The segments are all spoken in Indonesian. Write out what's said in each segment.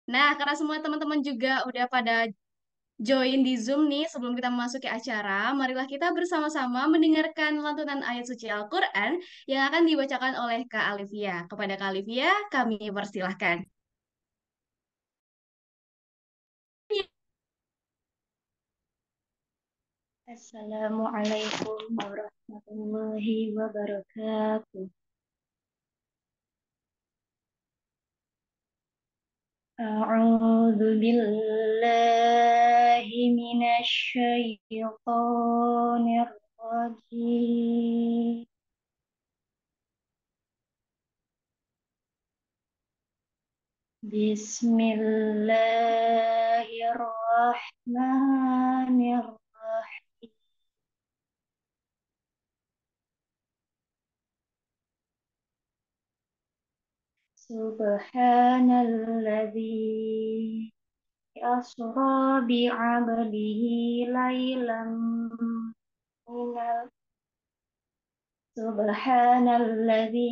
Nah, karena semua teman-teman juga udah pada join di Zoom nih, sebelum kita memasuki acara, marilah kita bersama-sama mendengarkan lantunan ayat suci Al-Quran yang akan dibacakan oleh Kak Alivia. Kepada Kak Alivia, kami persilahkan. Assalamualaikum warahmatullahi wabarakatuh. A'udzu billahi minasy syaithanir rajim. Bismillahirrahmanirrahim. Subhanalladzi asra bi'abdihi laylan minal Subhanalladzi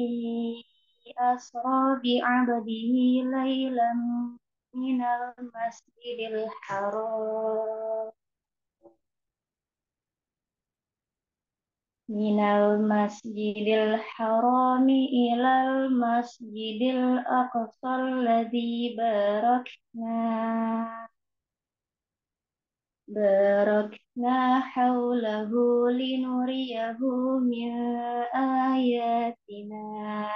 asra bi'abdihi laylan minal masjidil haram ilal masjidil aqsal ladzi barakna haulahu linuriyahu min ayatina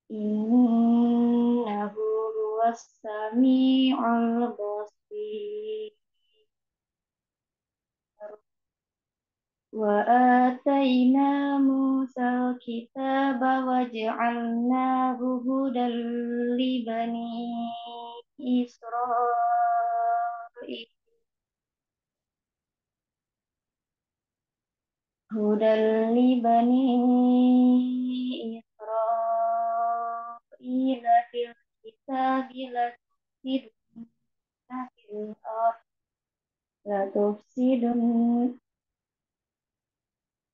innahu huwas sami'ul basir. Wa atayna Musa al-kitaba wa ja'alnahu hudan li bani Israil hudan li bani Israil fil kitabi la tufsiduna fil ard la tufsidun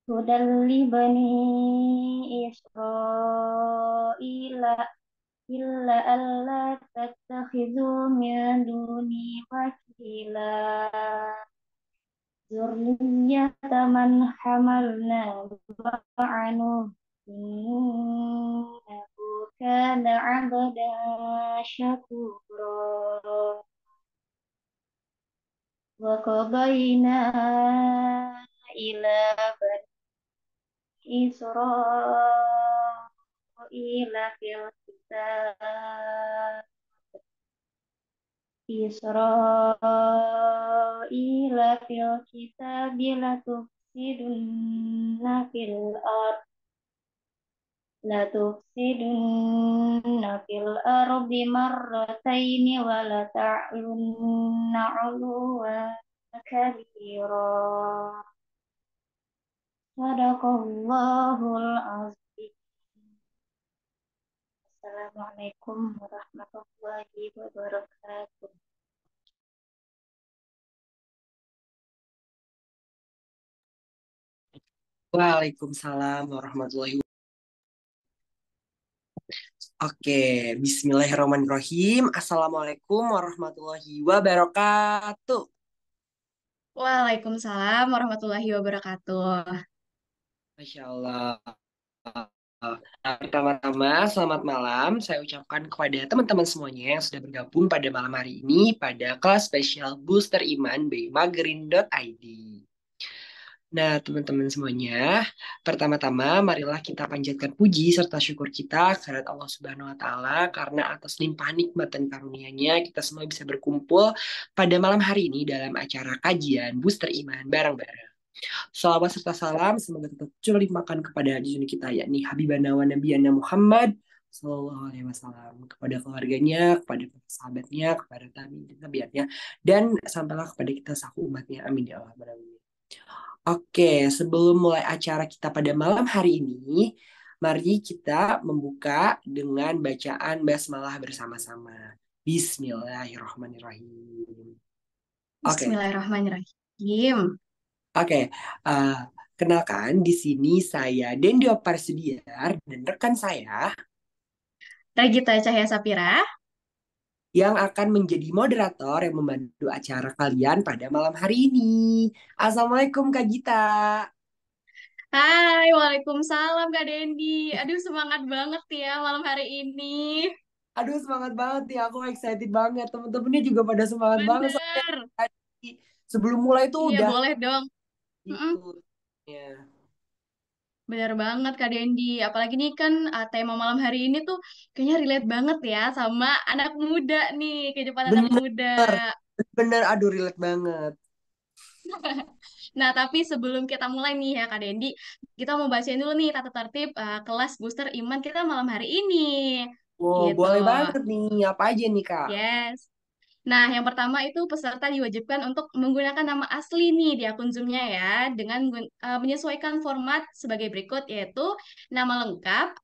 hudan li bani Israil illa alla tattakhidhu min duni wakila zurriyata man hamalna ma'anu innahu kana 'abdan syakura wa qadayna ila bani Israila fil kitab Israila fil kitabi la tufsidunna fil ard la tufsidunna fil ardi marrataini wa la ta'lunna 'uluwan kabira. Sadaqallahul azim. Assalamualaikum warahmatullahi wabarakatuh. Waalaikumsalam warahmatullahi wabarakatuh. Oke, Bismillahirrahmanirrahim. Assalamualaikum warahmatullahi wabarakatuh. Waalaikumsalam warahmatullahi wabarakatuh. Masya Allah. Pertama-tama, selamat malam. Saya ucapkan kepada teman-teman semuanya yang sudah bergabung pada malam hari ini pada kelas spesial Booster Iman by Magerin.id. Nah, teman-teman semuanya, pertama-tama marilah kita panjatkan puji serta syukur kita kehadirat Allah Subhanahu wa taala karena atas limpahan nikmat dan karunia-Nya kita semua bisa berkumpul pada malam hari ini dalam acara kajian Booster Iman bareng-bareng. Salawat serta salam semoga tetap curah limpahkan kepada junjungan kita yakni Habibana wa Nabiyana Muhammad Sallallahu Alaihi Wasallam, kepada keluarganya, kepada sahabatnya, kepada tabi'in dan tabiatnya, dan sampailah kepada kita saku umatnya. Amin ya Allah. Oke, sebelum mulai acara kita pada malam hari ini, mari kita membuka dengan bacaan basmalah bersama-sama. Bismillahirrahmanirrahim. Oke, Bismillahirrahmanirrahim. oke. eh, Kenalkan, di sini saya Dendi Oparsudiar dan rekan saya. Regita Cahya Sapira. yang akan menjadi moderator yang membantu acara kalian pada malam hari ini. Assalamualaikum Kak Gita. Hai, Waalaikumsalam Kak Dendi. Aduh, semangat banget ya malam hari ini. Aduh semangat banget nih, aku excited banget. Temen-temennya juga pada semangat banget soalnya Bener. tadi sebelum mulai tuh Iya, udah boleh dong. Mm-mm. gitu. Ya. Bener banget Kak Dendi. Apalagi nih kan tema malam hari ini tuh kayaknya relate banget ya sama anak muda nih, kehidupan anak Bener, muda. bener, aduh relate banget. Nah, tapi sebelum kita mulai nih ya Kak Dendi, kita mau bacain dulu nih tata tertib kelas Booster Iman kita malam hari ini. Wow, Gitu. boleh banget nih. Apa aja nih Kak? Yes. Nah, yang pertama itu peserta diwajibkan untuk menggunakan nama asli nih di akun Zoom-nya ya, dengan menyesuaikan format sebagai berikut, yaitu nama lengkap,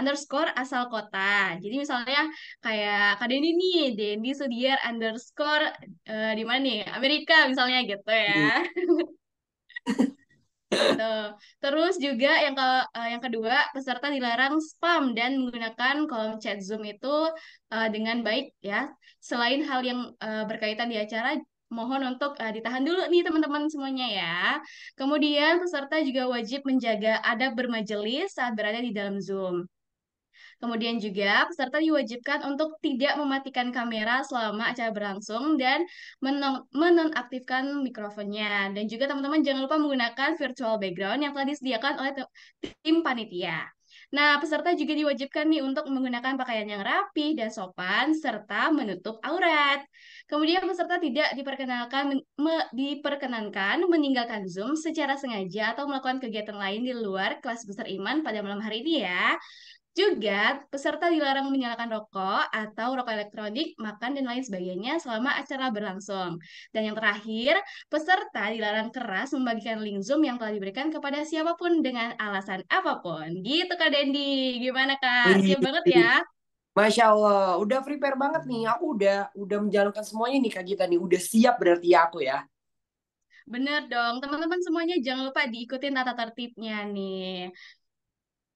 underscore asal kota. Jadi misalnya kayak Kak Dendi nih, Dendi Sudiar underscore di mana nih? Amerika misalnya gitu ya. Nih. Gitu. Terus juga yang kedua, peserta dilarang spam dan menggunakan kolom chat Zoom itu dengan baik ya. Selain hal yang berkaitan di acara, mohon untuk ditahan dulu nih teman-teman semuanya ya. Kemudian peserta juga wajib menjaga adab bermajelis saat berada di dalam Zoom. Kemudian juga peserta diwajibkan untuk tidak mematikan kamera selama acara berlangsung dan menonaktifkan mikrofonnya. Dan juga teman-teman jangan lupa menggunakan virtual background yang telah disediakan oleh tim panitia. Nah, peserta juga diwajibkan nih untuk menggunakan pakaian yang rapi dan sopan serta menutup aurat. Kemudian peserta tidak diperkenankan meninggalkan Zoom secara sengaja atau melakukan kegiatan lain di luar kelas besar iman pada malam hari ini ya. Juga, peserta dilarang menyalakan rokok atau rokok elektronik, makan, dan lain sebagainya selama acara berlangsung. Dan yang terakhir, peserta dilarang keras membagikan link Zoom yang telah diberikan kepada siapapun dengan alasan apapun. Gitu Kak Dendi. Gimana Kak? Wih, Siap banget ya? Masya Allah, udah prepare banget nih. Aku udah menjalankan semuanya nih Kak Gita nih. Udah siap berarti ya aku ya. Bener dong. Teman-teman semuanya jangan lupa diikutin tata tertibnya nih.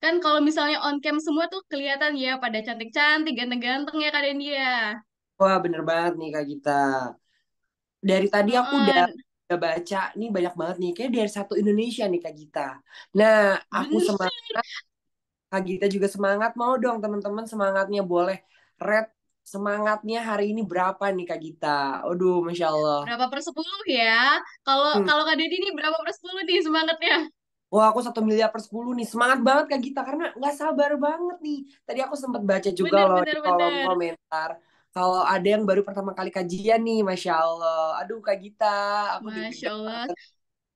Kan kalau misalnya on cam semua tuh kelihatan ya pada cantik-cantik, ganteng-ganteng ya Kak Dendi ya. Wah, bener banget nih Kak Gita. Dari tadi aku Heeh. udah baca nih banyak banget nih. Kayak dari satu Indonesia nih Kak Gita. Nah, aku Bener. semangat. Kak Gita juga semangat. Mau dong teman-teman semangatnya boleh. Red semangatnya hari ini berapa nih Kak Gita? Aduh, Masya Allah. Berapa per 10 ya? Kalau Hmm. kalau Kak Dedi ini berapa per 10 nih semangatnya? Wah, aku 1 miliar per 10 nih. Semangat banget Kak Gita. Karena nggak sabar banget nih. Tadi aku sempat baca juga Bener, loh di bener, kolom bener. komentar. Kalau ada yang baru pertama kali kajian nih, Masya Allah. Aduh Kak Gita, aku Masya deg-degan Allah. banget.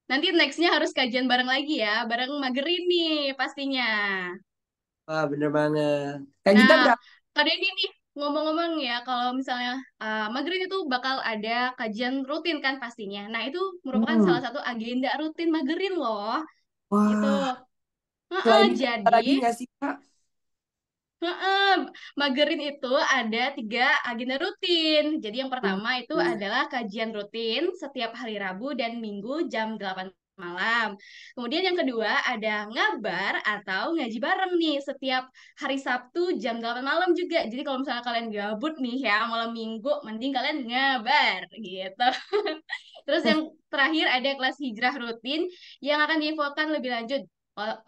Nanti nextnya harus kajian bareng lagi ya. Bareng Magerin nih pastinya. Wah, bener banget. Kak Gita Nah, berapa? Kak Dedi nih ngomong-ngomong ya, kalau misalnya Magerin itu bakal ada kajian rutin kan pastinya. Nah, itu merupakan Hmm. salah satu agenda rutin Magerin loh. Gitu. Wah, Heeh, selain itu ada jadi lagi nggak sih Kak? heeh, Magerin itu ada 3 agenda rutin. Jadi yang Hmm. pertama itu adalah kajian rutin setiap hari Rabu dan Minggu jam 8 malam. Kemudian yang kedua ada ngabar atau ngaji bareng nih setiap hari Sabtu jam 8 malam juga. Jadi kalau misalnya kalian gabut nih ya malam Minggu, mending kalian ngabar gitu. Terus yang terakhir ada kelas hijrah rutin yang akan diinfokan lebih lanjut.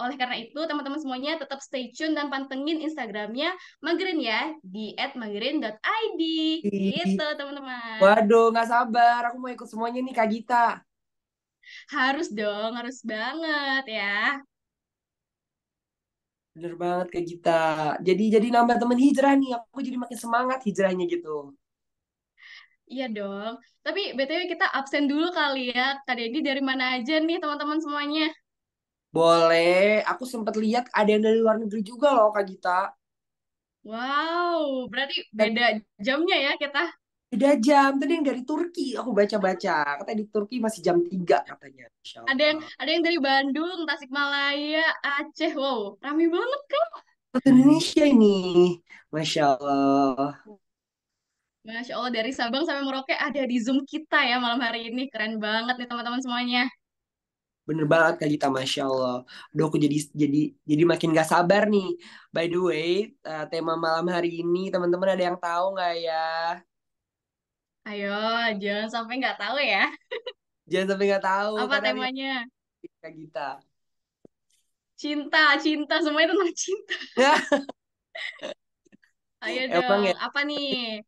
Oleh karena itu, teman-teman semuanya tetap stay tune dan pantengin Instagramnya Magerin ya, di @magerin.id. Gitu, teman-teman. Waduh, nggak sabar. Aku mau ikut semuanya nih Kak Gita. Harus dong, harus banget ya. Bener banget Kak Gita. Jadi nambah temen hijrah nih. Aku jadi makin semangat hijrahnya gitu. Iya dong. Tapi BTW kita absen dulu kali ya. Kak Dedi dari mana aja nih teman-teman semuanya? Boleh. Aku sempat lihat ada yang dari luar negeri juga loh Kak Gita. Wow, berarti Dan beda jamnya ya kita. beda jam. Tadi yang dari Turki. Aku baca-baca. Katanya di Turki masih jam 3 katanya. Insya Ada yang Allah. ada yang dari Bandung, Tasikmalaya, Aceh. Wow, rame banget kan? Satu Indonesia ini. Masya Allah. Masya Allah dari Sabang sampai Merauke ada di Zoom kita ya malam hari ini. Keren banget nih teman-teman semuanya. Bener banget Kak Gita, Masya Allah. Udah aku jadi makin gak sabar nih. By the way, tema malam hari ini teman-teman ada yang tahu nggak ya? Ayo, jangan sampai nggak tahu ya. Jangan sampai nggak tahu Apa karena Ria temanya? Kak Gita. Cinta, cinta, semuanya tentang cinta. Ayo Emang dong, ya. apa nih?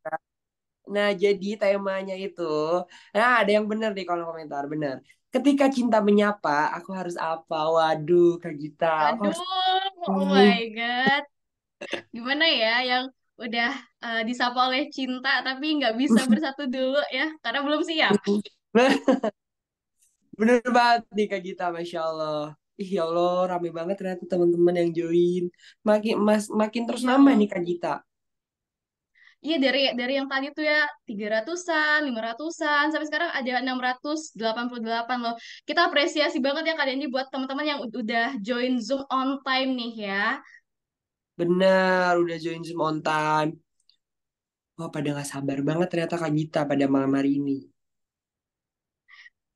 Nah, jadi temanya itu, nah ada yang benar nih kalau komentar, benar. Ketika cinta menyapa, aku harus apa? Waduh, Kak Gita, aku Aduh, harus oh nih. my God. Gimana ya yang udah disapa oleh cinta tapi nggak bisa bersatu dulu ya, karena belum siap. Bener banget nih Kak Gita, Masya Allah. Ih, ya Allah, rame banget ternyata teman-teman yang join. Makin terus nambah Iya. nih Kak Gita. Iya dari yang tadi tuh ya 300-an, 500-an, sampai sekarang ada 688 loh. Kita apresiasi banget ya kalian ini buat teman-teman yang udah join Zoom on time nih ya. Bener, udah join Zoom on time. Wah, pada gak sabar banget ternyata Kak Gita pada malam hari ini.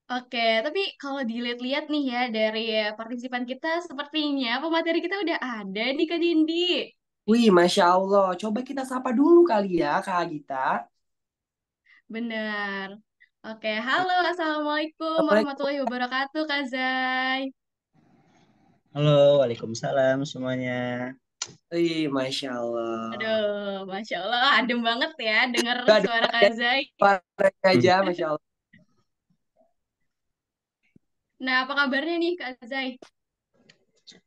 Oke, tapi kalau dilihat-lihat nih ya dari partisipan kita, sepertinya pemateri kita udah ada nih Kak Dindi. Wih, Masya Allah. Coba kita sapa dulu kali ya Kak Gita. Benar. Oke, halo, Assalamualaikum Assalamualaikum. warahmatullahi wabarakatuh, Kak Zai. Halo, Waalaikumsalam semuanya. Wih, Masya Allah. Aduh, Masya Allah, adem banget ya denger Gak ada suara Kak ya, Zai. aja, Masya Allah. Nah, apa kabarnya nih Kak Zai?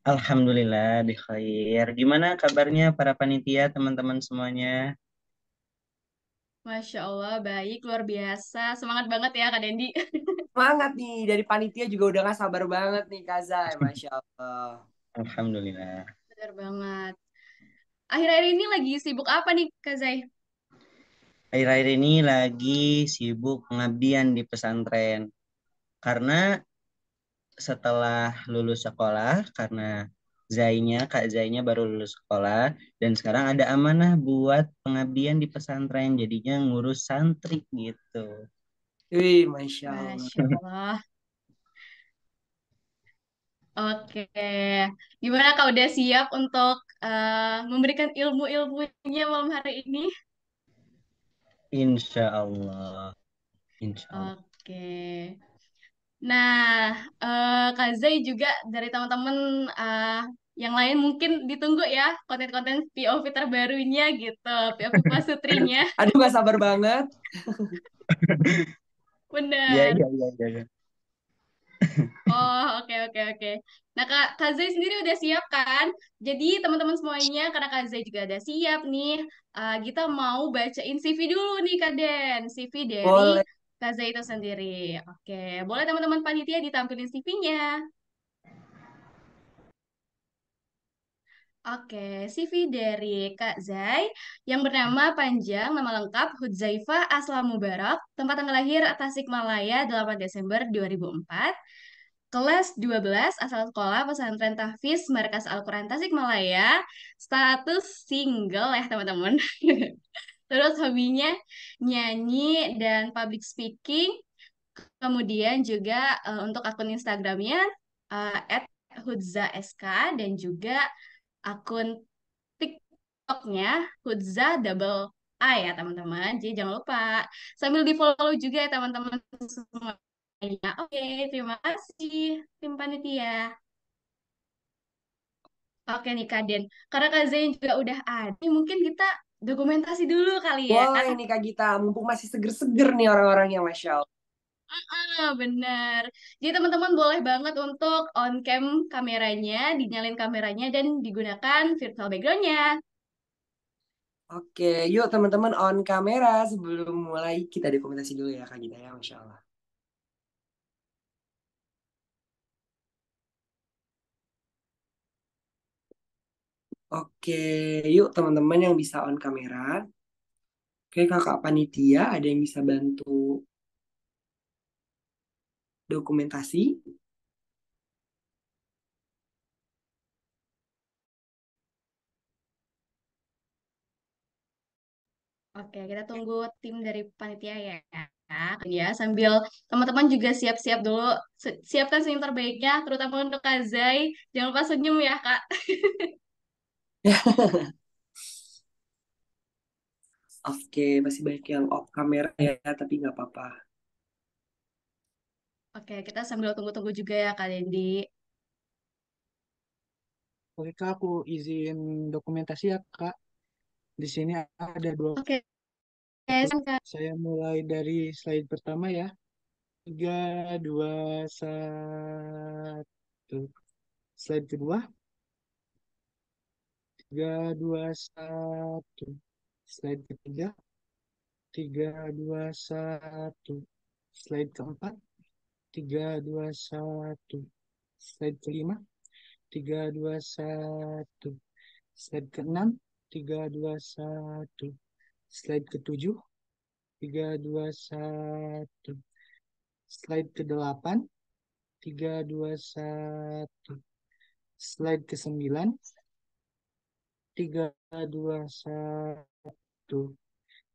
Alhamdulillah, di khair. Gimana kabarnya para panitia, teman-teman semuanya? Masya Allah, baik, luar biasa. Semangat banget ya Kak Dendi. Semangat nih, dari panitia juga udah gak sabar banget nih Kak Zai, Masya Allah. Alhamdulillah. Bener banget. Akhir-akhir ini lagi sibuk apa nih Kak Zai? Akhir-akhir ini lagi sibuk pengabdian di pesantren. Karena setelah lulus sekolah, karena Kak Zainya baru lulus sekolah, dan sekarang ada amanah buat pengabdian di pesantren, jadinya ngurus santri gitu. Wih, Masya Allah. Masya Allah. Oke, gimana kau udah siap untuk memberikan ilmu-ilmunya malam hari ini? Insya Allah. Insya Allah. Oke. Nah, Kak Zai juga dari teman-teman yang lain mungkin ditunggu ya konten-konten POV terbarunya gitu, POV Pasutrinya. Aduh, gak sabar banget. Iya, Bener. iya, iya, iya, iya. Oh, oke, oke, oke. Nah, Kak Zai sendiri udah siap kan? Jadi, teman-teman semuanya, karena Kak Zai juga udah siap nih, kita mau bacain CV dulu nih, Kak Den. CV dari Boleh. Kak Zai itu sendiri. Oke, boleh teman-teman panitia ditampilin CV-nya. Oke, CV dari Kak Zai yang bernama panjang, nama lengkap Hudzaifah Aslam Mubarak, tempat tanggal lahir Tasikmalaya 8 Desember 2004, kelas 12 asal sekolah pesantren Tahfiz Markas Al-Quran Tasikmalaya, status single ya teman-teman. Terus hobinya nyanyi dan public speaking, kemudian juga untuk akun Instagramnya @hudzask dan juga akun TikToknya Hudza double A ya teman-teman. Jadi jangan lupa sambil di follow juga ya teman-teman semuanya. Oke, terima kasih tim panitia. Oke nih Kak Den, karena Kak Zain juga udah ada, mungkin kita dokumentasi dulu kali ya. Boleh nih Kak Gita, mumpung masih seger-seger nih orang-orangnya, Masya Allah. Bener. Jadi teman-teman boleh banget untuk on cam kameranya, dinyalin kameranya dan digunakan virtual backgroundnya. Oke, yuk teman-teman on kamera sebelum mulai kita dokumentasi dulu ya Kak Gita ya, Masya Allah. Oke, yuk teman-teman yang bisa on kamera. Oke, kakak panitia ada yang bisa bantu dokumentasi? Oke, kita tunggu tim dari panitia ya. Ya, sambil teman-teman juga siap-siap dulu. Siapkan senyum terbaiknya, terutama untuk Kak Zai. Jangan lupa senyum ya, Kak. Oke, masih banyak yang off kamera ya, tapi nggak apa-apa. Oke, kita sambil tunggu-tunggu juga ya Kak Dendi. Oke Kak, aku izin dokumentasi ya Kak. Di sini ada dua. Oke, Kak. Saya mulai dari slide pertama ya. 3, 2, 1. Slide kedua. 3, 2, 1. Slide ketiga. 3, 2, 1. Slide keempat. 3, 2, 1. Slide kelima. 3, 2, 1. Slide keenam. 3, 2, 1. Slide ketujuh. 3, 2, 1. Slide ke-8. 3, 2, 1. Slide ke-9. 3, 2, 1.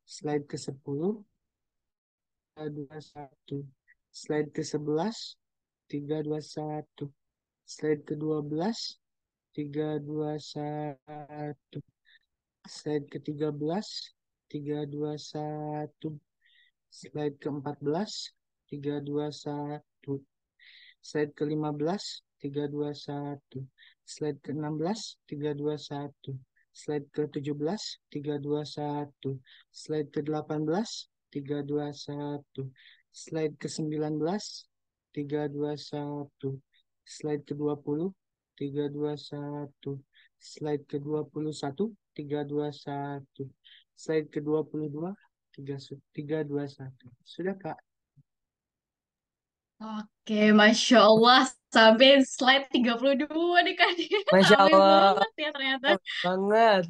Slide ke-10. 3, 2, 1. Slide ke-11. 3, 2, 1. Slide ke-12. 3, 2, 1. Slide ke-13. 3, 2, 1. Slide ke-14. 3, 2, 1. Slide ke-15. 3, 2, 1. Slide ke-16. 3, 2, 1. Slide ke-17. 3, 2, 1. Slide ke-18. 3, 2, 1. Slide ke-19. 3, 2, 1. Slide ke-20. 3, 2, 1. Slide ke-21. 3, 2, 1. Slide ke-22. 3, 2, 1. Sudah, Kak. Oke, Masya Allah. Sampai slide 32 nih Kak Dendi. Masya Ramai Allah, banget ya ternyata. banget.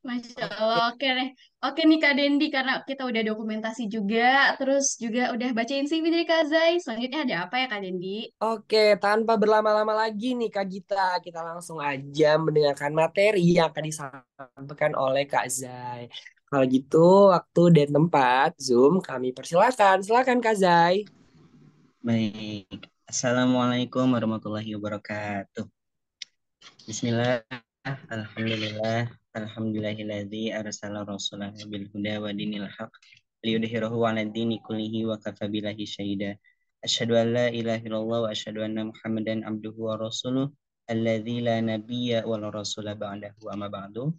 Masya Allah. Oke. Oke deh. Oke nih Kak Dendi, karena kita udah dokumentasi juga, terus juga udah bacain CV dari Kak Zai. Selanjutnya ada apa ya Kak Dendi? Oke, tanpa berlama-lama lagi nih Kak Gita, kita langsung aja mendengarkan materi yang akan disampaikan oleh Kak Zai. Kalau gitu, waktu dan tempat Zoom kami persilakan. Silakan Kak Zai. Baik. Assalamualaikum warahmatullahi wabarakatuh. Bismillah. Alhamdulillah. Alhamdulillahilladzi arsala rasulahu bil huda wa dinil haq liyudhhirahu 'ala dini kullihi wa kafa billahi syahida. Asyhadu an la ilaha illallah wa asyhadu anna Muhammadan abduhu wa rasuluh alladzi la nabiyya wa la rasula ba'dahu amma ba'du.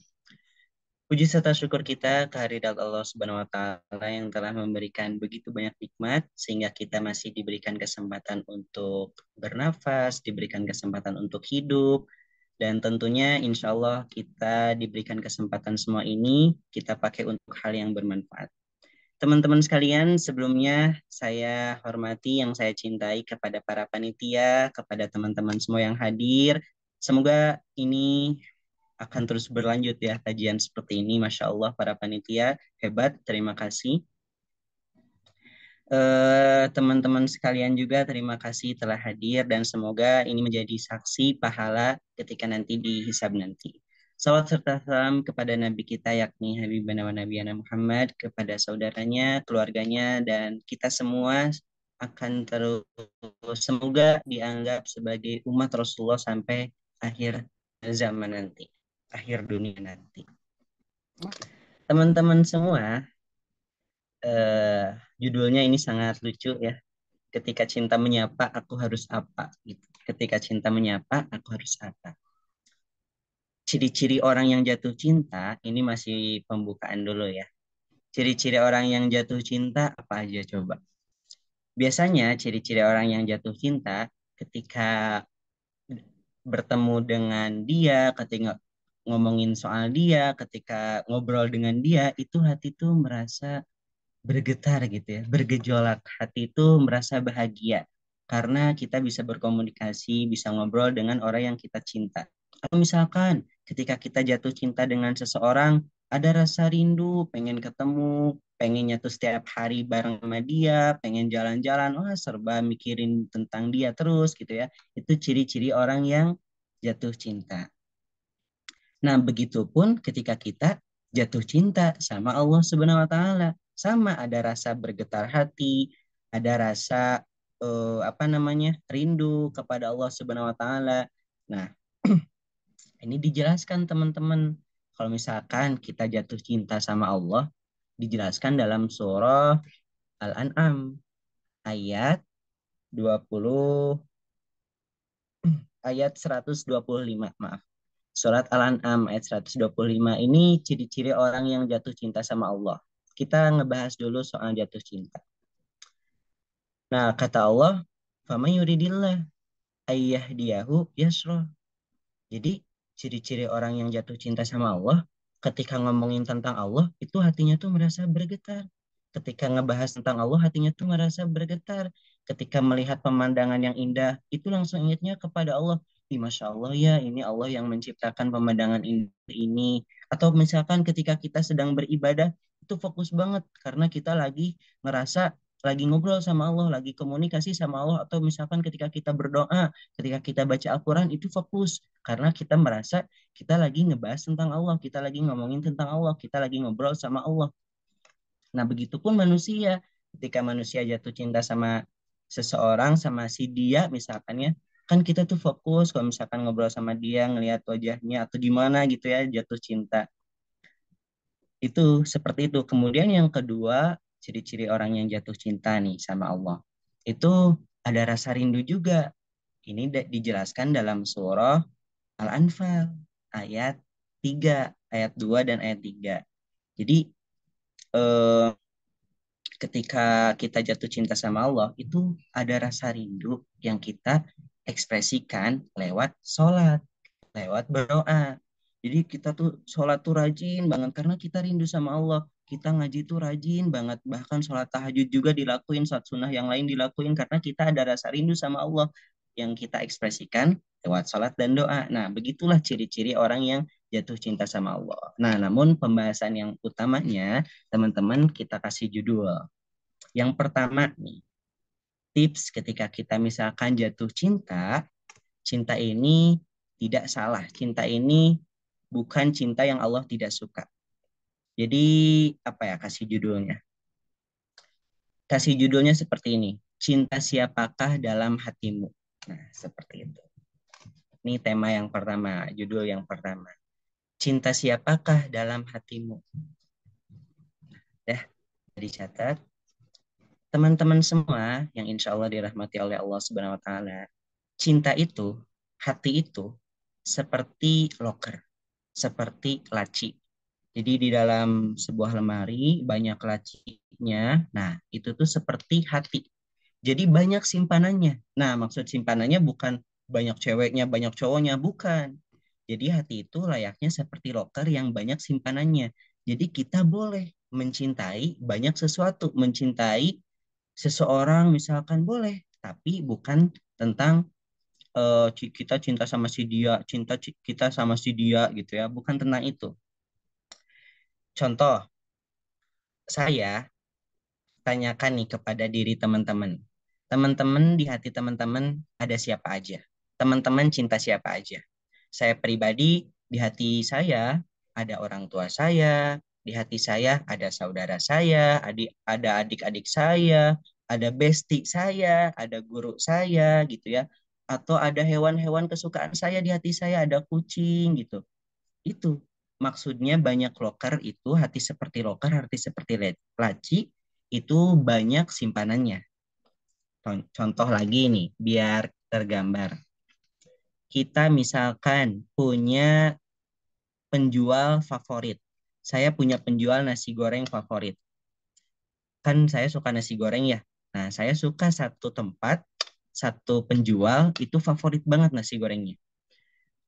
Puji serta syukur kita kehadirat Allah Subhanahu wa taala yang telah memberikan begitu banyak nikmat sehingga kita masih diberikan kesempatan untuk bernafas, diberikan kesempatan untuk hidup, dan tentunya insya Allah kita diberikan kesempatan semua ini kita pakai untuk hal yang bermanfaat. Teman-teman sekalian, sebelumnya saya hormati yang saya cintai kepada para panitia, kepada teman-teman semua yang hadir. Semoga ini akan terus berlanjut ya kajian seperti ini. Masya Allah para panitia hebat, terima kasih. Teman-teman sekalian juga terima kasih telah hadir dan semoga ini menjadi saksi pahala ketika nanti dihisab nanti. Salawat serta salam kepada Nabi kita yakni Habibana wa Nabiyana Muhammad, kepada saudaranya, keluarganya, dan kita semua akan terus semoga dianggap sebagai umat Rasulullah sampai akhir zaman nanti, akhir dunia nanti. Teman-teman semua, judulnya ini sangat lucu ya. Ketika cinta menyapa, aku harus apa? Gitu. Ketika cinta menyapa, aku harus apa? Ciri-ciri orang yang jatuh cinta, ini masih pembukaan dulu ya. Ciri-ciri orang yang jatuh cinta apa aja coba? Biasanya ciri-ciri orang yang jatuh cinta ketika bertemu dengan dia, ketika ngomongin soal dia, ketika ngobrol dengan dia, itu hati tuh merasa bergetar gitu ya, bergejolak. Hati itu merasa bahagia karena kita bisa berkomunikasi, bisa ngobrol dengan orang yang kita cinta. Atau misalkan ketika kita jatuh cinta dengan seseorang, ada rasa rindu, pengen ketemu, pengennya tuh setiap hari bareng sama dia, pengen jalan-jalan, wah serba mikirin tentang dia terus gitu ya. Itu ciri-ciri orang yang jatuh cinta. Nah, begitupun ketika kita jatuh cinta sama Allah Subhanahu wa taala, sama ada rasa bergetar hati, ada rasa rindu kepada Allah Subhanahu wa taala. Nah, ini dijelaskan teman-teman Kalau misalkan kita jatuh cinta sama Allah, dijelaskan dalam surah Al-An'am ayat 20 ayat 125, maaf. Surat Al-An'am ayat 125 ini ciri-ciri orang yang jatuh cinta sama Allah. Kita ngebahas dulu soal jatuh cinta. Nah, kata Allah, "Faman yuridillah ayyahdiyahu yasra." Jadi, ciri-ciri orang yang jatuh cinta sama Allah, ketika ngomongin tentang Allah, itu hatinya tuh merasa bergetar. Ketika ngebahas tentang Allah, hatinya tuh merasa bergetar. Ketika melihat pemandangan yang indah, itu langsung ingatnya kepada Allah. Ih, Masya Allah ya, ini Allah yang menciptakan pemandangan indah ini. Atau misalkan ketika kita sedang beribadah, itu fokus banget. Karena kita lagi ngerasa, lagi ngobrol sama Allah, lagi komunikasi sama Allah. Atau misalkan ketika kita berdoa, ketika kita baca Al-Quran, itu fokus karena kita merasa kita lagi ngebahas tentang Allah, kita lagi ngomongin tentang Allah, kita lagi ngobrol sama Allah. Nah, begitupun manusia. Ketika manusia jatuh cinta sama seseorang, sama si dia misalkan ya, kan kita tuh fokus kalau misalkan ngobrol sama dia, ngelihat wajahnya atau gimana gitu ya, jatuh cinta. Itu seperti itu. Kemudian yang kedua, ciri-ciri orang yang jatuh cinta nih sama Allah. Itu ada rasa rindu juga. Ini dijelaskan dalam surah Al-Anfal ayat 3, ayat 2 dan ayat 3. Jadi eh, ketika kita jatuh cinta sama Allah, itu ada rasa rindu yang kita ekspresikan lewat sholat, lewat berdoa. Jadi kita tuh sholat tuh rajin banget karena kita rindu sama Allah. Kita ngaji tuh rajin banget. Bahkan sholat tahajud juga dilakuin, sholat sunnah yang lain dilakuin karena kita ada rasa rindu sama Allah yang kita ekspresikan lewat sholat dan doa. Nah, begitulah ciri-ciri orang yang jatuh cinta sama Allah. Nah, namun pembahasan yang utamanya, teman-teman kita kasih judul. Yang pertama nih, tips ketika kita misalkan jatuh cinta, cinta ini tidak salah. Cinta ini bukan cinta yang Allah tidak suka. Jadi apa ya kasih judulnya? Kasih judulnya seperti ini. Cinta siapakah dalam hatimu? Nah, seperti itu. Ini tema yang pertama, judul yang pertama. Cinta siapakah dalam hatimu? Ya, dicatat. Teman-teman semua yang insya Allah dirahmati oleh Allah Subhanahu wa Ta'ala, cinta itu, hati itu seperti loker, seperti laci. Jadi di dalam sebuah lemari banyak lacinya. Nah, itu tuh seperti hati. Jadi banyak simpanannya. Nah, maksud simpanannya bukan banyak ceweknya, banyak cowoknya, bukan. Jadi hati itu layaknya seperti loker yang banyak simpanannya. Jadi kita boleh mencintai banyak sesuatu, mencintai seseorang misalkan boleh, tapi bukan tentang kita cinta sama si dia, kita sama si dia gitu ya, bukan tentang itu. Contoh, saya tanyakan nih kepada diri teman-teman. Teman-teman di hati teman-teman ada siapa aja? Teman-teman cinta siapa aja? Saya pribadi di hati saya ada orang tua saya, di hati saya ada saudara saya, ada adik-adik saya, ada bestie saya, ada guru saya gitu ya. Atau ada hewan-hewan kesukaan saya di hati saya, ada kucing gitu. Itu maksudnya banyak loker itu hati seperti loker, hati seperti laci itu banyak simpanannya. Contoh lagi nih, biar tergambar. Kita misalkan punya penjual favorit. Saya punya penjual nasi goreng favorit. Kan saya suka nasi goreng ya. Nah, saya suka satu tempat, satu penjual itu favorit banget nasi gorengnya.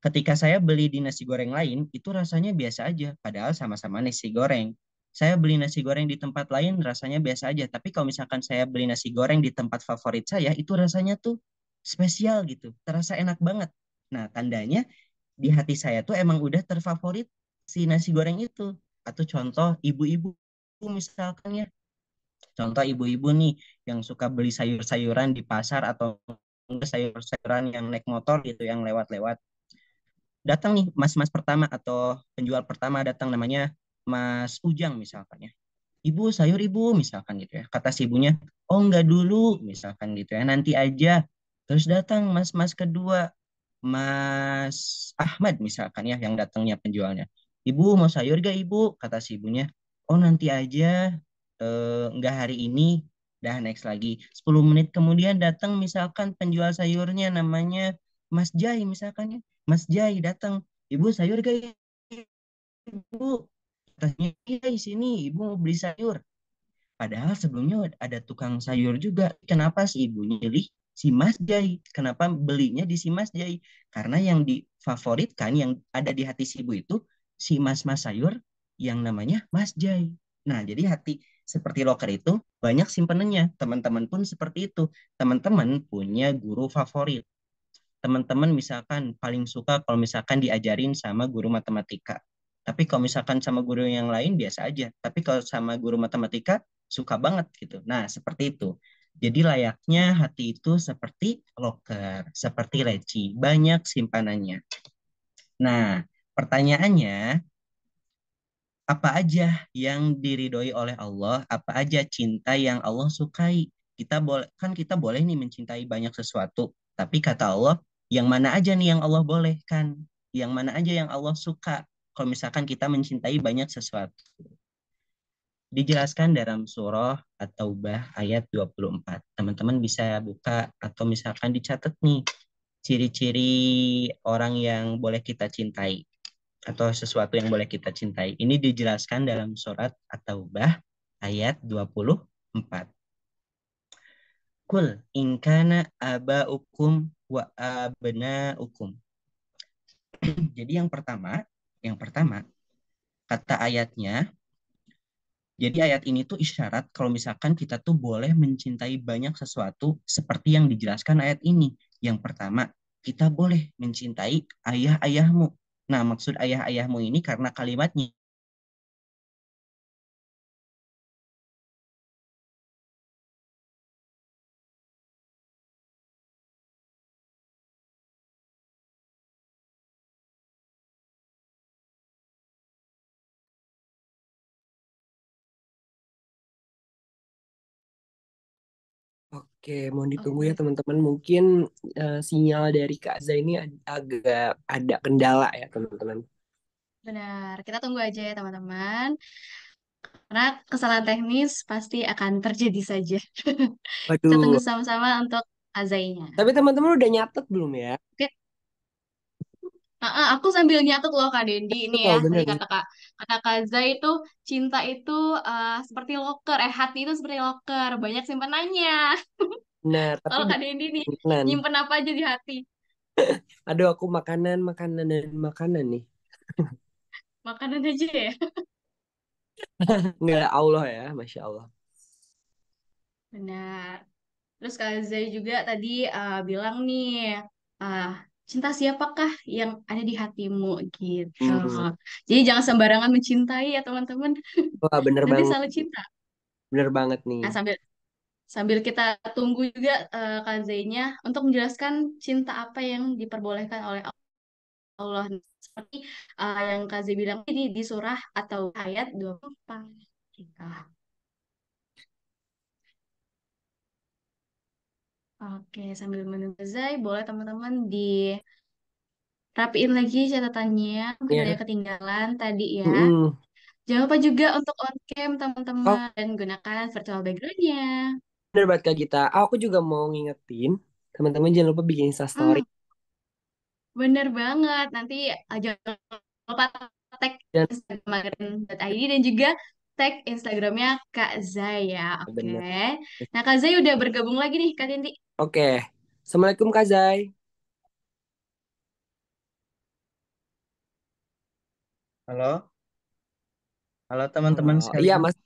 Ketika saya beli di nasi goreng lain, itu rasanya biasa aja, padahal sama-sama nasi goreng. Saya beli nasi goreng di tempat lain, rasanya biasa aja. Tapi kalau misalkan saya beli nasi goreng di tempat favorit saya, itu rasanya tuh spesial gitu, terasa enak banget. Nah, tandanya di hati saya tuh emang udah terfavorit si nasi goreng itu. Atau contoh ibu-ibu misalkan ya, contoh ibu-ibu nih yang suka beli sayur-sayuran di pasar atau sayur-sayuran yang naik motor gitu, yang lewat-lewat datang nih mas-mas pertama atau penjual pertama datang namanya Mas Ujang misalkan ya. Ibu sayur ibu misalkan gitu ya. Kata si ibunya, oh enggak dulu misalkan gitu ya. Nanti aja. Terus datang mas-mas kedua, Mas Ahmad misalkan ya yang datangnya penjualnya. Ibu mau sayur gak ibu? Kata si ibunya. Oh nanti aja, nggak hari ini. Dah next lagi. 10 menit kemudian datang misalkan penjual sayurnya namanya Mas Jai misalkan ya. Mas Jai datang. Ibu sayur gak ibu? Katanya iya di sini ibu mau beli sayur. Padahal sebelumnya ada tukang sayur juga. Kenapa si ibunya pilih si Mas Jai? Kenapa belinya di si Mas Jai? Karena yang difavoritkan, yang ada di hati si ibu itu si mas-mas sayur yang namanya Mas Jai. Nah, jadi hati seperti loker itu banyak simpenannya. Teman-teman pun seperti itu. Teman-teman punya guru favorit. Teman-teman misalkan paling suka kalau misalkan diajarin sama guru matematika. Tapi kalau misalkan sama guru yang lain biasa aja. Tapi kalau sama guru matematika suka banget gitu. Nah, seperti itu. Jadi layaknya hati itu seperti loker, seperti leci, banyak simpanannya. Nah, pertanyaannya, apa aja yang diridhoi oleh Allah, apa aja cinta yang Allah sukai. Kita boleh nih mencintai banyak sesuatu, tapi kata Allah, yang mana aja nih yang Allah bolehkan, yang mana aja yang Allah suka. Kalau misalkan kita mencintai banyak sesuatu. Dijelaskan dalam surah At-Taubah ayat 24. Teman-teman bisa buka atau misalkan dicatat nih ciri-ciri orang yang boleh kita cintai atau sesuatu yang boleh kita cintai. Ini dijelaskan dalam surat At-Taubah ayat 24. Kul inkana abaukum wa abnaukum. Jadi yang pertama kata ayatnya, jadi ayat ini tuh isyarat kalau misalkan kita tuh boleh mencintai banyak sesuatu seperti yang dijelaskan ayat ini. Yang pertama, kita boleh mencintai ayah-ayahmu. Nah, maksud ayah-ayahmu ini karena kalimatnya Oke, mohon ditunggu ya Oke, teman-teman. Mungkin sinyal dari Kak Zai ini agak ada kendala ya teman-teman. benar. Kita tunggu aja ya teman-teman. Karena kesalahan teknis pasti akan terjadi saja. Kita tunggu Waduh, sama-sama untuk azainya. tapi teman-teman udah nyatet belum ya? Oke, aku sambil nyatet loh Kak Dendi ini ya. Oh, Tadi bener nih. kata Kak Zai itu cinta itu seperti loker, hati itu seperti loker, banyak simpenannya. Benar, tapi Kalau Kak bukan Dendi nih makanan. nyimpen apa aja di hati? Aduh, aku makanan, makanan, dan makanan nih. Makanan aja ya. Nggak Allah ya, Masya Allah. Benar. Terus Kak Zai juga tadi bilang nih, ah cinta siapakah yang ada di hatimu gitu. Hmm. Jadi jangan sembarangan mencintai ya teman-teman. Wah, bener Nanti banget. salah cinta. Bener banget nih. Nah, sambil kita tunggu juga Kak Zainya untuk menjelaskan cinta apa yang diperbolehkan oleh Allah. Seperti yang Kak Zai bilang ini di surah atau ayat 24. Gitu. Oke, sambil menunggu Zai, boleh teman-teman dirapiin lagi catatannya. Mungkin ada Ya. yang ketinggalan tadi ya. Mm-mm. Jangan lupa juga untuk on cam Oh, teman-teman dan gunakan virtual background-nya. bener banget Kak Gita. Aku juga mau ngingetin, teman-teman jangan lupa bikin Instastory. Hmm, bener banget. Nanti jangan lupa tag Dan Instagram.id dan juga tag Instagramnya Kak Zaya. Oke. bener. Nah, Kak Zaya udah bergabung lagi nih, Kak Tinti. Oke. Assalamualaikum Kak Zai. halo, halo teman-teman Halo. Iya, sekalian. Mas.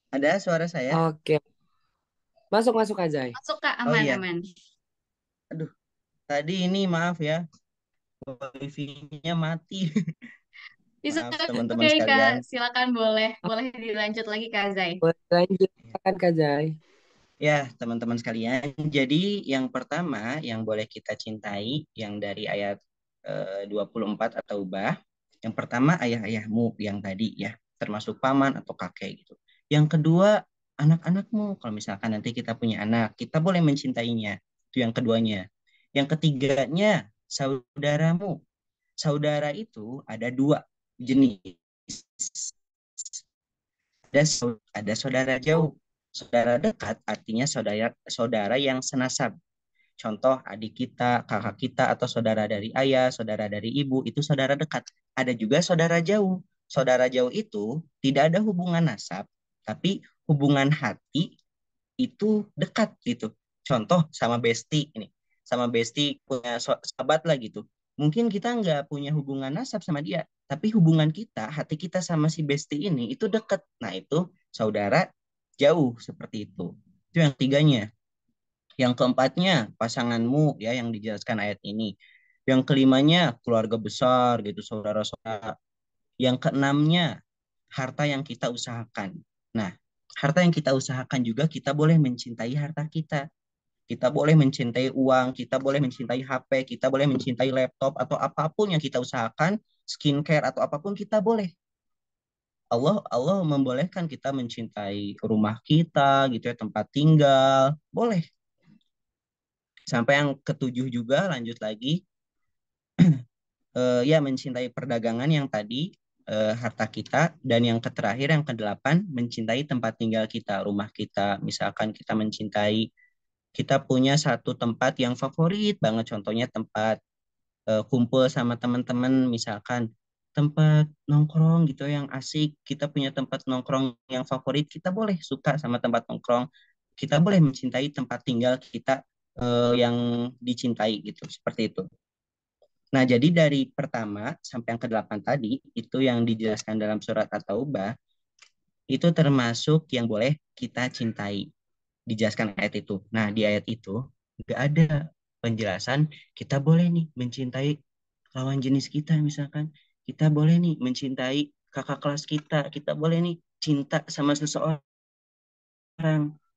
Ada suara saya? Oke. Masuk, masuk Kak Zai. Masuk, Kak. Oh Aman, iya, aman. aduh, tadi ini maaf ya, wifi-nya mati. Bisa, Maaf teman-teman oke, Kak. sekalian. Silakan boleh. Boleh dilanjut lagi, Kak Zai. Boleh lanjut kan Kak Zai? Ya, teman-teman sekalian. Jadi yang pertama yang boleh kita cintai yang dari ayat 24 atau bah, yang pertama ayah-ayahmu yang tadi ya, termasuk paman atau kakek gitu. Yang kedua anak-anakmu. Kalau misalkan nanti kita punya anak, kita boleh mencintainya. Itu yang keduanya. Yang ketiganya saudaramu. saudara itu ada dua jenis. Ada saudara jauh. Saudara dekat artinya saudara saudara yang senasab. Contoh adik kita, kakak kita, atau saudara dari ayah, saudara dari ibu, itu saudara dekat. Ada juga saudara jauh. Saudara jauh itu tidak ada hubungan nasab, tapi hubungan hati itu dekat gitu. Contoh sama Besti ini. Sama Besti punya sahabat lah gitu. Mungkin kita nggak punya hubungan nasab sama dia, tapi hubungan kita, hati kita sama si Besti ini itu dekat. Nah, itu saudara jauh seperti itu. Itu yang tiganya. Yang keempatnya, pasanganmu ya yang dijelaskan ayat ini. Yang kelimanya, keluarga besar gitu, saudara-saudara. Yang keenamnya, harta yang kita usahakan. Nah, harta yang kita usahakan juga kita boleh mencintai harta kita. Kita boleh mencintai uang, kita boleh mencintai HP, kita boleh mencintai laptop atau apapun yang kita usahakan, skincare atau apapun kita boleh. Allah membolehkan kita mencintai rumah kita gitu ya, tempat tinggal, boleh. Sampai yang ketujuh juga lanjut lagi ya mencintai perdagangan yang tadi harta kita, dan yang terakhir yang kedelapan mencintai tempat tinggal kita, rumah kita. Misalkan kita mencintai, kita punya satu tempat yang favorit banget, contohnya tempat kumpul sama teman-teman, misalkan tempat nongkrong gitu yang asik, kita punya tempat nongkrong yang favorit, kita boleh suka sama tempat nongkrong, kita boleh mencintai tempat tinggal kita yang dicintai gitu, seperti itu. Nah, jadi dari pertama sampai yang ke-8 tadi, itu yang dijelaskan dalam surat At-Taubah, itu termasuk yang boleh kita cintai. Dijelaskan ayat itu. Nah, di ayat itu nggak ada penjelasan kita boleh nih mencintai lawan jenis kita misalkan. Kita boleh nih mencintai kakak kelas kita boleh nih cinta sama seseorang.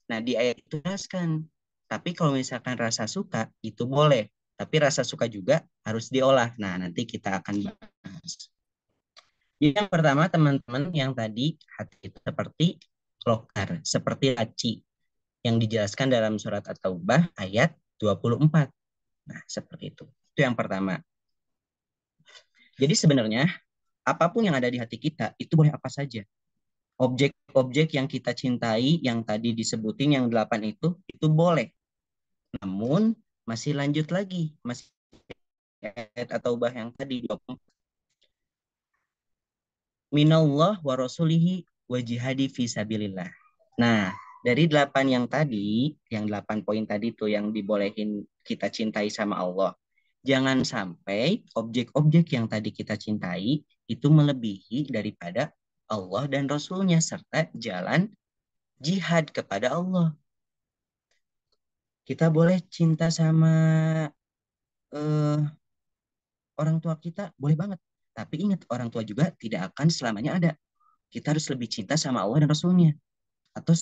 Nah, di ayat itu jelaskan. Tapi kalau misalkan rasa suka, itu boleh. Tapi rasa suka juga harus diolah. Nah, nanti kita akan bahas. Yang pertama, teman-teman, yang tadi hati itu seperti lokar, seperti laci, yang dijelaskan dalam surat At-Taubah ayat 24. Nah, seperti itu. Itu yang pertama. Jadi sebenarnya, apapun yang ada di hati kita, itu boleh apa saja. Objek-objek yang kita cintai, yang tadi disebutin, yang 8 itu boleh. Namun, masih lanjut lagi. Masih ayat At-Taubah yang tadi 24. Minallah wa rasulihi wa jihadi fisabilillah. Nah, dari 8 yang tadi, yang 8 poin tadi tuh yang dibolehin kita cintai sama Allah. Jangan sampai objek-objek yang tadi kita cintai itu melebihi daripada Allah dan Rasulnya serta jalan jihad kepada Allah. Kita boleh cinta sama orang tua kita, boleh banget. Tapi ingat, orang tua juga tidak akan selamanya ada. Kita harus lebih cinta sama Allah dan Rasulnya. Atau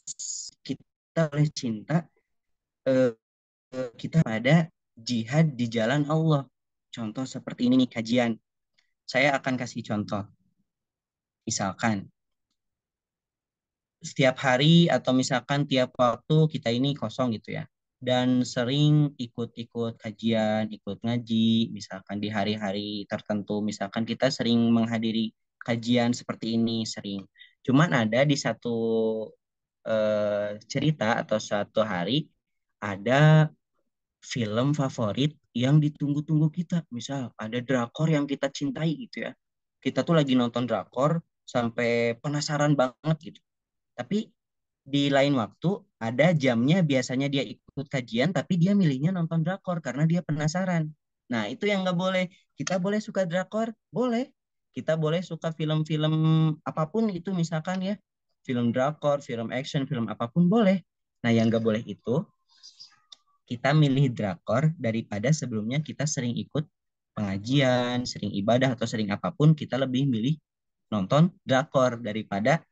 kita boleh cinta kita pada jihad di jalan Allah. Contoh seperti ini nih kajian. Saya akan kasih contoh. Misalkan setiap hari atau misalkan tiap waktu kita ini kosong gitu ya. Dan sering ikut-ikut kajian, ikut ngaji, misalkan di hari-hari tertentu, misalkan kita sering menghadiri kajian seperti ini, sering. Cuman ada di satu cerita atau suatu hari, ada film favorit yang ditunggu-tunggu kita. Misal ada drakor yang kita cintai gitu ya. Kita tuh lagi nonton drakor sampai penasaran banget gitu. Tapi di lain waktu ada jamnya, biasanya dia ikut kajian tapi dia milihnya nonton drakor karena dia penasaran. Nah, itu yang nggak boleh. Kita boleh suka drakor, boleh. Kita boleh suka film-film apapun itu misalkan ya. Film drakor, film action, film apapun boleh. Nah, yang nggak boleh itu kita milih drakor daripada sebelumnya kita sering ikut pengajian, sering ibadah, atau sering apapun, kita lebih milih nonton drakor daripada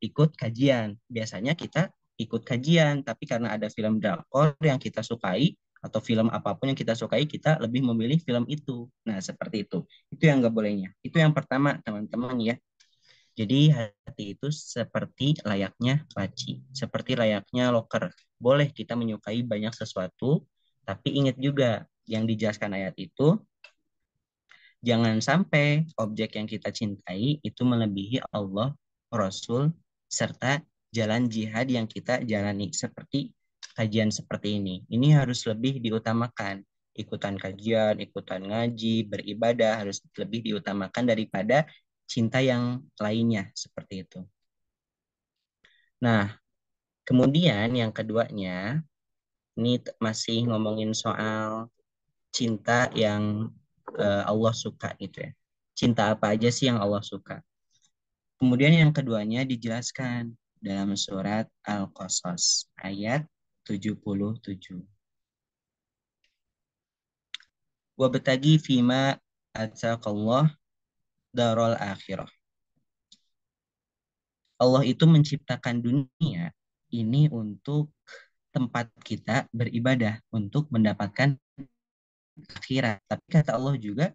ikut kajian. Biasanya kita ikut kajian, tapi karena ada film drakor yang kita sukai, atau film apapun yang kita sukai, kita lebih memilih film itu. Nah, seperti itu. Itu yang nggak bolehnya. Itu yang pertama, teman-teman ya. Jadi hati itu seperti layaknya laci, seperti layaknya loker. Boleh kita menyukai banyak sesuatu, tapi ingat juga yang dijelaskan ayat itu, Jangan sampai objek yang kita cintai itu melebihi Allah, Rasul, serta jalan jihad yang kita jalani seperti kajian seperti ini. Ini harus lebih diutamakan. Ikutan kajian, ikutan ngaji, beribadah harus lebih diutamakan daripada cinta yang lainnya seperti itu. Nah, kemudian yang keduanya, ini masih ngomongin soal cinta yang Allah suka gitu ya. Cinta apa aja sih yang Allah suka? Kemudian yang keduanya dijelaskan dalam surat Al-Qasas ayat 77. Wabtagi fima ataqallah darul akhirah. Allah itu menciptakan dunia ini untuk tempat kita beribadah, untuk mendapatkan akhirat. Tapi kata Allah juga,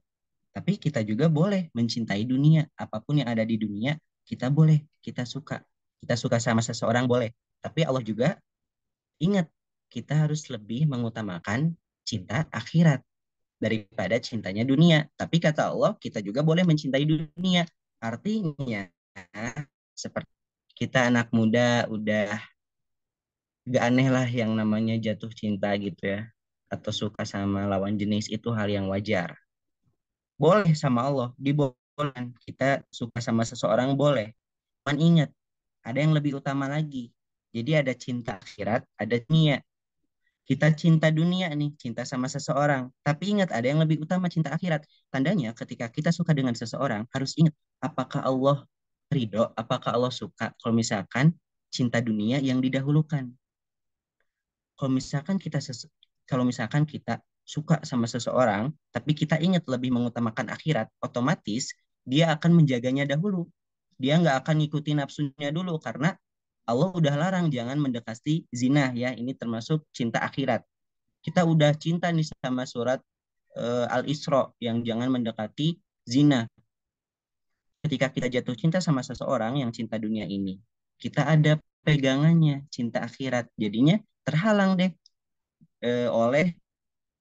tapi kita juga boleh mencintai dunia. Apapun yang ada di dunia, kita boleh, kita suka. Kita suka sama seseorang boleh. Tapi Allah juga ingat, kita harus lebih mengutamakan cinta akhirat daripada cintanya dunia. Tapi kata Allah, kita juga boleh mencintai dunia. Artinya, seperti kita anak muda udah gak aneh lah yang namanya jatuh cinta gitu ya. Atau suka sama lawan jenis itu hal yang wajar. Boleh sama Allah, dibolehkan. Kita suka sama seseorang boleh. Cuman ingat, ada yang lebih utama lagi. Jadi ada cinta akhirat, ada dunia. Kita cinta dunia nih, cinta sama seseorang. Tapi ingat, ada yang lebih utama cinta akhirat. Tandanya ketika kita suka dengan seseorang, harus ingat, apakah Allah ridho, apakah Allah suka. Kalau misalkan cinta dunia yang didahulukan. Kalau misalkan kita suka sama seseorang, tapi kita ingat lebih mengutamakan akhirat, otomatis dia akan menjaganya dahulu. Dia nggak akan ngikutin nafsunya dulu karena Allah udah larang jangan mendekati zina ya. Ini termasuk cinta akhirat. Kita udah cinta nih sama surat Al-Isra yang jangan mendekati zina. Ketika kita jatuh cinta sama seseorang yang cinta dunia ini, kita ada pegangannya cinta akhirat. Jadinya terhalang deh oleh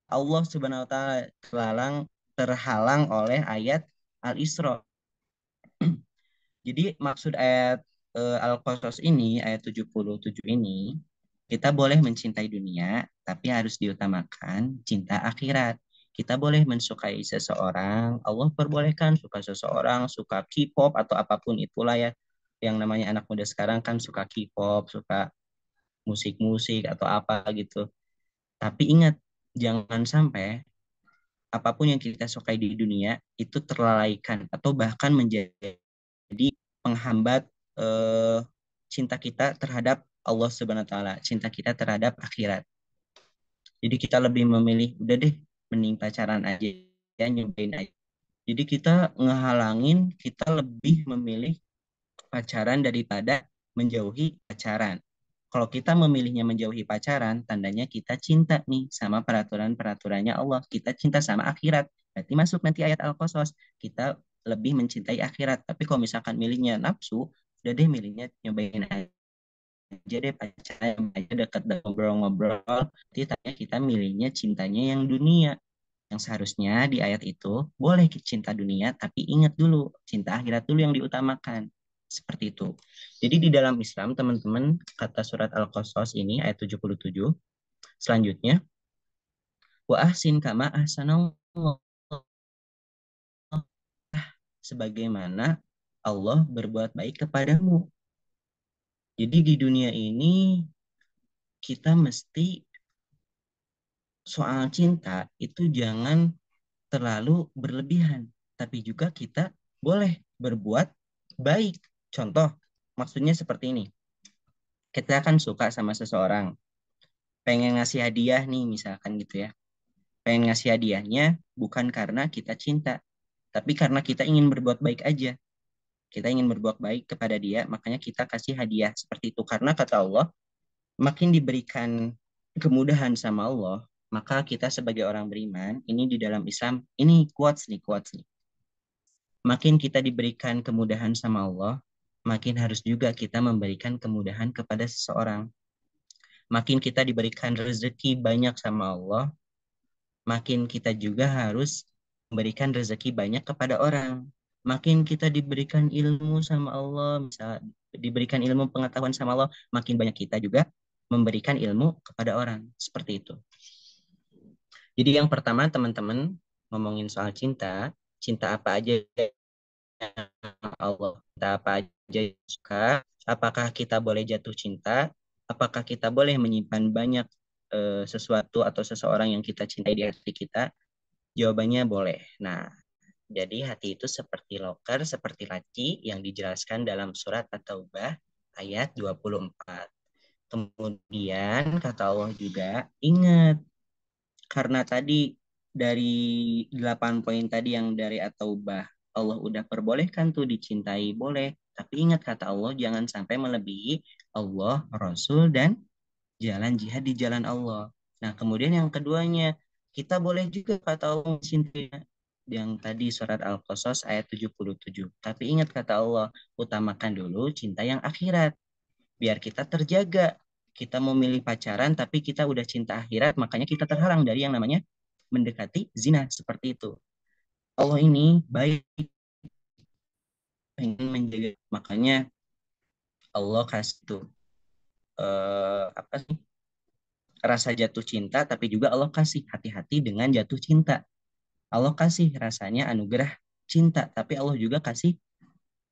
Allah Subhanahu wa taala, terhalang oleh ayat Al-Isra. Jadi maksud ayat Al-Qasas ini, ayat 77 ini, kita boleh mencintai dunia, tapi harus diutamakan cinta akhirat. Kita boleh mensukai seseorang, Allah perbolehkan suka seseorang, suka K-pop atau apapun itulah ya. Yang namanya anak muda sekarang kan suka K-pop, suka musik-musik atau apa gitu. Tapi ingat, jangan sampai apapun yang kita sukai di dunia itu terlalaikan atau bahkan menjadi penghambat cinta kita terhadap Allah Subhanahu wa taala, cinta kita terhadap akhirat. Jadi kita lebih memilih udah deh mending pacaran aja ya, nyobain aja. Jadi kita ngehalangin, kita lebih memilih pacaran daripada menjauhi pacaran. Kalau kita memilihnya menjauhi pacaran, tandanya kita cinta nih sama peraturan-peraturannya Allah. Kita cinta sama akhirat. Berarti masuk nanti ayat Al-Qasas. Kita lebih mencintai akhirat. Tapi kalau misalkan milihnya nafsu, udah deh milihnya nyobain aja deh pacaran aja dekat ngobrol-ngobrol. Nanti tanya kita milihnya cintanya yang dunia. Yang seharusnya di ayat itu boleh cinta dunia, tapi ingat dulu cinta akhirat dulu yang diutamakan. Seperti itu. Jadi di dalam Islam, teman-teman, kata surat Al-Qasas ini, ayat 77, selanjutnya, wa ahsin kama ahsanallah. Sebagaimana Allah berbuat baik kepadamu. Jadi di dunia ini, kita mesti soal cinta itu jangan terlalu berlebihan. Tapi juga kita boleh berbuat baik. Contoh, maksudnya seperti ini. Kita kan suka sama seseorang, pengen ngasih hadiah nih misalkan gitu ya. Pengen ngasih hadiahnya bukan karena kita cinta, tapi karena kita ingin berbuat baik aja. Kita ingin berbuat baik kepada dia, makanya kita kasih hadiah seperti itu. Karena kata Allah, makin diberikan kemudahan sama Allah, maka kita sebagai orang beriman, ini di dalam Islam, ini quotes nih. Makin kita diberikan kemudahan sama Allah, makin harus juga kita memberikan kemudahan kepada seseorang. Makin kita diberikan rezeki banyak sama Allah, makin kita juga harus memberikan rezeki banyak kepada orang. Makin kita diberikan ilmu sama Allah, bisa diberikan ilmu pengetahuan sama Allah, makin banyak kita juga memberikan ilmu kepada orang. Seperti itu. Jadi yang pertama teman-teman ngomongin soal cinta, cinta apa aja yang Allah, cinta apa aja yang suka, apakah kita boleh jatuh cinta, apakah kita boleh menyimpan banyak sesuatu atau seseorang yang kita cintai di hati kita, jawabannya boleh. Nah, jadi hati itu seperti loker, seperti laci yang dijelaskan dalam surat At-Taubah ayat 24. Kemudian kata Allah juga, ingat, karena tadi dari 8 poin tadi yang dari At-Taubah, Allah udah perbolehkan tuh dicintai, boleh. Tapi ingat kata Allah, jangan sampai melebihi Allah, Rasul, dan jalan jihad di jalan Allah. Nah, kemudian yang keduanya, kita boleh juga kata Allah mencintai yang tadi surat Al-Qasas ayat 77. Tapi ingat kata Allah, utamakan dulu cinta yang akhirat. Biar kita terjaga. Kita mau milih pacaran, tapi kita udah cinta akhirat, makanya kita terhalang dari yang namanya mendekati zina. Seperti itu. Allah ini baik, ingin menjaga. Makanya Allah kasih tuh apa sih, rasa jatuh cinta, tapi juga Allah kasih hati-hati dengan jatuh cinta. Allah kasih rasanya anugerah cinta, tapi Allah juga kasih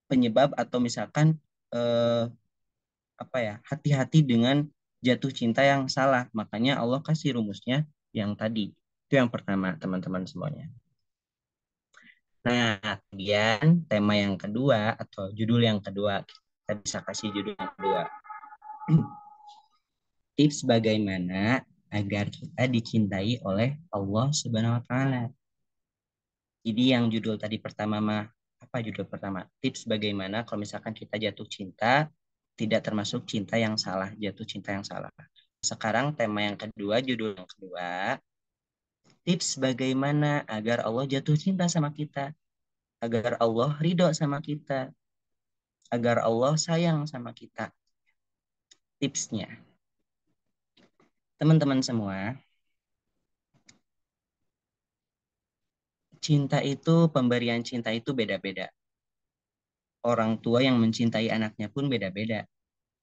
penyebab atau misalkan apa ya, hati-hati dengan jatuh cinta yang salah. Makanya Allah kasih rumusnya yang tadi. Itu yang pertama, teman-teman semuanya. Nah, kemudian tema yang kedua atau judul yang kedua, kita bisa kasih judul yang kedua. Tips bagaimana agar kita dicintai oleh Allah Subhanahu wa taala. Jadi yang judul tadi pertama mah, apa judul pertama? Tips bagaimana kalau misalkan kita jatuh cinta tidak termasuk cinta yang salah, jatuh cinta yang salah. Sekarang tema yang kedua, judul yang kedua, tips bagaimana agar Allah jatuh cinta sama kita, agar Allah ridho sama kita, agar Allah sayang sama kita. Tipsnya, teman-teman semua, cinta itu, pemberian cinta itu beda-beda. Orang tua yang mencintai anaknya pun beda-beda.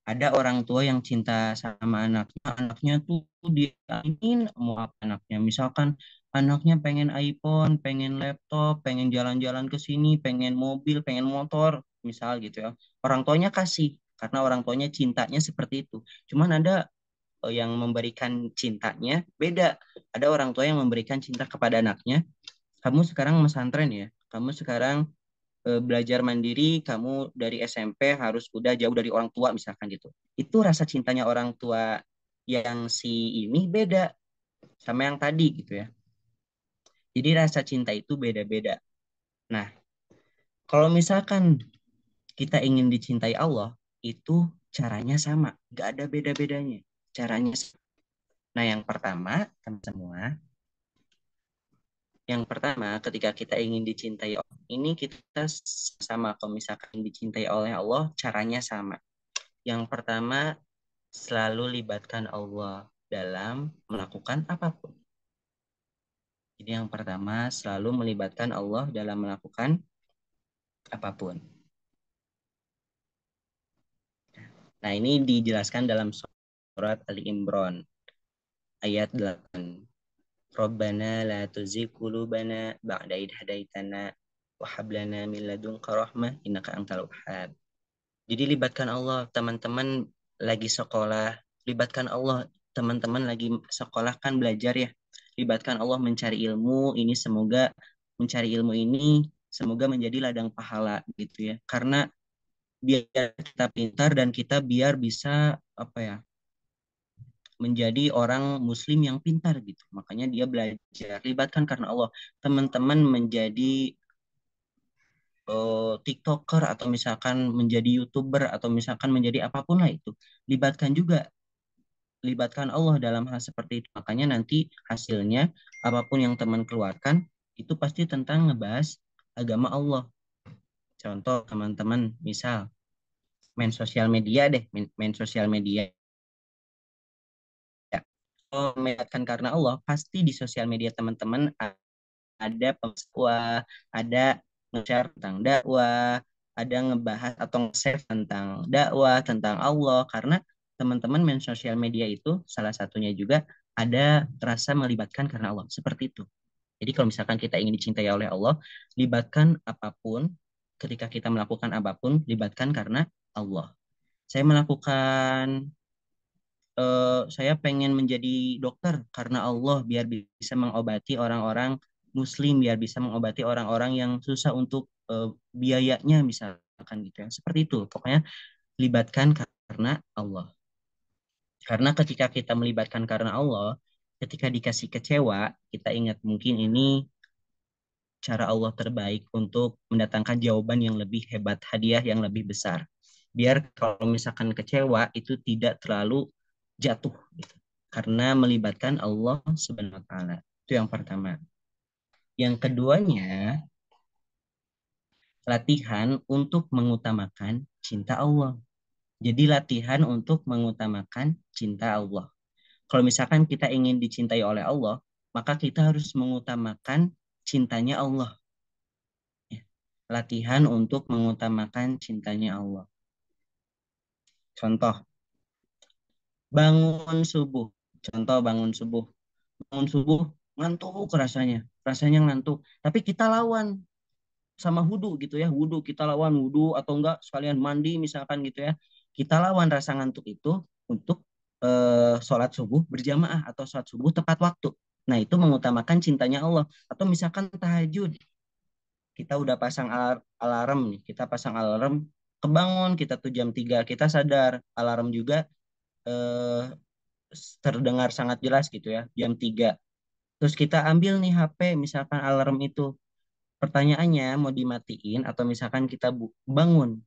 Ada orang tua yang cinta sama anaknya, anaknya tuh diainin mau apa anaknya. Misalkan anaknya pengen iPhone, pengen laptop, pengen jalan-jalan ke sini, pengen mobil, pengen motor, misal gitu ya. Orang tuanya kasih, karena orang tuanya cintanya seperti itu. Cuman ada yang memberikan cintanya beda. Ada orang tua yang memberikan cinta kepada anaknya. Kamu sekarang pesantren ya, kamu sekarang belajar mandiri, kamu dari SMP harus udah jauh dari orang tua misalkan gitu. Itu rasa cintanya orang tua yang si ini beda sama yang tadi gitu ya. Jadi rasa cinta itu beda-beda. Nah, kalau misalkan kita ingin dicintai Allah, itu caranya sama, gak ada beda-bedanya. Caranya sama. Nah, yang pertama, teman semua, yang pertama ketika kita ingin dicintai Allah, ini kita sama kalau misalkan dicintai oleh Allah, caranya sama. Yang pertama, selalu libatkan Allah dalam melakukan apapun. Jadi yang pertama, selalu melibatkan Allah dalam melakukan apapun. Nah, ini dijelaskan dalam surat Ali Imran ayat 8. Rabbana la tuzigh qulubana ba'da idh hadaitana wa hab lana min ladunka rahmah innaka antal wahhab. Jadi libatkan Allah, teman-teman lagi sekolah, libatkan Allah, teman-teman lagi sekolah kan belajar ya. Libatkan Allah mencari ilmu, ini semoga mencari ilmu ini semoga menjadi ladang pahala gitu ya. Karena biar kita pintar dan kita biar bisa apa ya? Menjadi orang muslim yang pintar gitu. Makanya dia belajar. Libatkan karena Allah. Teman-teman menjadi TikToker atau misalkan menjadi YouTuber atau misalkan menjadi apapun lah itu. Libatkan juga. Libatkan Allah dalam hal seperti itu. Makanya nanti hasilnya apapun yang teman keluarkan itu pasti tentang ngebahas agama Allah. Contoh teman-teman misal main sosial media deh, main sosial media. Kalau melibatkan karena Allah, pasti di sosial media teman-teman ada dakwah, ada nge-share tentang dakwah, ada ngebahas atau nge-save tentang dakwah, tentang Allah, karena teman-teman main sosial media itu salah satunya juga ada rasa melibatkan karena Allah, seperti itu. Jadi kalau misalkan kita ingin dicintai oleh Allah, libatkan apapun, ketika kita melakukan apapun, libatkan karena Allah. Saya melakukan saya pengen menjadi dokter karena Allah biar bisa mengobati orang-orang Muslim, biar bisa mengobati orang-orang yang susah untuk biayanya misalkan gitu ya. Seperti itu. Pokoknya libatkan karena Allah. Karena ketika kita melibatkan karena Allah, ketika dikasih kecewa, kita ingat mungkin ini cara Allah terbaik untuk mendatangkan jawaban yang lebih hebat, hadiah yang lebih besar. Biar kalau misalkan kecewa itu tidak terlalu jatuh gitu. Karena melibatkan Allah Subhanahu wa taala. Itu yang pertama. Yang keduanya, latihan untuk mengutamakan cinta Allah. Jadi latihan untuk mengutamakan cinta Allah. Kalau misalkan kita ingin dicintai oleh Allah, maka kita harus mengutamakan cintanya Allah. Latihan untuk mengutamakan cintanya Allah. Contoh, bangun subuh. Contoh bangun subuh. Bangun subuh ngantuk rasanya. Rasanya ngantuk. Tapi kita lawan sama wudhu gitu ya. Wudhu kita lawan wudhu atau enggak sekalian mandi misalkan gitu ya. Kita lawan rasa ngantuk itu untuk sholat subuh berjamaah atau sholat subuh tepat waktu. Nah itu mengutamakan cintanya Allah. Atau misalkan tahajud. Kita udah pasang alarm nih. Kita pasang alarm. Kebangun kita tuh jam 3. Kita sadar alarm juga eh, terdengar sangat jelas gitu ya. Jam 3. Terus kita ambil nih HP misalkan alarm itu. Pertanyaannya mau dimatiin atau misalkan kita bangun.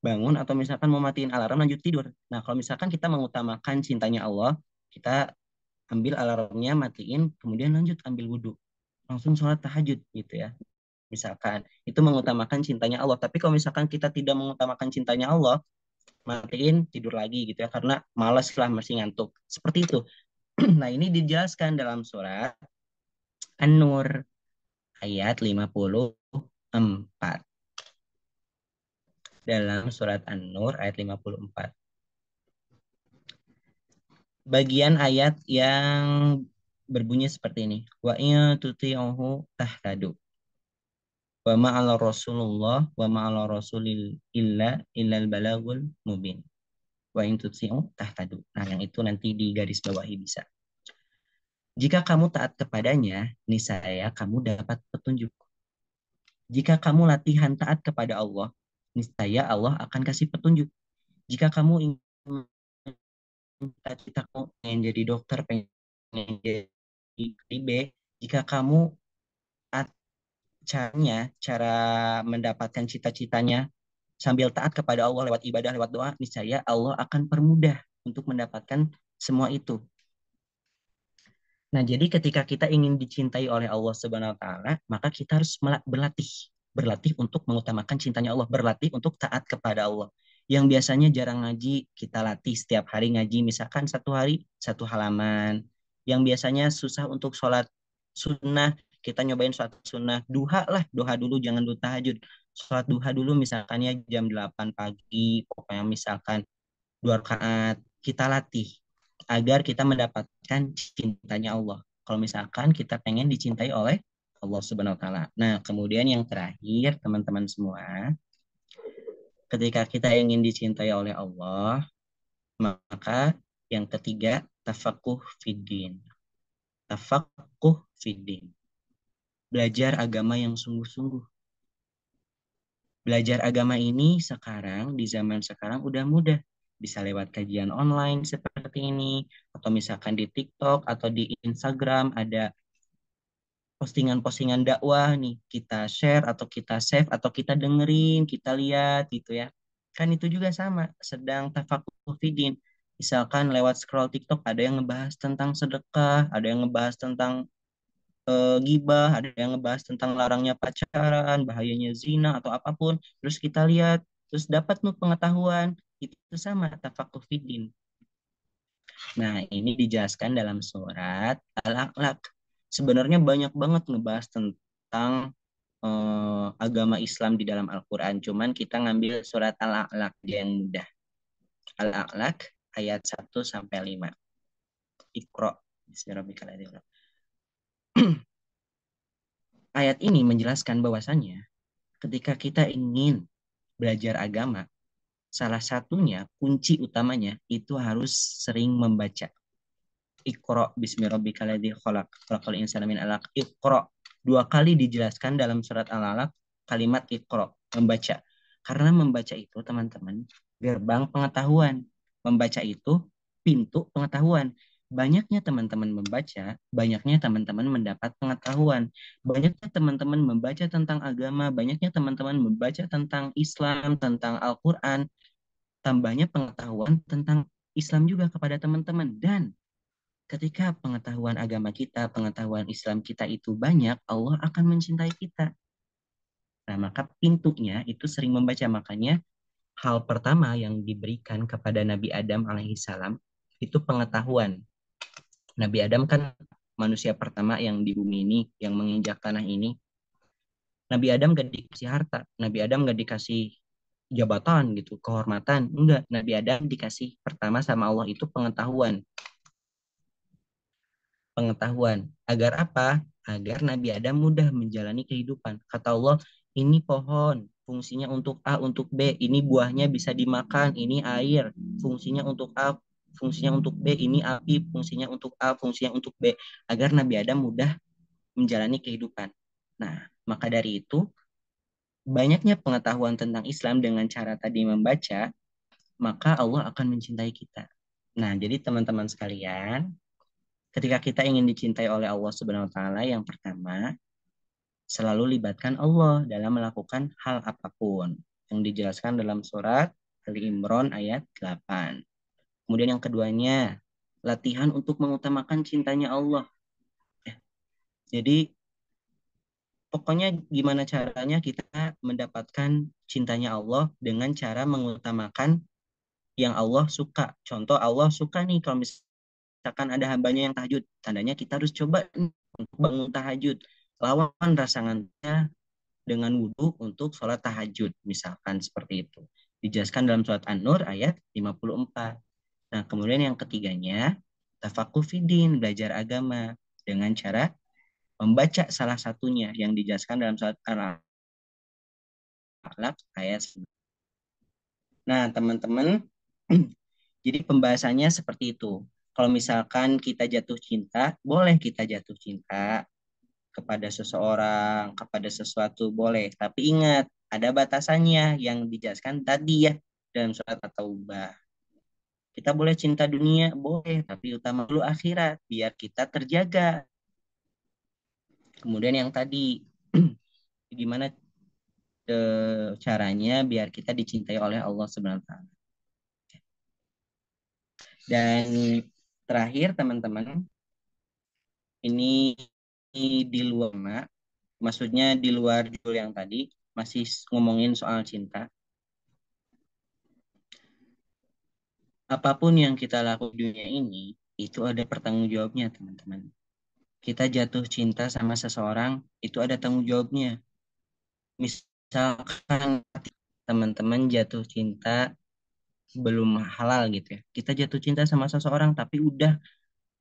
Bangun atau misalkan mau matiin alarm lanjut tidur. Nah kalau misalkan kita mengutamakan cintanya Allah, kita ambil alarmnya, matiin, kemudian lanjut ambil wudhu. Langsung sholat tahajud gitu ya. Misalkan itu mengutamakan cintanya Allah. Tapi kalau misalkan kita tidak mengutamakan cintanya Allah, matiin tidur lagi gitu ya. Karena malas lah masih ngantuk. Seperti itu. Nah ini dijelaskan dalam surat An-Nur ayat 54. Dalam surat An-Nur ayat 54. Bagian ayat yang berbunyi seperti ini. Wa in tuti'uhu tahtadu. Wa ma'ala Rasulullah wa ma'ala Rasulil illal balagul mubin. Wa in tuti'u tahtadu. Nah, yang itu nanti di garis bawahi bisa. Jika kamu taat kepadanya, niscaya kamu dapat petunjuk. Jika kamu latihan taat kepada Allah, niscaya Allah akan kasih petunjuk. Jika kamu ingin cita-citamu pengen jadi dokter, pengen jadi IB, jika kamu cara mendapatkan cita-citanya sambil taat kepada Allah lewat ibadah, lewat doa, niscaya Allah akan permudah untuk mendapatkan semua itu. Nah, jadi ketika kita ingin dicintai oleh Allah Subhanahu wa taala, maka kita harus berlatih, berlatih untuk mengutamakan cintanya Allah, berlatih untuk taat kepada Allah. Yang biasanya jarang ngaji, kita latih setiap hari ngaji, misalkan 1 hari 1 halaman. Yang biasanya susah untuk sholat sunnah, kita nyobain sholat sunnah, duha lah, duha dulu, jangan dulu tahajud. Sholat duha dulu misalkannya jam 8 pagi, pokoknya misalkan 2 rakaat, kita latih agar kita mendapatkan cintanya Allah. Kalau misalkan kita pengen dicintai oleh Allah Subhanahu wa taala. Nah, kemudian yang terakhir, teman-teman semua, ketika kita ingin dicintai oleh Allah, maka yang ketiga, tafakuh fiddin. Tafakuh fiddin. Belajar agama yang sungguh-sungguh. Belajar agama ini sekarang, di zaman sekarang udah mudah. Bisa lewat kajian online seperti ini, atau misalkan di TikTok atau di Instagram ada postingan-postingan dakwah nih, kita share atau kita save atau kita dengerin, kita lihat gitu ya. Kan itu juga sama, sedang tafakuh fidin. Misalkan lewat scroll TikTok ada yang ngebahas tentang sedekah, ada yang ngebahas tentang gibah, ada yang ngebahas tentang larangnya pacaran, bahayanya zina atau apapun. Terus kita lihat, terus dapat nih pengetahuan. Itu sama tafakuh fidin. Nah, ini dijelaskan dalam surat Al-Aqlaq. Sebenarnya banyak banget ngebahas tentang agama Islam di dalam Al-Quran. Cuman kita ngambil surat Al-A'laq yang mudah. Al-A'laq ayat 1 sampai 5. Iqra. Bismillahirrahmanirrahim. Ayat ini menjelaskan bahwasannya ketika kita ingin belajar agama, salah satunya kunci utamanya itu harus sering membaca. Iqra bismillahirrahmanirrahim khalaqal insana min 'alaq. Iqra 2 kali dijelaskan dalam surat Al-Alaq kalimat Iqra, membaca. Karena membaca itu teman-teman gerbang pengetahuan. Membaca itu pintu pengetahuan. Banyaknya teman-teman membaca, banyaknya teman-teman mendapat pengetahuan. Banyaknya teman-teman membaca tentang agama, banyaknya teman-teman membaca tentang Islam, tentang Al-Quran, tambahnya pengetahuan tentang Islam juga kepada teman-teman. Dan ketika pengetahuan agama kita, pengetahuan Islam kita itu banyak, Allah akan mencintai kita. Nah, maka pintunya itu sering membaca. Makanya hal pertama yang diberikan kepada Nabi Adam alaihissalam itu pengetahuan. Nabi Adam kan manusia pertama yang di bumi ini, yang menginjak tanah ini. Nabi Adam gak dikasih harta, Nabi Adam gak dikasih jabatan gitu, kehormatan. Enggak, Nabi Adam dikasih pertama sama Allah itu pengetahuan. Pengetahuan. Agar apa? Agar Nabi Adam mudah menjalani kehidupan. Kata Allah, ini pohon, fungsinya untuk A, untuk B. Ini buahnya bisa dimakan, ini air, fungsinya untuk A, fungsinya untuk B. Ini api, fungsinya untuk A, fungsinya untuk B. Agar Nabi Adam mudah menjalani kehidupan. Nah, maka dari itu, banyaknya pengetahuan tentang Islam dengan cara tadi membaca, maka Allah akan mencintai kita. Nah, jadi teman-teman sekalian, ketika kita ingin dicintai oleh Allah Subhanahu wa taala, yang pertama, selalu libatkan Allah dalam melakukan hal apapun yang dijelaskan dalam surat Ali Imran ayat 8. Kemudian yang keduanya, latihan untuk mengutamakan cintanya Allah. Jadi pokoknya gimana caranya kita mendapatkan cintanya Allah dengan cara mengutamakan yang Allah suka. Contoh, Allah suka nih kalau misalkan ada hambanya yang tahajud, tandanya kita harus coba untuk bangun tahajud. Lawan rasa ngantuknya dengan wudhu untuk sholat tahajud, misalkan seperti itu. Dijelaskan dalam surat An-Nur ayat 54. Nah, kemudian yang ketiganya, tafakuh fidin, belajar agama dengan cara membaca salah satunya yang dijelaskan dalam surat Al-Alaq ayat 9. Nah, teman-teman, jadi pembahasannya seperti itu. Kalau misalkan kita jatuh cinta, boleh kita jatuh cinta kepada seseorang, kepada sesuatu boleh. Tapi ingat, ada batasannya yang dijelaskan tadi ya dalam surat At-Taubah. Kita boleh cinta dunia, boleh, tapi utama dulu akhirat, biar kita terjaga. Kemudian yang tadi, gimana caranya biar kita dicintai oleh Allah Subhanahu wa taala. Dan terakhir teman-teman, ini di luar, maksudnya di luar judul yang tadi, masih ngomongin soal cinta. Apapun yang kita lakukan di dunia ini, itu ada pertanggung jawabnya, teman-teman. Kita jatuh cinta sama seseorang, itu ada tanggung jawabnya. Misalkan teman-teman jatuh cinta belum halal gitu ya. Kita jatuh cinta sama seseorang, tapi udah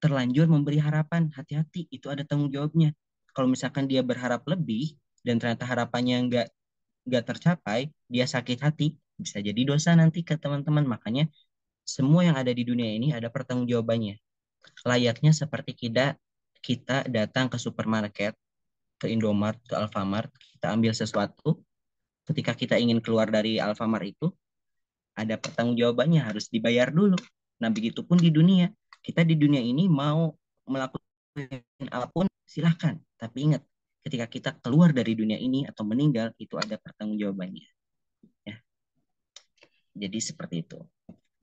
terlanjur memberi harapan, hati-hati, itu ada tanggung jawabnya. Kalau misalkan dia berharap lebih, dan ternyata harapannya nggak tercapai, dia sakit hati, bisa jadi dosa nanti ke teman-teman. Makanya semua yang ada di dunia ini ada pertanggungjawabannya. Layaknya seperti kita datang ke supermarket, ke Indomart, ke Alfamart, kita ambil sesuatu. Ketika kita ingin keluar dari Alfamart itu, ada pertanggungjawabannya, harus dibayar dulu. Nah, begitupun di dunia. Kita di dunia ini mau melakukan apapun, silahkan. Tapi ingat, ketika kita keluar dari dunia ini atau meninggal, itu ada pertanggungjawabannya. Ya. Jadi seperti itu.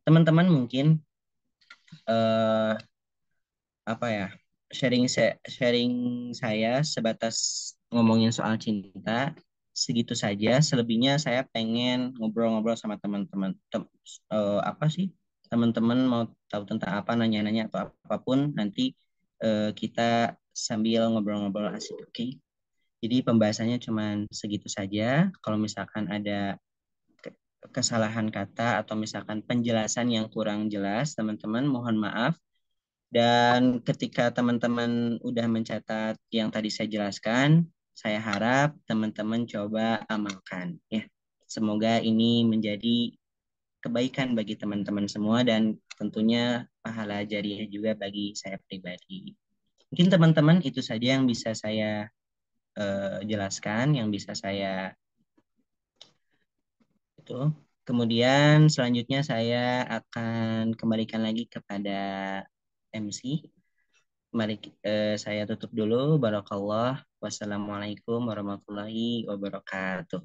Teman-teman mungkin apa ya, sharing saya sebatas ngomongin soal cinta segitu saja. Selebihnya saya pengen ngobrol-ngobrol sama teman-teman. Apa sih teman-teman mau tahu tentang apa, nanya-nanya atau apapun, nanti kita sambil ngobrol-ngobrol asik, oke? Jadi pembahasannya cuma segitu saja. Kalau misalkan ada kesalahan kata atau misalkan penjelasan yang kurang jelas, teman-teman mohon maaf. Dan ketika teman-teman udah mencatat yang tadi saya jelaskan, saya harap teman-teman coba amalkan ya. Semoga ini menjadi kebaikan bagi teman-teman semua dan tentunya pahala jariah juga bagi saya pribadi. Mungkin teman-teman itu saja yang bisa saya jelaskan, yang bisa saya itu. Kemudian selanjutnya saya akan kembalikan lagi kepada MC. Mari saya tutup dulu. Barakallah. Wassalamualaikum warahmatullahi wabarakatuh.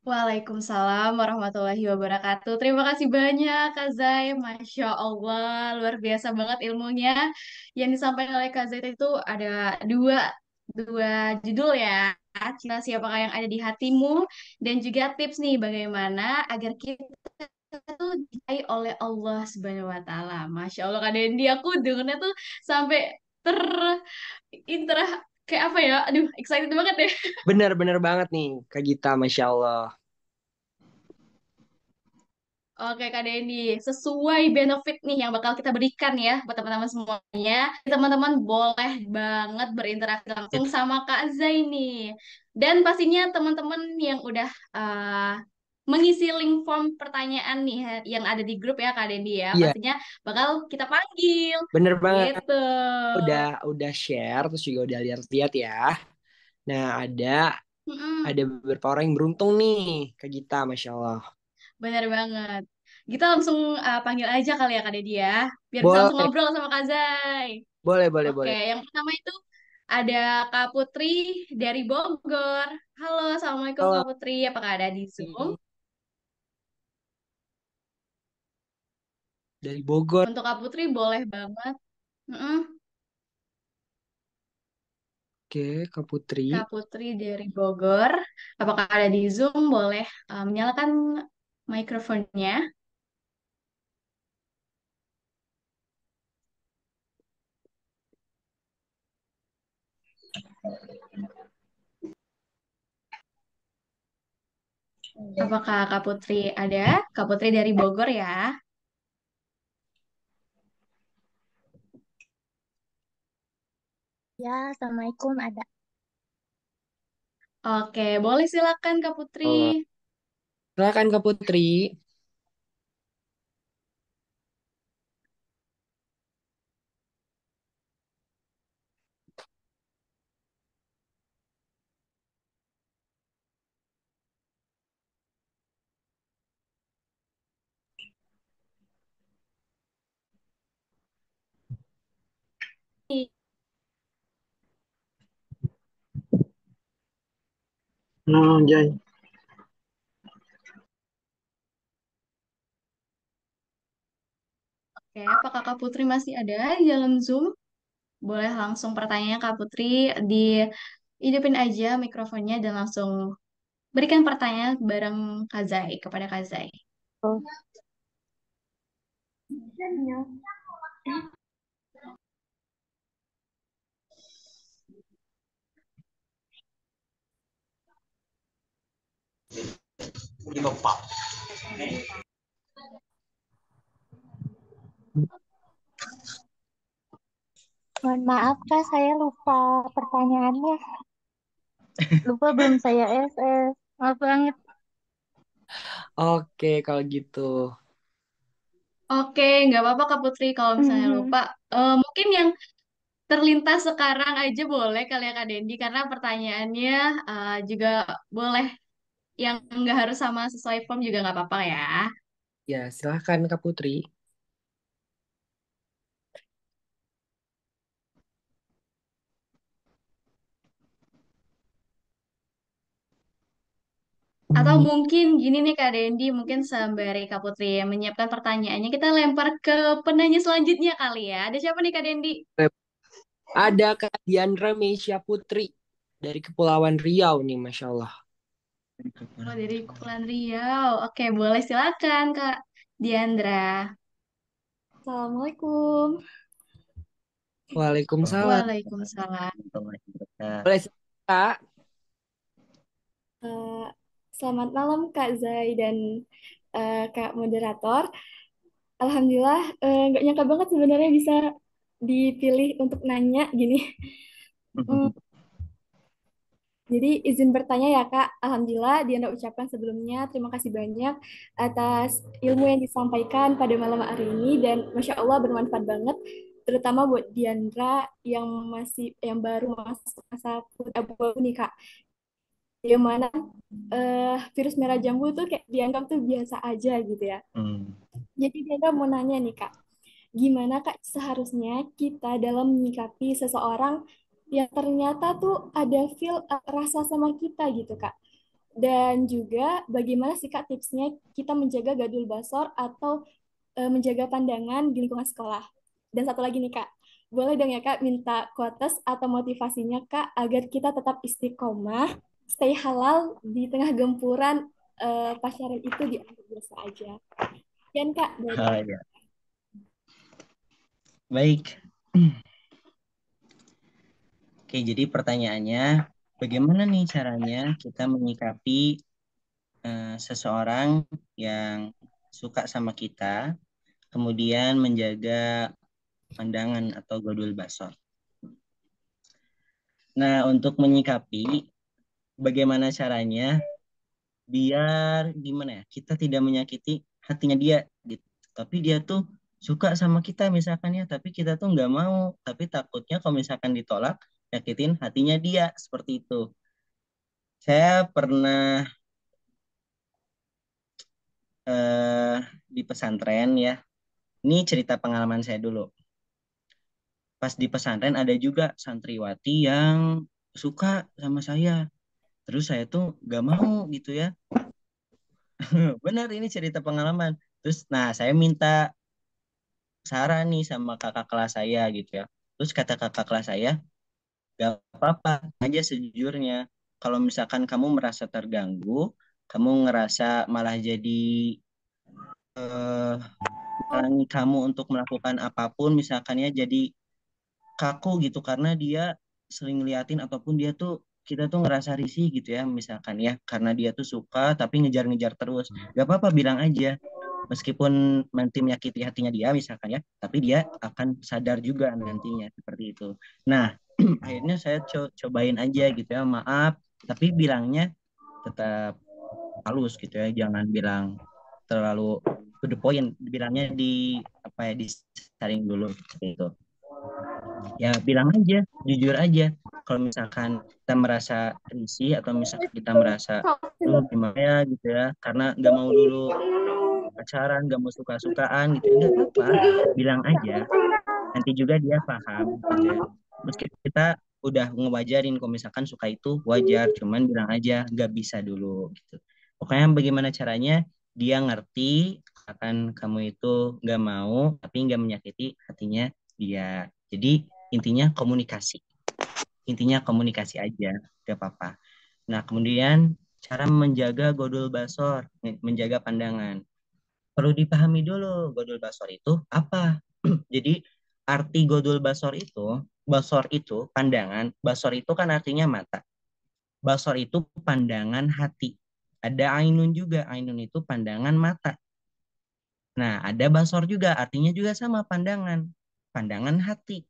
Waalaikumsalam warahmatullahi wabarakatuh. Terima kasih banyak, Kak Zai. Masya Allah, luar biasa banget ilmunya. Yang disampaikan oleh Kak Zai itu ada dua, dua judul ya. Cinta siapakah yang ada di hatimu. Dan juga tips nih, bagaimana agar kita tuh dicintai oleh Allah Subhanahu wa Ta'ala. Masya Allah, Kak Dendi, aku dengernya tuh sampai ter, interah, kayak apa ya? Aduh, excited banget deh. Bener-bener banget nih, Kak Gita, Masya Allah. Oke Kak Dendi, sesuai benefit nih yang bakal kita berikan ya buat teman-teman semuanya. Teman-teman boleh banget berinteraksi langsung sama Kak Zaini. Dan pastinya teman-teman yang udah mengisi link form pertanyaan nih yang ada di grup ya Kak Dendi ya, Iya, pastinya bakal kita panggil bener banget. gitu. Udah share, terus juga udah lihat-lihat ya. Nah, ada Mm-mm, beberapa orang yang beruntung nih, Kak Gita, Masya Allah. bener banget. Kita langsung panggil aja kali ya Kak Dendi ya, biar bisa langsung Boleh, ngobrol sama Kak Zai. boleh, boleh, Oke, boleh. yang pertama itu ada Kak Putri dari Bogor. Halo, Assalamualaikum Halo, Kak Putri. Apakah ada di Zoom? dari Bogor. Untuk Kak Putri boleh banget. Mm-mm. Oke, Kak Putri. Kak Putri dari Bogor. Apakah ada di Zoom? Boleh menyalakan mikrofonnya. Apakah Kak Putri ada? Kak Putri dari Bogor ya. Ya, Assalamualaikum. Ada. Oke, boleh silakan Kak Putri. Halo. Silakan Kak Putri. No, Jai. Oke, apakah Kak Putri masih ada di dalam Zoom? Boleh langsung pertanyaannya Kak Putri dihidupin aja mikrofonnya dan langsung berikan pertanyaan bareng Kazai kepada Kazai. Oh. Mohon maaf Kak, saya lupa pertanyaannya. Lupa belum saya SS. Maaf banget. Oke, kalau gitu. Oke, nggak apa-apa Kak Putri kalau misalnya lupa. Mungkin yang terlintas sekarang aja boleh kali ya Kak Dendi karena pertanyaannya juga boleh yang nggak harus sama sesuai form juga nggak apa-apa ya. Ya, silakan Kak Putri. Atau mungkin gini nih Kak Dendi, mungkin sembari Kak Putri menyiapkan pertanyaannya, kita lempar ke penanya selanjutnya kali ya. Ada siapa nih Kak Dendi? Ada Kak Diandra Meisya Putri dari Kepulauan Riau nih, Masya Allah. Oh, dari Kepulauan Riau. Oke, boleh silakan Kak Diandra. Assalamualaikum. Waalaikumsalam. Waalaikumsalam. Boleh Kak? Eh, Selamat malam Kak Zai dan Kak Moderator. Alhamdulillah, nggak nyangka banget sebenarnya bisa dipilih untuk nanya gini. Hmm, Jadi izin bertanya ya Kak. Alhamdulillah Diandra ucapkan sebelumnya terima kasih banyak atas ilmu yang disampaikan pada malam hari ini dan Masya Allah bermanfaat banget. Terutama buat Diandra yang baru masuk masa abu-abu nih Kak. Yang mana virus merah jambu tuh kayak dianggap tuh biasa aja gitu ya. Jadi Diandra mau nanya nih Kak, gimana Kak seharusnya kita dalam menyikapi seseorang yang ternyata tuh ada rasa sama kita gitu Kak. Dan juga bagaimana sih Kak tipsnya kita menjaga gadul basor atau menjaga pandangan di lingkungan sekolah. Dan satu lagi nih Kak, boleh dong ya Kak minta quotes atau motivasinya Kak agar kita tetap istiqomah, stay halal di tengah gempuran pacaran itu dianggap biasa aja. Dan Kak, dari Oh, ya. Baik. Oke, jadi pertanyaannya, bagaimana nih caranya kita menyikapi seseorang yang suka sama kita, kemudian menjaga pandangan atau godul basor. Nah, untuk menyikapi bagaimana caranya biar gimana ya, kita tidak menyakiti hatinya dia gitu. Tapi dia tuh suka sama kita misalkan ya, tapi kita tuh nggak mau. Tapi takutnya kalau misalkan ditolak, nyakitin hatinya dia seperti itu. Saya pernah eh, di pesantren ya. Ini cerita pengalaman saya dulu. Pas di pesantren ada juga santriwati yang suka sama saya. Terus saya tuh gak mau gitu ya. Benar ini cerita pengalaman. Terus nah saya minta saran nih sama kakak kelas saya gitu ya. Terus kata kakak kelas saya, gak apa-apa aja sejujurnya. Kalau misalkan kamu merasa terganggu, kamu ngerasa malah jadi eh, menghalangi kamu untuk melakukan apapun, misalkan ya jadi kaku gitu karena dia sering ngeliatin ataupun dia tuh kita tuh ngerasa risih gitu ya misalkan ya karena dia tuh suka tapi ngejar-ngejar terus gak apa-apa bilang aja meskipun nanti menyakiti hatinya dia misalkan ya tapi dia akan sadar juga nantinya seperti itu. Nah akhirnya saya cobain aja gitu ya maaf tapi bilangnya tetap halus gitu ya jangan bilang terlalu to the point bilangnya di apa ya disaring dulu seperti itu. Ya bilang aja, jujur aja. Kalau misalkan kita merasa risih atau misalkan kita merasa, duh gimana ya gitu ya, karena nggak mau dulu pacaran, nggak mau suka-sukaan gitu, nggak apa-apa, bilang aja. Nanti juga dia paham gitu ya. Meski kita udah ngewajarin kalau misalkan suka itu wajar, cuman bilang aja nggak bisa dulu gitu. Pokoknya bagaimana caranya dia ngerti akan kamu itu nggak mau tapi nggak menyakiti hatinya dia. Jadi intinya komunikasi aja, gak apa-apa. Nah kemudian cara menjaga godul basor, menjaga pandangan. Perlu dipahami dulu godul basor itu apa. Jadi arti godul basor itu pandangan, basor itu kan artinya mata. Basor itu pandangan hati. Ada ainun juga, ainun itu pandangan mata. Nah, ada basor juga, artinya juga sama pandangan, pandangan hati.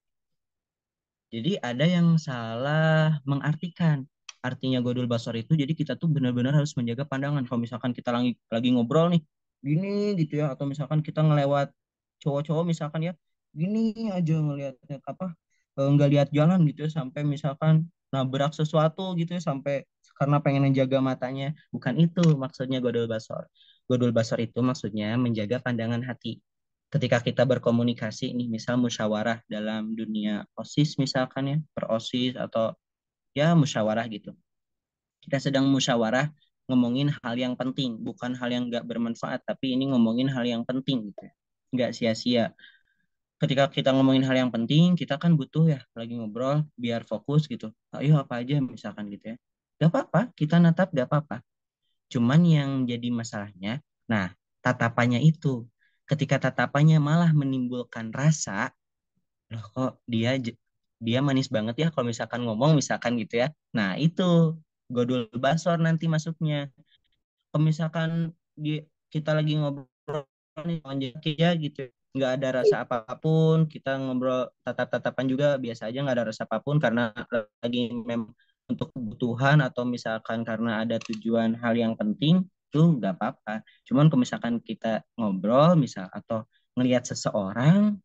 Jadi ada yang salah mengartikan. Artinya godul basor itu jadi kita tuh benar-benar harus menjaga pandangan. Kalau misalkan kita lagi ngobrol nih, gini gitu ya, atau misalkan kita ngelewat cowok-cowok misalkan ya, gini aja ngelihatnya apa nggak lihat jalan gitu ya sampai misalkan nabrak sesuatu gitu ya sampai karena pengen menjaga matanya. Bukan itu maksudnya godul basor. Godul basor itu maksudnya menjaga pandangan hati ketika kita berkomunikasi nih misal musyawarah dalam dunia OSIS misalkan ya per OSIS atau ya musyawarah gitu kita sedang musyawarah ngomongin hal yang penting bukan hal yang nggak bermanfaat tapi ini ngomongin hal yang penting gitu ya. Nggak sia-sia ketika kita ngomongin hal yang penting kita kan butuh ya lagi ngobrol biar fokus gitu ayo apa aja misalkan gitu ya gak apa-apa kita natap gak apa-apa cuman yang jadi masalahnya, nah tatapannya itu, ketika tatapannya malah menimbulkan rasa, loh kok dia manis banget ya kalau misalkan ngomong misalkan gitu ya. Nah, itu godul basor nanti masuknya. Kalau misalkan kita lagi ngobrol nih aja ya gitu, nggak ada rasa apapun, kita ngobrol tatap-tatapan juga biasa aja, nggak ada rasa apapun karena lagi memang untuk kebutuhan atau misalkan karena ada tujuan hal yang penting, itu nggak apa-apa. Cuman kalau misalkan kita ngobrol misal atau ngelihat seseorang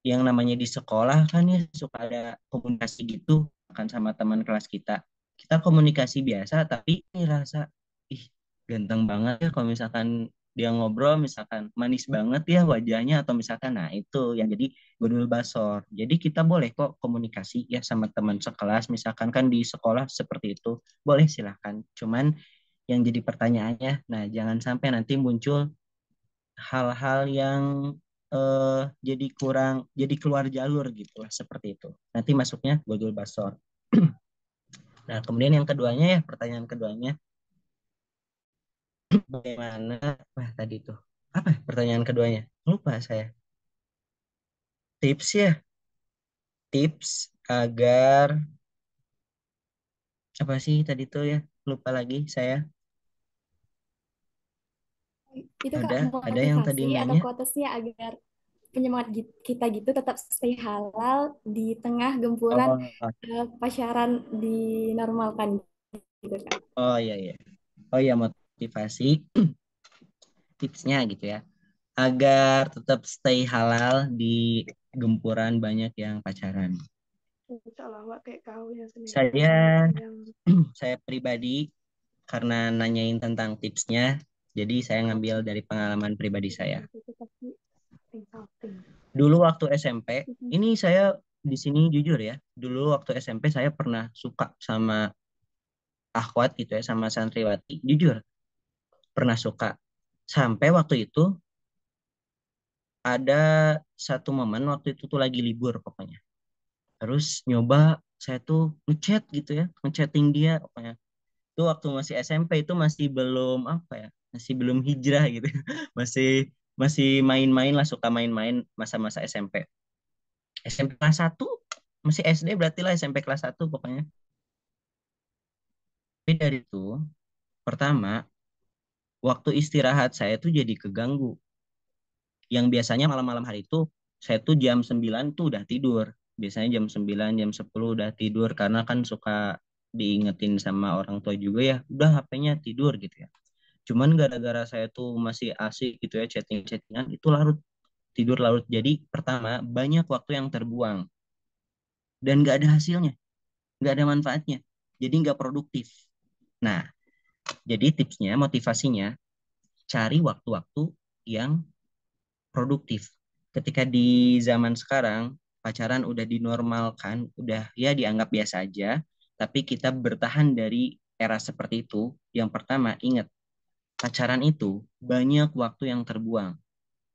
yang namanya di sekolah kan ya suka ada komunikasi gitu kan sama teman kelas kita. Kita komunikasi biasa tapi ini rasa ih ganteng banget ya kalau misalkan dia ngobrol misalkan manis banget ya wajahnya atau misalkan nah itu yang jadi godul basor. Jadi kita boleh kok komunikasi ya sama teman sekelas misalkan kan di sekolah seperti itu. Boleh silahkan. Cuman yang jadi pertanyaannya nah jangan sampai nanti muncul hal-hal yang jadi keluar jalur gitu lah seperti itu. Nanti masuknya godul basor. Nah, kemudian yang keduanya ya, pertanyaan keduanya bagaimana? Wah, tadi tuh. Apa ya pertanyaan keduanya? Lupa saya. Tips ya, tips agar apa sih tadi tuh ya? Lupa lagi saya. Itu Kak, Ada yang tadi motivasi atau nanya. quotesnya agar penyemangat kita gitu tetap stay halal di tengah gempuran Oh, pasaran dinormalkan gitu Kak. oh iya iya. Oh iya motivasi tipsnya gitu ya. Agar tetap stay halal di gempuran banyak yang pacaran. Saya saya pribadi karena nanyain tentang tipsnya, jadi saya ngambil dari pengalaman pribadi saya. Dulu waktu SMP, ini saya di sini jujur ya, dulu waktu SMP saya pernah suka sama akhwat gitu ya, sama santriwati. Jujur, pernah suka. Sampai waktu itu ada satu momen waktu itu tuh lagi libur pokoknya. Terus nyoba saya tuh ngechat gitu ya, ngechatting dia pokoknya. Itu waktu masih SMP itu masih belum apa ya, masih belum hijrah gitu. Masih masih main-main lah, suka main-main masa-masa SMP. SMP kelas satu masih SD berarti lah SMP kelas satu pokoknya. Tapi dari itu pertama waktu istirahat saya tuh jadi keganggu. Yang biasanya malam-malam hari itu saya tuh jam 9 tuh udah tidur. Biasanya jam 9 jam 10 udah tidur karena kan suka diingetin sama orang tua juga ya, udah HP-nya tidur gitu ya. Cuman gara-gara saya tuh masih asik gitu ya chatting-chattingan itu larut tidur larut. Jadi pertama banyak waktu yang terbuang dan nggak ada hasilnya, nggak ada manfaatnya. Jadi nggak produktif. Nah, jadi tipsnya, motivasinya cari waktu-waktu yang produktif. Ketika di zaman sekarang pacaran udah dinormalkan, udah ya dianggap biasa aja, tapi kita bertahan dari era seperti itu. Yang pertama, ingat, pacaran itu banyak waktu yang terbuang,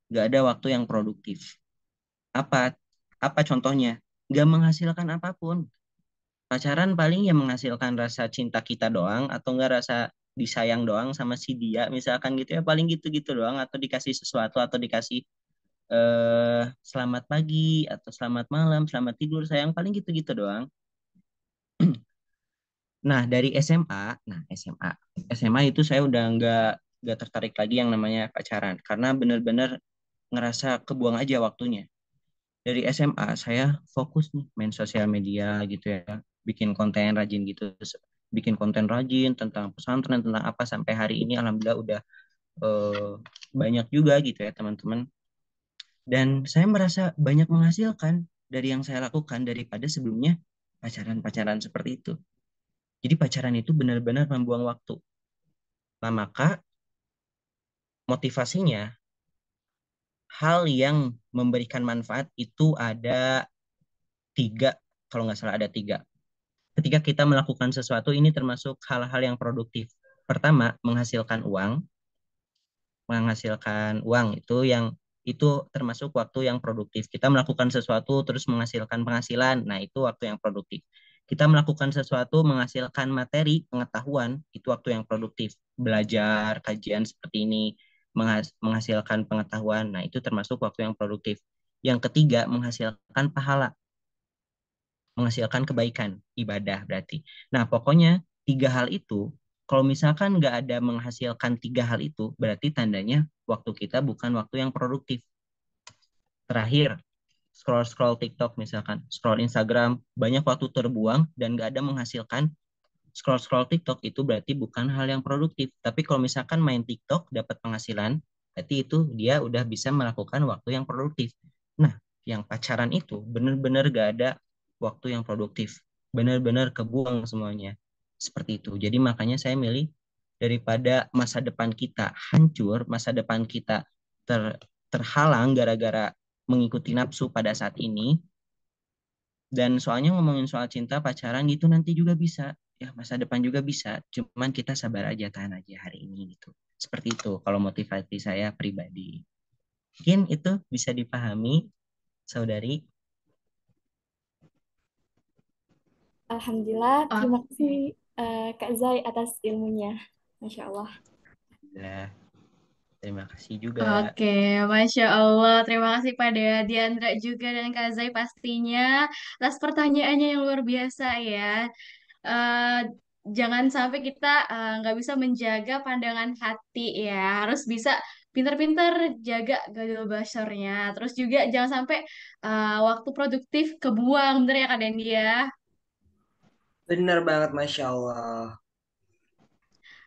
nggak ada waktu yang produktif. Apa apa contohnya? Nggak menghasilkan apapun. Pacaran paling yang menghasilkan rasa cinta kita doang, atau nggak rasa disayang doang sama si dia, misalkan gitu ya, paling gitu-gitu doang, atau dikasih sesuatu, atau dikasih selamat pagi atau selamat malam, selamat tidur sayang, paling gitu-gitu doang. Nah, dari SMA, SMA itu saya udah nggak tertarik lagi yang namanya pacaran karena bener-bener ngerasa kebuang aja waktunya. Dari SMA saya fokus nih main sosial media gitu ya, bikin konten rajin gitu, bikin konten rajin tentang pesantren tentang apa sampai hari ini alhamdulillah udah eh, banyak juga gitu ya teman-teman. Dan saya merasa banyak menghasilkan dari yang saya lakukan daripada sebelumnya pacaran-pacaran seperti itu. Jadi pacaran itu benar-benar membuang waktu. Nah, maka motivasinya hal yang memberikan manfaat itu ada tiga, kalau nggak salah ada tiga. Ketika kita melakukan sesuatu ini termasuk hal-hal yang produktif. Pertama, menghasilkan uang itu termasuk waktu yang produktif. Kita melakukan sesuatu terus menghasilkan penghasilan. Nah, itu waktu yang produktif. Kita melakukan sesuatu menghasilkan materi, pengetahuan, itu waktu yang produktif. Belajar, kajian seperti ini menghasilkan pengetahuan. Nah, itu termasuk waktu yang produktif. Yang ketiga, menghasilkan pahala, menghasilkan kebaikan, ibadah berarti. Nah, pokoknya 3 hal itu, kalau misalkan nggak ada menghasilkan 3 hal itu, berarti tandanya waktu kita bukan waktu yang produktif. Terakhir, scroll-scroll TikTok misalkan, scroll Instagram, banyak waktu terbuang dan nggak ada menghasilkan. Scroll-scroll TikTok itu berarti bukan hal yang produktif. Tapi kalau misalkan main TikTok dapat penghasilan, berarti itu dia udah bisa melakukan waktu yang produktif. Nah, yang pacaran itu benar-benar gak ada waktu yang produktif. Benar-benar kebuang semuanya. Seperti itu. Jadi makanya saya milih daripada masa depan kita hancur, masa depan kita terhalang gara-gara mengikuti nafsu pada saat ini, dan soalnya ngomongin soal cinta, pacaran gitu nanti juga bisa. Ya, masa depan juga bisa. Cuman kita sabar aja, tahan aja hari ini gitu. Seperti itu kalau motivasi saya pribadi. Mungkin itu bisa dipahami, saudari. Alhamdulillah, Oh, terima kasih Kak Zai atas ilmunya. Masya Allah. Nah, terima kasih juga. oke, Masya Allah. Terima kasih pada Diandra juga dan Kak Zai pastinya atas pertanyaannya yang luar biasa ya. Eh, jangan sampai kita nggak bisa menjaga pandangan hati ya. Harus bisa pintar-pintar jaga gadul basyarnya. Terus juga jangan sampai waktu produktif kebuang. Bener ya Kak Dendi ya? Bener banget, Masya Allah.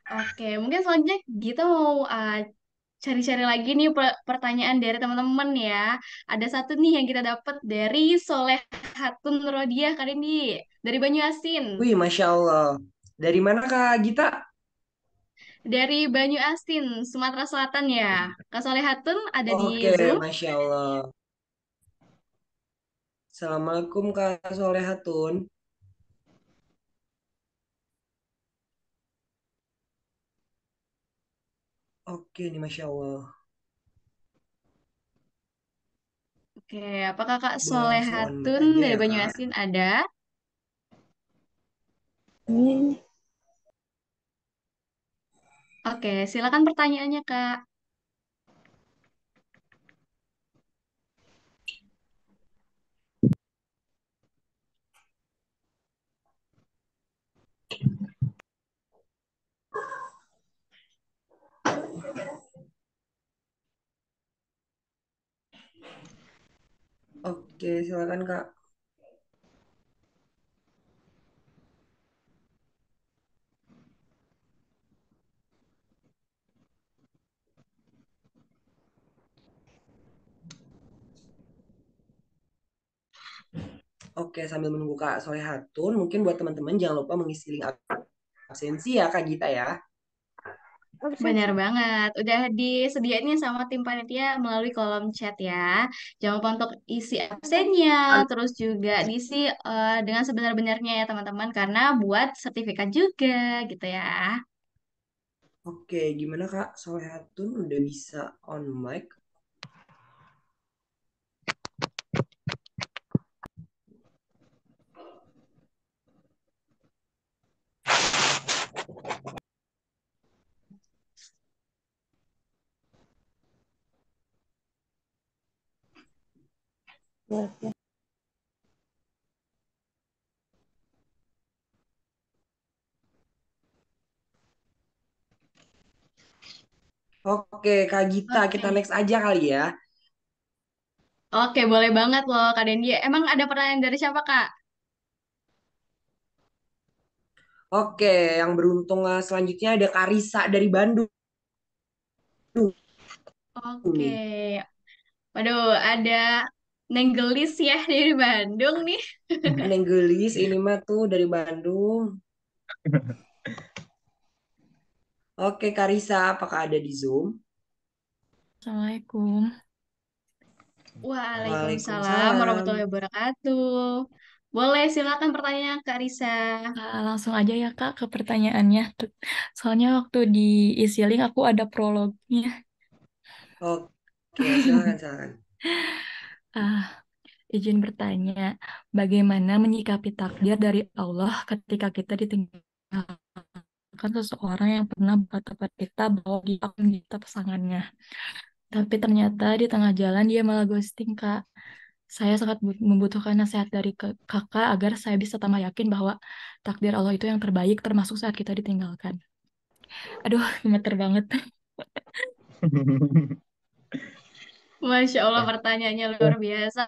Oke, mungkin selanjutnya kita mau cari-cari lagi nih pertanyaan dari teman-teman ya. Ada satu nih yang kita dapat dari Solehatun Rodiah kali ini dari Banyuasin. Wih, Masya Allah. Dari mana Kak Gita? Dari Banyuasin, Sumatera Selatan ya. Kak Solehatun ada di Oke, Zoom. Masya Allah. Assalamualaikum Kak Solehatun. Oke nih, Masya Allah. Oke, apakah Kak Boleh langsung on mic Solehatun aja dari ya Kak. Banyuasin ada? Amin. Oke, silakan pertanyaannya Kak. Oke, silakan Kak. Oke, sambil menunggu Kak Solehatun, mungkin buat teman-teman jangan lupa mengisi link absensi ya Kak Gita ya. Benar banget. Udah disediain nih sama tim panitia melalui kolom chat ya. Jangan lupa untuk isi absennya, terus juga diisi dengan sebenar-benarnya ya teman-teman, karena buat sertifikat juga gitu ya. Oke, gimana Kak Solehatun udah bisa on mic? Oke, Kak Gita, kita Oke. next aja kali ya. Oke, boleh banget loh Kak Dendi. Emang ada pertanyaan dari siapa Kak? Oke, yang beruntung selanjutnya ada Karisa dari Bandung Oke. nih. Waduh, ada Nenggelis ya dari Bandung nih. Neng Gelis ini mah tuh dari Bandung. Oke, Karisa, apakah ada di Zoom? Assalamualaikum. Waalaikumsalam Waalaikumsalam. warahmatullahi wabarakatuh. Boleh, silakan pertanyaan Kak Risa. Langsung aja ya Kak ke pertanyaannya. Soalnya waktu diisi link aku ada prolognya. Oke, silakan, silakan. Ah, izin bertanya, bagaimana menyikapi takdir dari Allah ketika kita ditinggalkan seseorang yang pernah berkata kepada kita bahwa dia akan kita pasangannya. Tapi ternyata di tengah jalan dia malah ghosting, Kak. Saya sangat membutuhkan nasihat dari Kakak agar saya bisa tambah yakin bahwa takdir Allah itu yang terbaik termasuk saat kita ditinggalkan. Aduh, gemeter banget. Masya Allah, Ya, pertanyaannya luar biasa.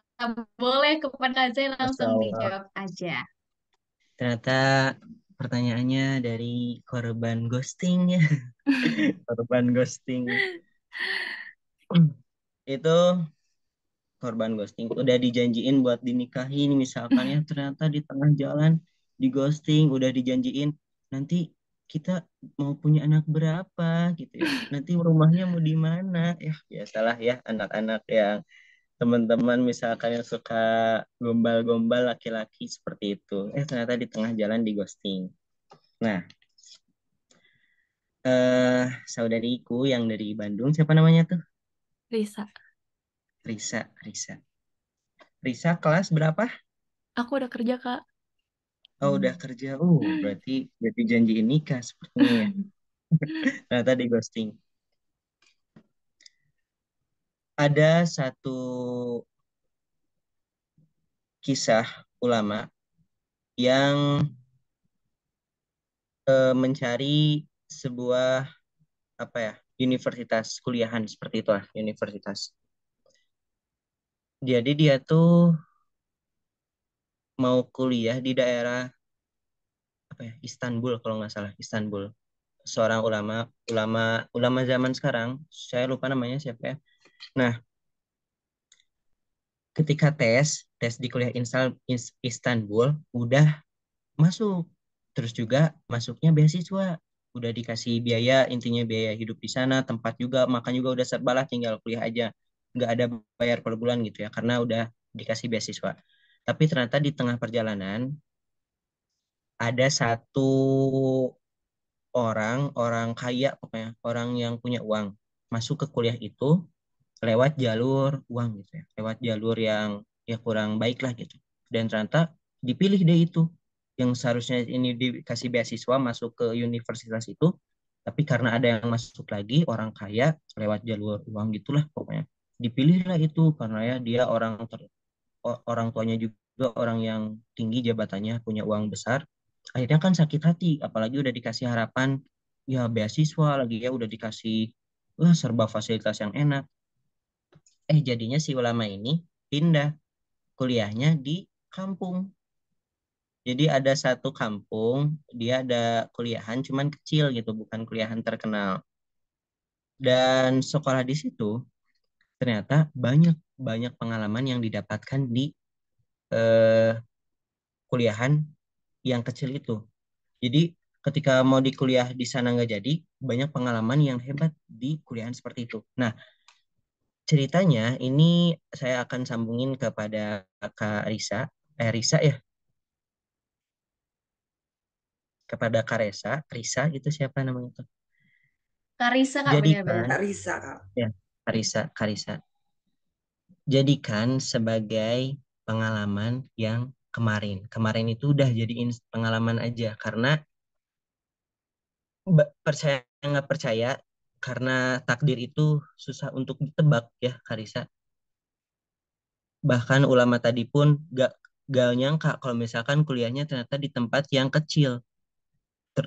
Boleh kepada Zai Masya langsung Allah. dijawab aja. Ternyata pertanyaannya dari korban ghosting ya. Korban ghosting. Itu korban ghosting. Udah dijanjiin buat dinikahin misalkan ya. Ternyata di tengah jalan di ghosting. Udah dijanjiin nanti kita mau punya anak berapa gitu ya. Nanti rumahnya mau di mana. Ya biasalah ya anak-anak yang teman-teman misalkan yang suka gombal-gombal laki-laki seperti itu. Ternyata di tengah jalan di ghosting. Nah, saudariku yang dari Bandung, siapa namanya tuh? Risa, Risa, Risa. Risa kelas berapa? aku udah kerja, Kak. Oh, udah kerja. Berarti janjiin nikah sepertinya ya. Ternyata di ghosting. Ada satu kisah ulama yang mencari sebuah apa ya, universitas kuliahan seperti itulah, universitas. Jadi dia tuh mau kuliah di daerah apa ya, Istanbul kalau nggak salah, Istanbul. Seorang ulama, ulama, ulama zaman sekarang, saya lupa namanya siapa ya. Nah, ketika tes di kuliah Istanbul, udah masuk. Terus juga masuknya beasiswa, udah dikasih biaya, intinya biaya hidup di sana, tempat juga, makan juga udah serba lah, tinggal kuliah aja. Nggak ada bayar per bulan gitu ya, karena udah dikasih beasiswa. Tapi ternyata di tengah perjalanan, ada satu orang kaya, pokoknya orang yang punya uang, masuk ke kuliah itu lewat jalur uang gitu ya, lewat jalur yang ya kurang baik lah gitu. Dan ternyata dipilih deh itu, yang seharusnya ini dikasih beasiswa masuk ke universitas itu, tapi karena ada yang masuk lagi orang kaya lewat jalur uang gitulah pokoknya, dipilihlah itu karena ya dia orang tuanya juga orang yang tinggi jabatannya, punya uang besar. Akhirnya kan sakit hati, apalagi udah dikasih harapan ya beasiswa lagi ya, udah dikasih wah serba fasilitas yang enak. Jadinya si ulama ini pindah kuliahnya di kampung. Jadi ada satu kampung, dia ada kuliahan cuman kecil gitu, bukan kuliahan terkenal. Dan sekolah di situ ternyata banyak banyak pengalaman yang didapatkan di eh, kuliahan yang kecil itu. Jadi ketika mau di kuliah di sana nggak jadi, banyak pengalaman yang hebat di kuliahan seperti itu. Nah, ceritanya ini saya akan sambungin kepada Kak Risa, Risa ya, kepada Karesa, Risa itu siapa namanya tuh? Karisa, Kak, benar-benar. Jadikan, Karisa, Kak. ya, Karisa, Karisa. Jadikan sebagai pengalaman yang kemarin. Kemarin itu udah jadiin pengalaman aja, karena percaya nggak percaya, karena takdir itu susah untuk ditebak ya, Karisa. Bahkan ulama tadi pun gak nyangka kalau misalkan kuliahnya ternyata di tempat yang kecil.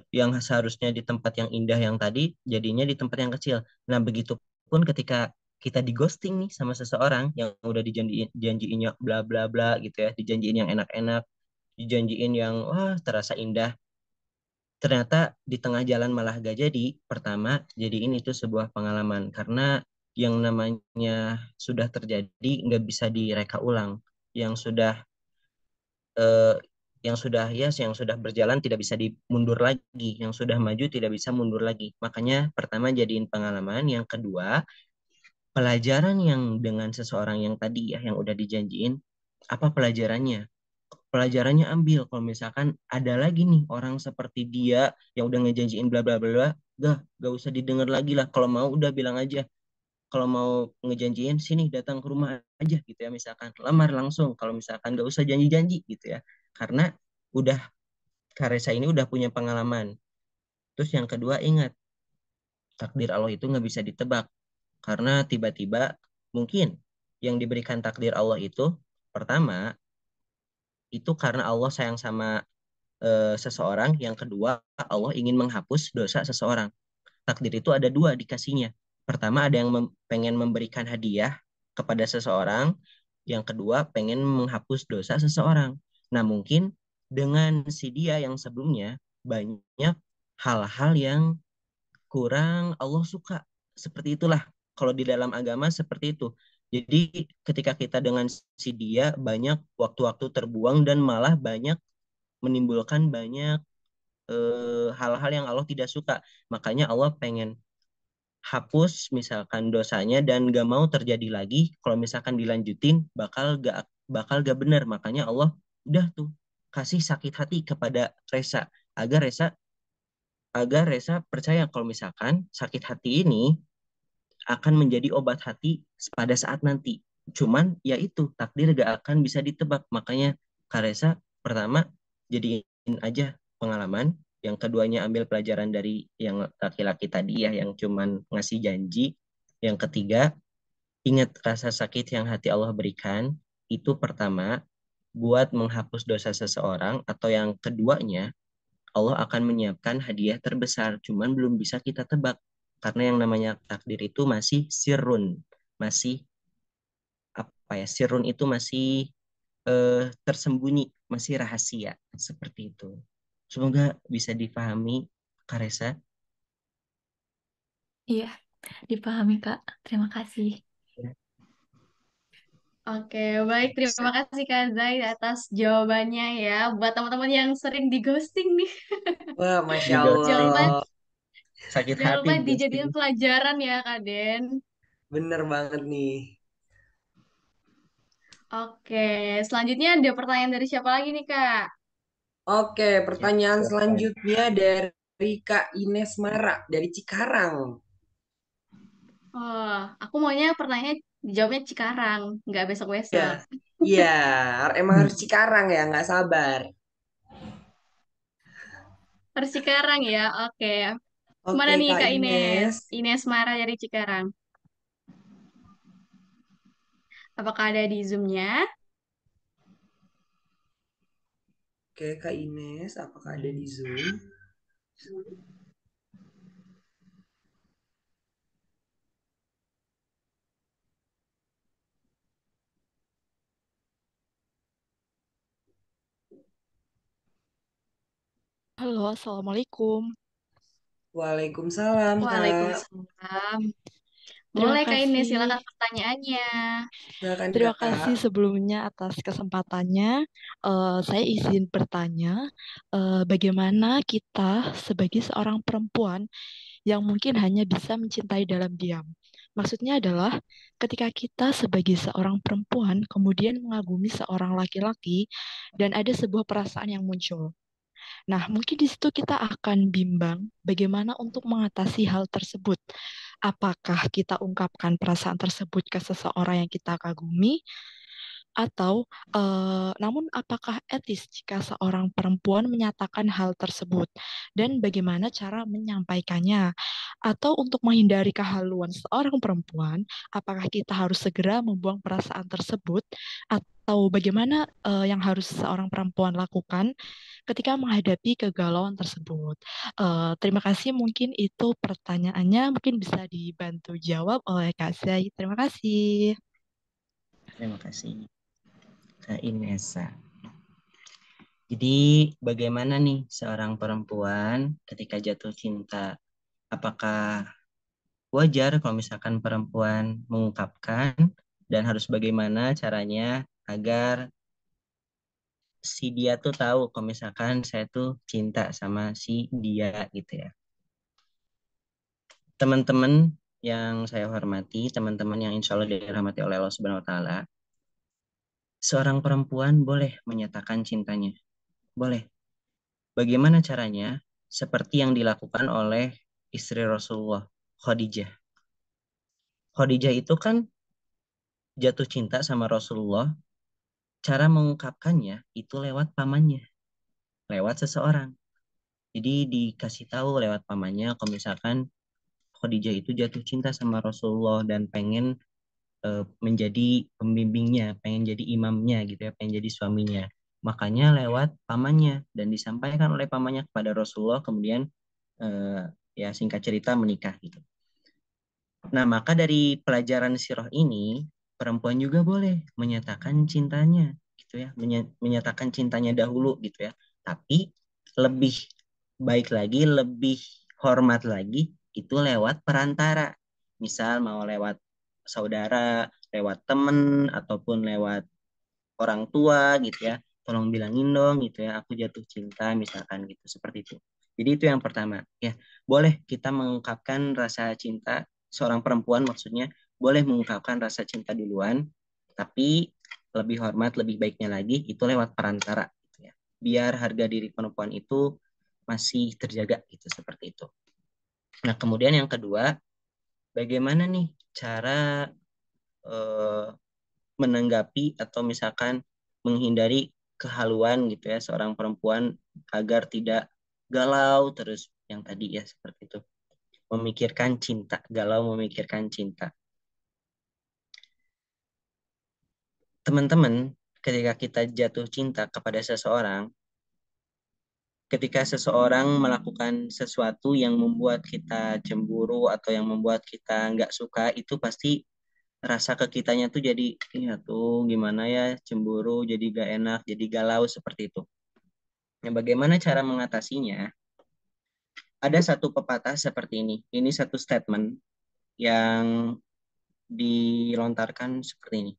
Yang seharusnya di tempat yang indah yang tadi jadinya di tempat yang kecil. Nah, begitu pun ketika kita di ghosting nih sama seseorang yang udah dijanjiinnya bla bla bla gitu ya, dijanjiin yang enak-enak, dijanjiin yang wah terasa indah, ternyata di tengah jalan malah gak jadi. Pertama, jadiin itu sebuah pengalaman karena yang namanya sudah terjadi nggak bisa direka ulang. Yang sudah eh, yang sudah berjalan tidak bisa dimundur lagi, yang sudah maju tidak bisa mundur lagi. Makanya pertama jadiin pengalaman, yang kedua pelajaran yang dengan seseorang yang tadi ya yang udah dijanjiin, apa pelajarannya? Pelajarannya ambil kalau misalkan ada lagi nih orang seperti dia yang udah ngejanjiin bla bla bla, gak usah didengar lagi lah. Kalau mau udah bilang aja, kalau mau ngejanjiin sini datang ke rumah aja gitu ya, misalkan lamar langsung, kalau misalkan gak usah janji-janji gitu ya, karena udah Karesa ini udah punya pengalaman. Terus yang kedua ingat, takdir Allah itu nggak bisa ditebak. Karena tiba-tiba mungkin yang diberikan takdir Allah itu pertama itu karena Allah sayang sama seseorang, yang kedua Allah ingin menghapus dosa seseorang. Takdir itu ada dua dikasihnya. Pertama ada yang pengen memberikan hadiah kepada seseorang, yang kedua pengen menghapus dosa seseorang. Nah mungkin dengan si dia yang sebelumnya banyak hal-hal yang kurang Allah suka. Seperti itulah kalau di dalam agama seperti itu. Jadi ketika kita dengan si dia banyak waktu-waktu terbuang dan malah banyak menimbulkan banyak hal-hal yang Allah tidak suka. Makanya Allah pengen hapus misalkan dosanya dan gak mau terjadi lagi. Kalau misalkan dilanjutin bakal gak benar. Makanya Allah udah tuh kasih sakit hati kepada Resa agar Resa agar Resa percaya kalau misalkan sakit hati ini akan menjadi obat hati pada saat nanti. Cuman ya itu takdir gak akan bisa ditebak. Makanya Kak Resa pertama jadiin aja pengalaman. Yang keduanya ambil pelajaran dari yang laki-laki tadi ya yang cuman ngasih janji. Yang ketiga ingat rasa sakit yang hati Allah berikan itu pertama buat menghapus dosa seseorang, atau yang keduanya Allah akan menyiapkan hadiah terbesar, cuman belum bisa kita tebak. Karena yang namanya takdir itu masih sirrun, masih apa ya? Sirrun itu masih tersembunyi, masih rahasia, seperti itu. Semoga bisa dipahami, Karesa. Iya, dipahami, Kak. Terima kasih. Oke, baik. Terima kasih Kak Zai atas jawabannya ya. Buat teman-teman yang sering di ghosting nih, Wah, Masya Di jangan lupa ghosting, Allah. sakit jangan hati lupa di ghosting. dijadiin pelajaran ya Kak Den. Bener banget nih. Oke, selanjutnya ada pertanyaan dari siapa lagi nih Kak? Oke, Ya, pertanyaan silakan. selanjutnya dari Kak Ines Mara dari Cikarang. Oh, aku maunya pertanyaannya dijawabnya Cikarang, nggak Ya, besok-besok. iya, emang harus Cikarang ya, nggak sabar. Harus Cikarang ya, oke. Kemana Oke, nih Kak Kak Ines? Ines. Ines Mara dari Cikarang. Apakah ada di Zoom-nya? Oke, Kak Ines, apakah ada di Zoom? Halo, Assalamualaikum. Waalaikumsalam, Kak. Waalaikumsalam. Terima Boleh Kak Ines, kasih. silakan pertanyaannya. Silakan, Terima kasih Kak. sebelumnya atas kesempatannya. Saya izin bertanya, bagaimana kita sebagai seorang perempuan yang mungkin hanya bisa mencintai dalam diam? Maksudnya adalah ketika kita sebagai seorang perempuan kemudian mengagumi seorang laki-laki dan ada sebuah perasaan yang muncul. Nah, mungkin di situ kita akan bimbang bagaimana untuk mengatasi hal tersebut. Apakah kita ungkapkan perasaan tersebut ke seseorang yang kita kagumi, atau namun apakah etis jika seorang perempuan menyatakan hal tersebut dan bagaimana cara menyampaikannya? Atau untuk menghindari kehaluan seorang perempuan, apakah kita harus segera membuang perasaan tersebut atau bagaimana yang harus seorang perempuan lakukan ketika menghadapi kegalauan tersebut? Terima kasih, mungkin itu pertanyaannya, mungkin bisa dibantu jawab oleh Kak Zai. Terima kasih. Terima kasih, Kak Inesa. Jadi bagaimana nih seorang perempuan ketika jatuh cinta? Apakah wajar kalau misalkan perempuan mengungkapkan, dan harus bagaimana caranya agar si dia tuh tahu kalau misalkan saya tuh cinta sama si dia gitu ya. Teman-teman yang saya hormati, teman-teman yang insya Allah dirahmati oleh Allah Subhanahu Wa Taala, seorang perempuan boleh menyatakan cintanya, boleh. Bagaimana caranya? Seperti yang dilakukan oleh istri Rasulullah, Khadijah. Khadijah itu kan jatuh cinta sama Rasulullah, cara mengungkapkannya itu lewat pamannya, lewat seseorang. Jadi dikasih tahu lewat pamannya kalau misalkan Khadijah itu jatuh cinta sama Rasulullah dan pengen menjadi pembimbingnya, pengen jadi imamnya gitu ya, pengen jadi suaminya. Makanya lewat pamannya dan disampaikan oleh pamannya kepada Rasulullah, kemudian ya singkat cerita menikah gitu. Nah, maka dari pelajaran sirah ini, perempuan juga boleh menyatakan cintanya gitu ya, menyatakan cintanya dahulu gitu ya. Tapi lebih baik lagi, lebih hormat lagi itu lewat perantara. Misal mau lewat saudara, lewat temen ataupun lewat orang tua gitu ya. Tolong bilangin dong gitu ya, aku jatuh cinta misalkan gitu, seperti itu. Jadi itu yang pertama ya. Boleh kita mengungkapkan rasa cinta, seorang perempuan maksudnya boleh mengungkapkan rasa cinta duluan, tapi lebih hormat, lebih baiknya lagi itu lewat perantara gitu ya. Biar harga diri perempuan itu masih terjaga gitu, seperti itu. Nah, kemudian yang kedua, bagaimana nih cara eh, menanggapi atau misalkan menghindari kehaluan gitu ya seorang perempuan agar tidak galau terus yang tadi ya, seperti itu. Memikirkan cinta, galau memikirkan cinta. Teman-teman, ketika kita jatuh cinta kepada seseorang, ketika seseorang melakukan sesuatu yang membuat kita cemburu atau yang membuat kita nggak suka, itu pasti rasa ke kitanya tuh jadi, ya tuh gimana ya, cemburu, jadi gak enak, jadi galau, seperti itu. Nah, bagaimana cara mengatasinya? Ada satu pepatah seperti ini. Ini satu statement yang dilontarkan seperti ini.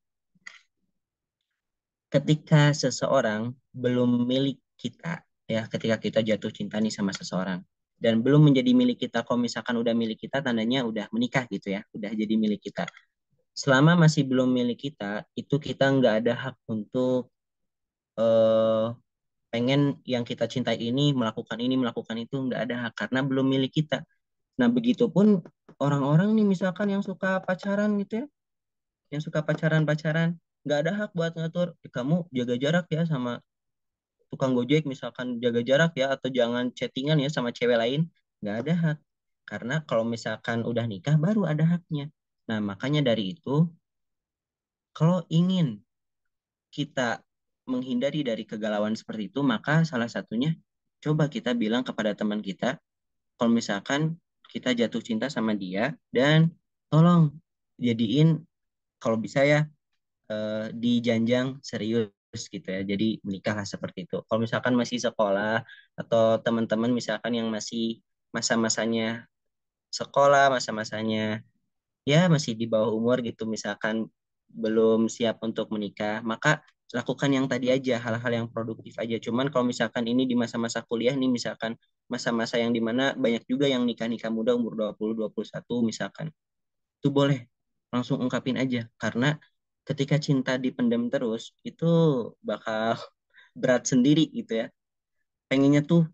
Ketika seseorang belum milik kita, ya, ketika kita jatuh cinta nih sama seseorang, dan belum menjadi milik kita, kalau misalkan udah milik kita, tandanya udah menikah gitu ya, udah jadi milik kita. Selama masih belum milik kita, itu kita nggak ada hak untuk eh, pengen yang kita cintai ini, melakukan itu, nggak ada hak karena belum milik kita. Nah, begitupun orang-orang nih misalkan yang suka pacaran gitu ya, yang suka pacaran-pacaran, nggak ada hak buat ngatur, kamu jaga jarak ya sama tukang Gojek misalkan, jaga jarak ya, atau jangan chattingan ya sama cewek lain, nggak ada hak. Karena kalau misalkan udah nikah baru ada haknya. Nah, makanya dari itu, kalau ingin kita menghindari dari kegalauan seperti itu, maka salah satunya coba kita bilang kepada teman kita, kalau misalkan kita jatuh cinta sama dia, dan tolong jadiin kalau bisa ya di janjang serius gitu ya. Jadi menikah seperti itu. Kalau misalkan masih sekolah atau teman-teman misalkan yang masih masa-masanya sekolah, masa-masanya ya masih di bawah umur gitu, misalkan belum siap untuk menikah, maka lakukan yang tadi aja, hal-hal yang produktif aja. Cuman kalau misalkan ini di masa-masa kuliah nih, misalkan masa-masa yang dimana banyak juga yang nikah-nikah muda umur 20, 21 misalkan, itu boleh langsung ungkapin aja. Karena ketika cinta dipendam terus, itu bakal berat sendiri gitu ya. Pengennya tuh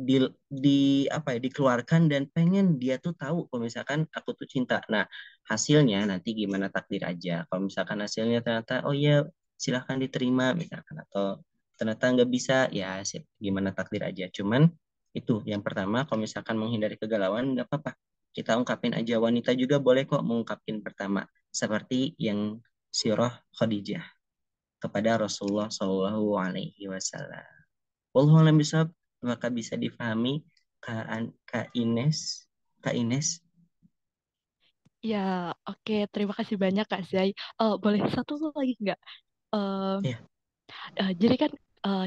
di, apa ya, dikeluarkan, dan pengen dia tuh tahu kalau misalkan aku tuh cinta. Nah, hasilnya nanti gimana takdir aja. Kalau misalkan hasilnya ternyata oh iya silahkan diterima misalkan, atau ternyata nggak bisa ya gimana takdir aja. Cuman itu yang pertama, kalau misalkan menghindari kegalauan nggak apa-apa. Kita ungkapin aja, wanita juga boleh kok mengungkapin pertama. Seperti yang sirah Khadijah kepada Rasulullah Shallallahu Alaihi Wasallam. Wallahu a'lam bishawab. Maka bisa difahami Kak Ines, Kak Ines. Ya, oke. Terima kasih banyak Kak Zai. Boleh satu lagi nggak? Eh, Ya. jadi kan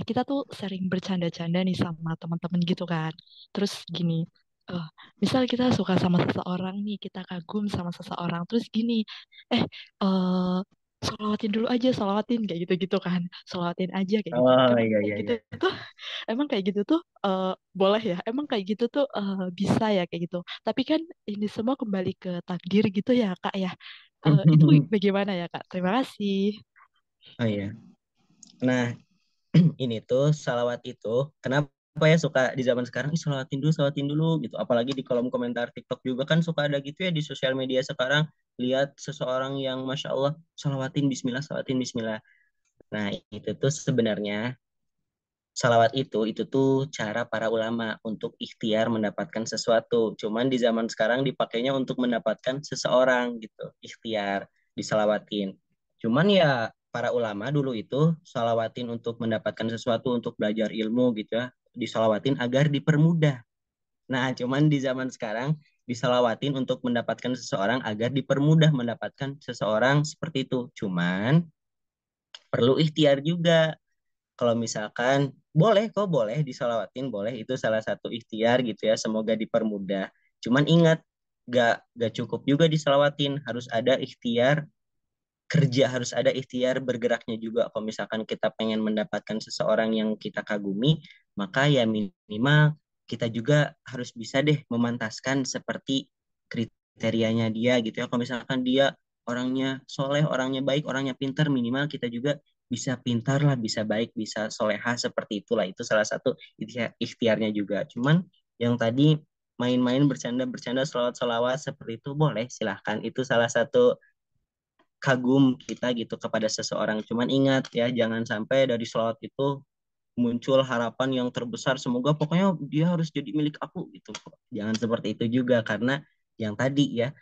kita tuh sering bercanda-canda nih sama teman-teman gitu kan. Terus gini, eh, misal kita suka sama seseorang nih, kita kagum sama seseorang. Terus gini, eh, sholawatin dulu aja, sholawatin kayak gitu-gitu kan. Sholawatin aja kayak gitu. Oh Emang iya kayak iya gitu iya. tuh, emang kayak gitu tuh boleh ya? Emang kayak gitu tuh bisa ya kayak gitu. Tapi kan ini semua kembali ke takdir gitu ya Kak ya. Itu bagaimana ya Kak? Terima kasih. Oh iya. Nah, ini tuh salawat itu kenapa ya suka di zaman sekarang, salawatin dulu gitu. Apalagi di kolom komentar TikTok juga kan suka ada gitu ya, di sosial media sekarang, lihat seseorang yang Masya Allah salawatin Bismillah, salawatin Bismillah. Nah, itu tuh sebenarnya salawat itu tuh cara para ulama untuk ikhtiar mendapatkan sesuatu. Cuman di zaman sekarang dipakainya untuk mendapatkan seseorang gitu, ikhtiar disalawatin. Cuman ya para ulama dulu itu salawatin untuk mendapatkan sesuatu, untuk belajar ilmu gitu ya, disalawatin agar dipermudah. Nah, cuman di zaman sekarang disalawatin untuk mendapatkan seseorang agar dipermudah mendapatkan seseorang seperti itu. Cuman perlu ikhtiar juga. Kalau misalkan boleh kok, boleh disolawatin, boleh, itu salah satu ikhtiar gitu ya, semoga dipermudah. Cuman ingat, gak cukup juga disolawatin, harus ada ikhtiar kerja, harus ada ikhtiar bergeraknya juga. Kalau misalkan kita pengen mendapatkan seseorang yang kita kagumi, maka ya minimal kita juga harus bisa deh memantaskan seperti kriterianya dia gitu ya. Kalau misalkan dia orangnya soleh, orangnya baik, orangnya pintar, minimal kita juga bisa pintar lah, bisa baik, bisa soleha, seperti itulah. Itu salah satu ikhtiarnya juga. Cuman yang tadi main-main, bercanda-bercanda, selawat-selawat seperti itu boleh, silahkan. Itu salah satu kagum kita gitu kepada seseorang. Cuman ingat ya, jangan sampai dari selawat itu muncul harapan yang terbesar, semoga pokoknya dia harus jadi milik aku gitu. Jangan seperti itu juga, karena yang tadi ya,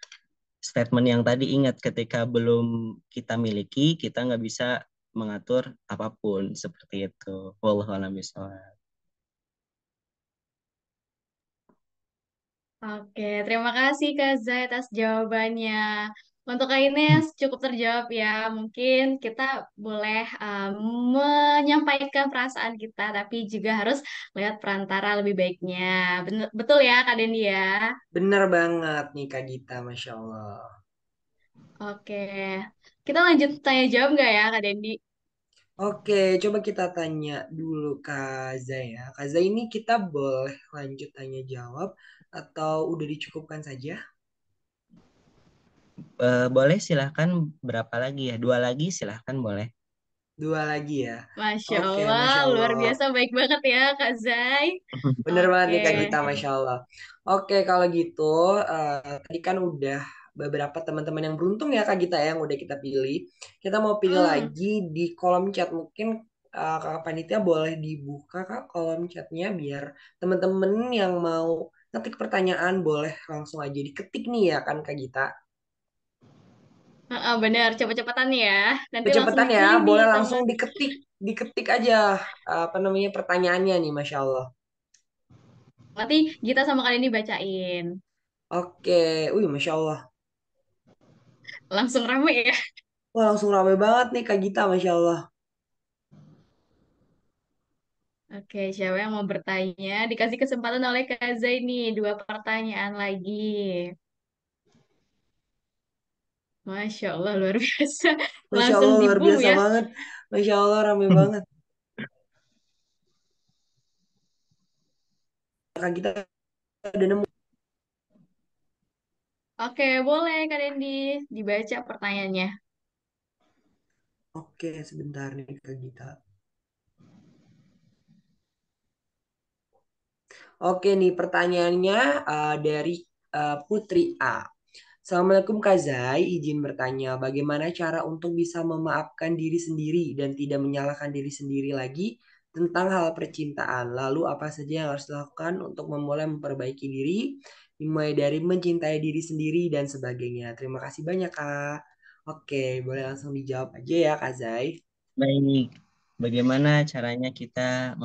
statement yang tadi, ingat, ketika belum kita miliki, kita nggak bisa mengatur apapun, seperti itu. Wallahu a'lam bishawab. Oke, terima kasih Kak Zai atas jawabannya. Untuk Kak Ines cukup terjawab ya. Mungkin kita boleh menyampaikan perasaan kita, tapi juga harus lihat perantara lebih baiknya. Betul ya Kak Dendi ya? Bener banget nih Kak Gita, Masya Allah. Oke, kita lanjut tanya jawab nggak ya Kak Dendi? Oke, coba kita tanya dulu Kak Zai ya. Kak Zai, ini kita boleh lanjut tanya jawab atau udah dicukupkan saja? Boleh, silahkan. Berapa lagi ya? 2 lagi, silahkan, boleh. 2 lagi ya. Masya Oke, Allah, Masya luar Allah. biasa baik banget ya Kak Zai. Bener banget Oke. nih Kak Gita, Masya Allah. Oke, kalau gitu, tadi kan udah beberapa teman-teman yang beruntung ya Kak Gita yang udah kita pilih. Kita mau pilih Hmm. lagi di kolom chat. Mungkin Kakak Panitia boleh dibuka Kak kolom chatnya, biar teman-teman yang mau ngetik pertanyaan boleh langsung aja diketik nih ya kan Kak Gita. Heeh, benar, cepet-cepetan ya. Nanti langsung Kecepatan ya, dipilih nih boleh sama. langsung diketik aja apa namanya pertanyaannya nih, Masya Allah. Nanti Gita sama kalian dibacain. Oke, wih Masya Allah. Langsung rame ya. Wah, langsung rame banget nih Kak Gita, Masya Allah. Oke, siapa yang mau bertanya? Dikasih kesempatan oleh Kak Zai nih, 2 pertanyaan lagi. Masya Allah, luar biasa. Masya Langsung Allah, di luar boom biasa ya. banget. Masya Allah, rame banget. Kak Gita udah nemu. Oke, boleh Kak Dendi dibaca pertanyaannya. Oke, sebentar nih Kak Gita. Oke nih, pertanyaannya dari Putri A. Assalamualaikum Kak Zai, izin bertanya, bagaimana cara untuk bisa memaafkan diri sendiri dan tidak menyalahkan diri sendiri lagi tentang hal percintaan? Lalu apa saja yang harus dilakukan untuk memulai memperbaiki diri, dimulai dari mencintai diri sendiri dan sebagainya. Terima kasih banyak Kak. Oke, boleh langsung dijawab aja ya Kak Zai. Baik, bagaimana caranya kita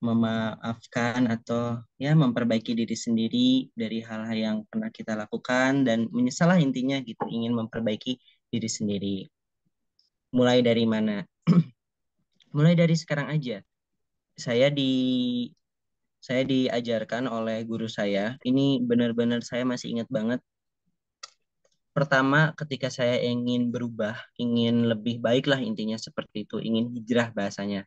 memaafkan atau ya memperbaiki diri sendiri dari hal-hal yang pernah kita lakukan dan menyesal lah, intinya gitu, ingin memperbaiki diri sendiri. Mulai dari mana? Mulai dari sekarang aja. Saya di saya diajarkan oleh guru saya. Ini benar-benar saya masih ingat banget. Pertama, ketika saya ingin berubah, ingin lebih baik lah, intinya seperti itu, ingin hijrah bahasanya.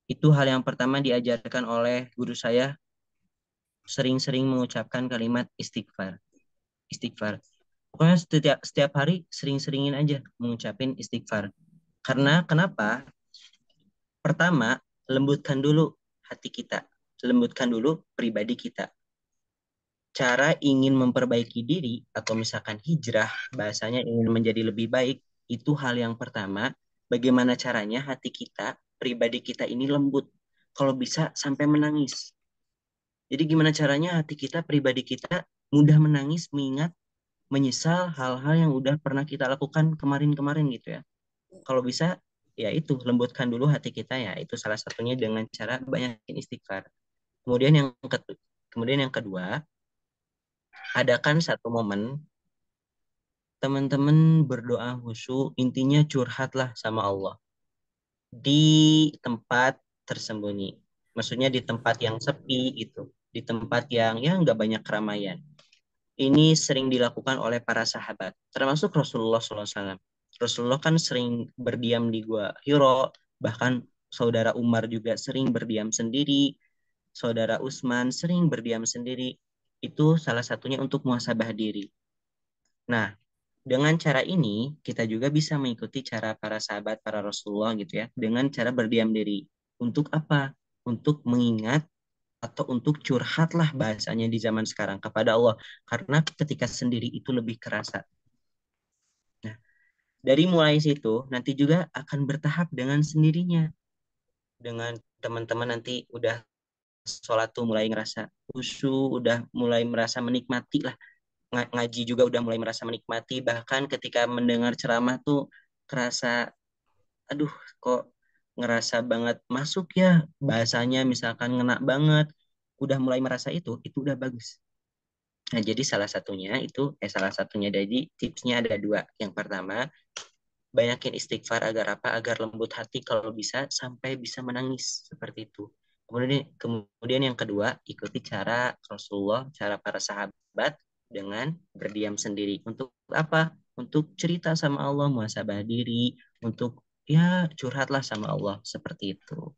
Itu hal yang pertama diajarkan oleh guru saya, sering-sering mengucapkan kalimat istighfar. Istighfar. Pokoknya setiap hari sering-seringin aja mengucapin istighfar. Karena kenapa? Pertama, lembutkan dulu hati kita. Lembutkan dulu pribadi kita. Cara ingin memperbaiki diri atau misalkan hijrah, bahasanya ingin menjadi lebih baik, itu hal yang pertama, bagaimana caranya hati kita, pribadi kita ini lembut. kalau bisa sampai menangis. Jadi gimana caranya hati kita, pribadi kita mudah menangis, mengingat, menyesal hal-hal yang udah pernah kita lakukan kemarin-kemarin gitu ya. Kalau bisa, ya itu, lembutkan dulu hati kita ya. Itu salah satunya dengan cara banyakin istighfar. Kemudian kemudian yang kedua, adakan satu momen teman-teman berdoa khusyuk, intinya curhatlah sama Allah di tempat tersembunyi. Maksudnya di tempat yang sepi gitu, di tempat yang ya nggak banyak keramaian. Ini sering dilakukan oleh para sahabat, termasuk Rasulullah SAW. Rasulullah kan sering berdiam di Gua Hiro, bahkan saudara Umar juga sering berdiam sendiri, saudara Utsman sering berdiam sendiri. Itu salah satunya untuk muhasabah diri. Nah, dengan cara ini kita juga bisa mengikuti cara para sahabat, para Rasulullah gitu ya, dengan cara berdiam diri. Untuk apa? Untuk mengingat atau untuk curhatlah bahasanya di zaman sekarang kepada Allah. Karena ketika sendiri itu lebih kerasa. Nah, dari mulai situ nanti juga akan bertahap dengan sendirinya. Dengan teman-teman nanti udah sholat tuh mulai ngerasa khusyuk, udah mulai merasa menikmati lah. Ngaji juga udah mulai merasa menikmati. Bahkan ketika mendengar ceramah tuh kerasa, aduh kok ngerasa banget masuk ya. Bahasanya misalkan ngena banget. Udah mulai merasa itu udah bagus. Nah, jadi salah satunya dari tipsnya ada dua. Yang pertama, banyakin istighfar agar apa? Agar lembut hati kalau bisa sampai bisa menangis seperti itu. Kemudian yang kedua, ikuti cara Rasulullah, cara para sahabat dengan berdiam sendiri. Untuk apa? Untuk cerita sama Allah, muhasabah diri, untuk ya curhatlah sama Allah seperti itu.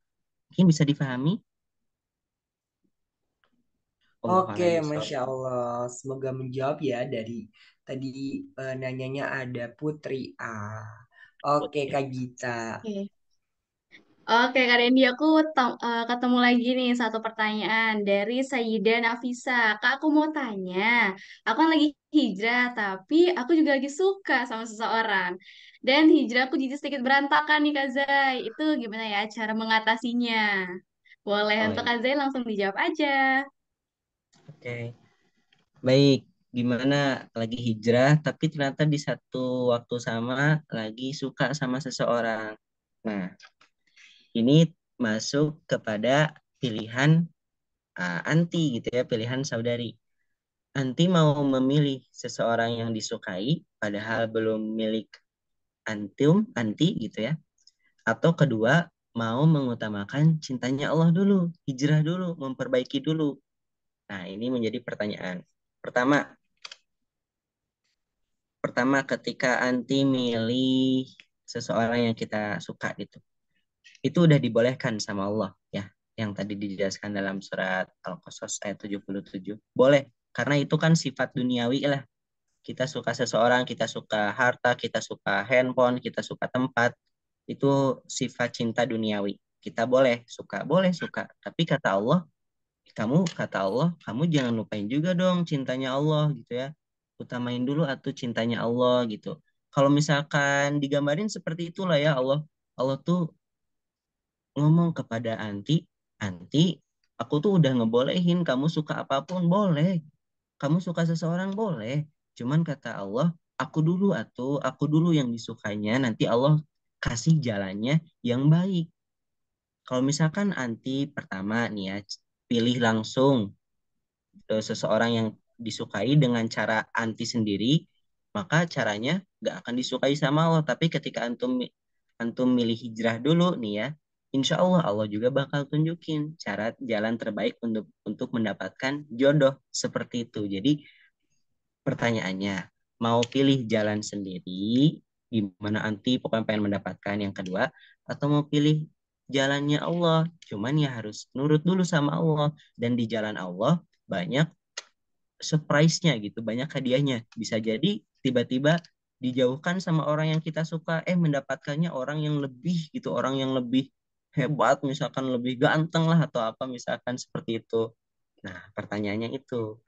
Mungkin bisa difahami? Allah Oke, alam Masya bisawab. Allah. Semoga menjawab ya dari tadi nanyanya ada Putri A. Oke, Putri. Kak Gita. Oke. Oke, Kak Dendi, aku ketemu lagi nih satu pertanyaan dari Sayyidah Nafisa. Kak, aku mau tanya, aku kan lagi hijrah, tapi aku juga lagi suka sama seseorang. Dan hijrahku jadi sedikit berantakan nih, Kak Zai. Itu gimana ya cara mengatasinya? Boleh, Oh untuk iya. Kak Zai langsung dijawab aja. Oke. Baik, gimana lagi hijrah, tapi ternyata di satu waktu sama lagi suka sama seseorang. Nah, ini masuk kepada pilihan anti gitu ya, pilihan saudari. Anti mau memilih seseorang yang disukai, padahal belum milik anti gitu ya. Atau kedua, mau mengutamakan cintanya Allah dulu, hijrah dulu, memperbaiki dulu. Nah, ini menjadi pertanyaan. Pertama, ketika anti milih seseorang yang kita suka gitu, itu udah dibolehkan sama Allah ya, yang tadi dijelaskan dalam surat Al-Qasas ayat 77. Boleh, karena itu kan sifat duniawi lah. Kita suka seseorang, kita suka harta, kita suka handphone, kita suka tempat, itu sifat cinta duniawi. Kita boleh suka, tapi kata Allah, kamu jangan lupain juga dong cintanya Allah gitu ya. Utamain dulu atau cintanya Allah gitu. Kalau misalkan digambarin seperti itulah ya Allah. Allah tuh ngomong kepada Anti, aku tuh udah ngebolehin kamu suka apapun boleh. Kamu suka seseorang boleh. Cuman kata Allah, aku dulu yang disukainya, nanti Allah kasih jalannya yang baik. Kalau misalkan Anti pertama nih ya, pilih langsung seseorang yang disukai dengan cara Anti sendiri, maka caranya nggak akan disukai sama Allah. Tapi ketika antum antum milih hijrah dulu nih ya, insya Allah Allah juga bakal tunjukin cara jalan terbaik untuk mendapatkan jodoh seperti itu. Jadi pertanyaannya, mau pilih jalan sendiri, gimana Anti pokoknya pengen mendapatkan yang kedua, atau mau pilih jalannya Allah, cuman ya harus nurut dulu sama Allah. Dan di jalan Allah banyak surprise-nya gitu, banyak hadiahnya. Bisa jadi tiba-tiba dijauhkan sama orang yang kita suka, mendapatkannya orang yang lebih gitu, orang yang lebih hebat, misalkan lebih ganteng lah atau apa, misalkan seperti itu. Nah, pertanyaannya itu.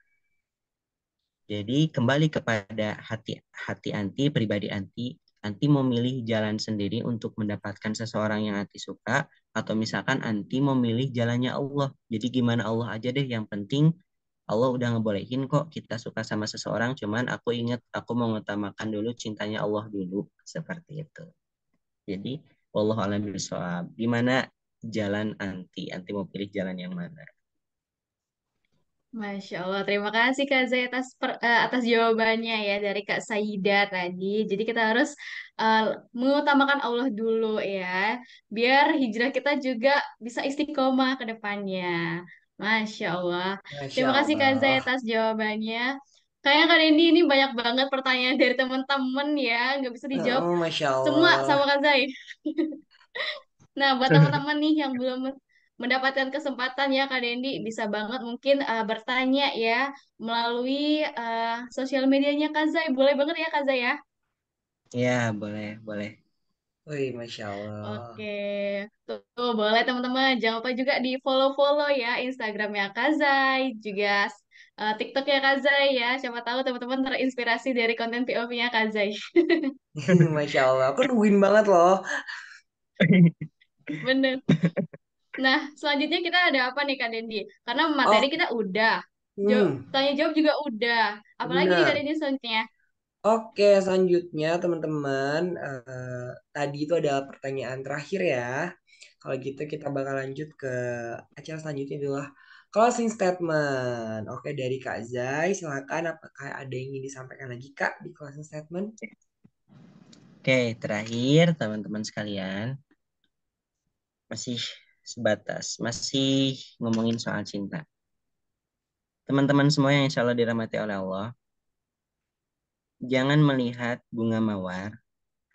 Jadi kembali kepada hati hati Anti, pribadi Anti. Anti mau milih jalan sendiri untuk mendapatkan seseorang yang Anti suka, atau misalkan Anti mau milih jalannya Allah. Jadi gimana Allah aja deh, yang penting Allah udah ngebolehin kok kita suka sama seseorang, cuman aku ingat aku mau mengutamakan dulu cintanya Allah dulu, seperti itu. Jadi wallahu a'lam bishawab. Gimana jalan Anti? Anti mau pilih jalan yang mana? Masya Allah, terima kasih Kak Zai atas jawabannya ya dari Kak Saida tadi. Jadi kita harus eh, mengutamakan Allah dulu ya, biar hijrah kita juga bisa istiqomah ke depannya. Masya Allah. Masya Terima kasih Kak Zai Allah. atas jawabannya. Kayaknya Kak Dendi ini banyak banget pertanyaan dari teman-teman ya, nggak bisa dijawab Oh, Masya semua Allah. sama Kak Zai. Nah, buat teman-teman nih yang belum mendapatkan kesempatan ya Kak Dendi, bisa banget mungkin bertanya ya melalui sosial medianya Kak Zai. Boleh banget ya Kak Zai ya? Ya, boleh, boleh. Wih, Masya Allah. Oke, tuh boleh teman-teman. Jangan lupa juga di follow-follow ya Instagramnya Kak Zai, juga TikToknya Kak Zai ya. Siapa tahu teman-teman terinspirasi dari konten POV-nya Kak Zai. Masya Allah. Aku nungguin banget loh. Bener. Nah, selanjutnya kita ada apa nih Kak Dendi? Karena materi Oh, kita udah, hmm, tanya jawab juga udah. Apalagi nih Kak benar. Dendi selanjutnya? Oke, selanjutnya teman-teman, tadi itu ada pertanyaan terakhir ya. Kalau gitu kita bakal lanjut ke acara selanjutnya adalah closing statement. Oke, dari Kak Zai, silakan. Apakah ada yang ingin disampaikan lagi Kak di closing statement? Oke, terakhir teman-teman sekalian, masih masih ngomongin soal cinta. Teman-teman semua yang insya Allah dirahmati oleh Allah, jangan melihat bunga mawar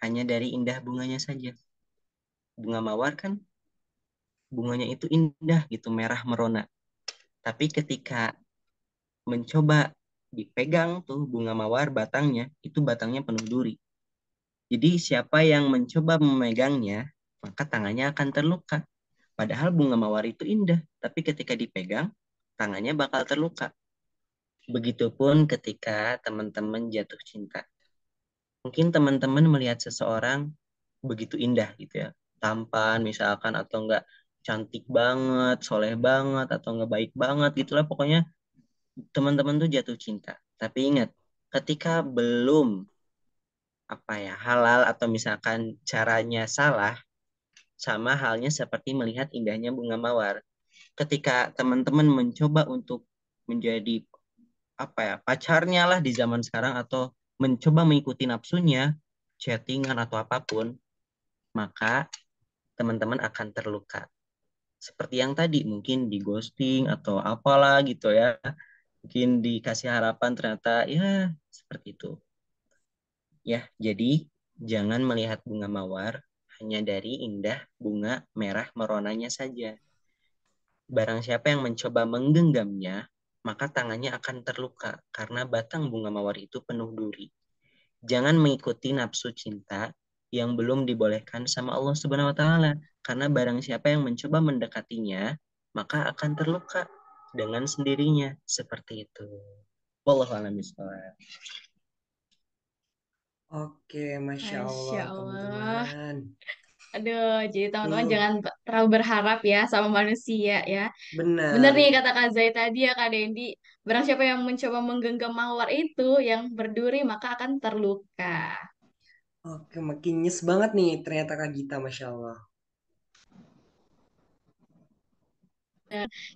hanya dari indah bunganya saja. Bunga mawar kan bunganya itu indah gitu, merah merona. Tapi ketika mencoba dipegang tuh bunga mawar batangnya, itu batangnya penuh duri. Jadi siapa yang mencoba memegangnya, maka tangannya akan terluka. Padahal bunga mawar itu indah, tapi ketika dipegang, tangannya bakal terluka. Begitupun ketika teman-teman jatuh cinta. Mungkin teman-teman melihat seseorang begitu indah gitu ya. Tampan misalkan, atau enggak cantik banget, soleh banget, atau enggak baik banget gitulah. Pokoknya teman-teman tuh jatuh cinta. Tapi ingat, ketika belum halal, atau misalkan caranya salah, sama halnya seperti melihat indahnya bunga mawar. Ketika teman-teman mencoba untuk menjadi pacarnya lah di zaman sekarang, atau mencoba mengikuti nafsunya, chattingan atau apapun, maka teman-teman akan terluka. Seperti yang tadi, mungkin di ghosting atau apalah gitu ya. Mungkin dikasih harapan, ternyata ya seperti itu. Ya, jadi jangan melihat bunga mawar hanya dari indah bunga merah meronanya saja. Barang siapa yang mencoba menggenggamnya, maka tangannya akan terluka karena batang bunga mawar itu penuh duri. Jangan mengikuti nafsu cinta yang belum dibolehkan sama Allah Subhanahu wa taala, karena barang siapa yang mencoba mendekatinya, maka akan terluka dengan sendirinya, seperti itu. Wallahu a'lam bishawab. Oke, Masya Allah, Masya Allah. teman-teman. Aduh, jadi teman-teman Nih, jangan terlalu berharap ya sama manusia ya. Bener benar. nih kata Kak Zai tadi ya Kak Dendi. Barang siapa yang mencoba menggenggam mawar itu yang berduri maka akan terluka. Oke, makin nyes banget nih ternyata Kak Gita, Masya Allah.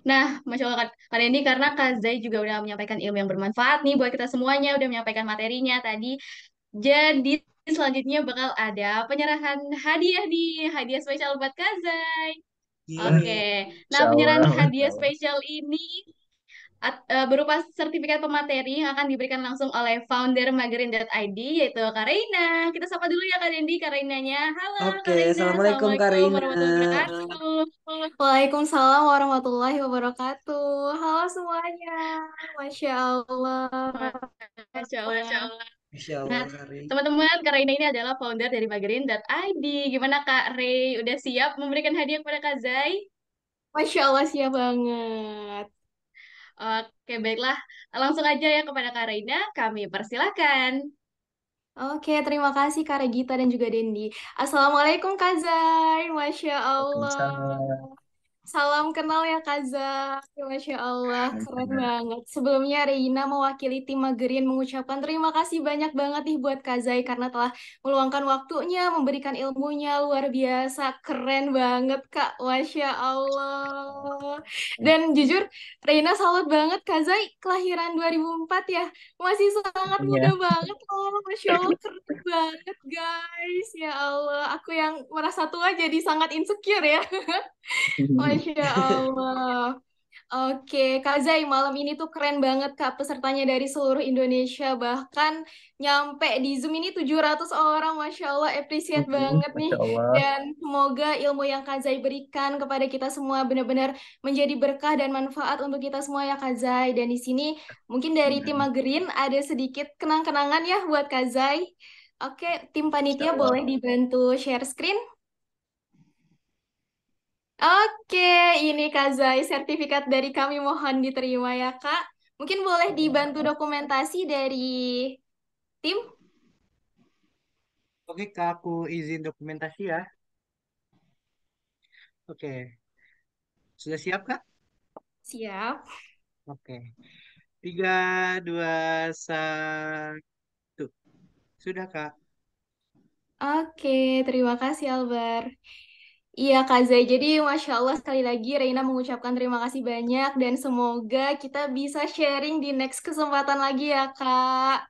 Nah, Masya Allah Kak Dendi, karena Kak Zai juga udah menyampaikan ilmu yang bermanfaat nih buat kita semuanya, udah menyampaikan materinya tadi. Jadi selanjutnya bakal ada penyerahan hadiah nih, hadiah spesial buat Kak Zai. Oke, Yeay. nah Insya penyerahan Allah, Masya hadiah Allah. spesial ini berupa sertifikat pemateri yang akan diberikan langsung oleh founder Magerin.id yaitu Kak Reina. Kita sapa dulu ya Kak Dendi, Kak Reinanya. Halo Oke, Kak Reina, Assalamualaikum Kak Assalamualaikum Reina. warahmatullahi wabarakatuh. Waalaikumsalam warahmatullahi wabarakatuh. Halo semuanya. Masya Allah. Masya Allah. Masya Nah, Allah, Kak Rei. teman-teman, Kak Reina ini adalah founder dari Magerin.id. Gimana Kak Rey? Udah siap memberikan hadiah kepada Kak Zai? Masya Allah, siap banget. Oke, baiklah. Langsung aja ya kepada Kak Reina, kami persilahkan. Oke, terima kasih Kak Regita dan juga Dendi. Assalamualaikum Kak Zai, Masya Allah. Waalaikumsalam. Salam kenal ya Kak Zai, Masya Allah, keren banget. Sebelumnya Reina mewakili tim Magerin mengucapkan terima kasih banyak banget nih buat Kak Zai karena telah meluangkan waktunya, memberikan ilmunya, luar biasa, keren banget Kak, Masya Allah. Dan jujur, Reina salut banget Kak Zai, kelahiran 2004 ya, masih sangat muda Iya. banget loh, Masya Allah, keren banget guys, ya Allah. Aku yang merasa tua jadi sangat insecure ya. Masya Allah. Oke, Kak Zai, malam ini tuh keren banget Kak pesertanya dari seluruh Indonesia. Bahkan nyampe di Zoom ini 700 orang. Masya Allah, appreciate banget nih. Masya Allah. Dan semoga ilmu yang Kak Zai berikan kepada kita semua benar-benar menjadi berkah dan manfaat untuk kita semua ya Kak Zai. Dan di sini mungkin dari tim Magerin ada sedikit kenang-kenangan ya buat Kak Zai. Oke, tim Masya panitia Allah. boleh dibantu share screen? Oke, ini Kak Zai, sertifikat dari kami mohon diterima ya Kak. Mungkin boleh dibantu dokumentasi dari tim? Oke, Kak, aku izin dokumentasi ya. Oke, sudah siap, Kak? Siap. Oke. 3, 2, 1. Sudah, Kak. Oke, terima kasih Albar. Iya Kak Zai, jadi Masya Allah sekali lagi Reina mengucapkan terima kasih banyak dan semoga kita bisa sharing di next kesempatan lagi ya Kak.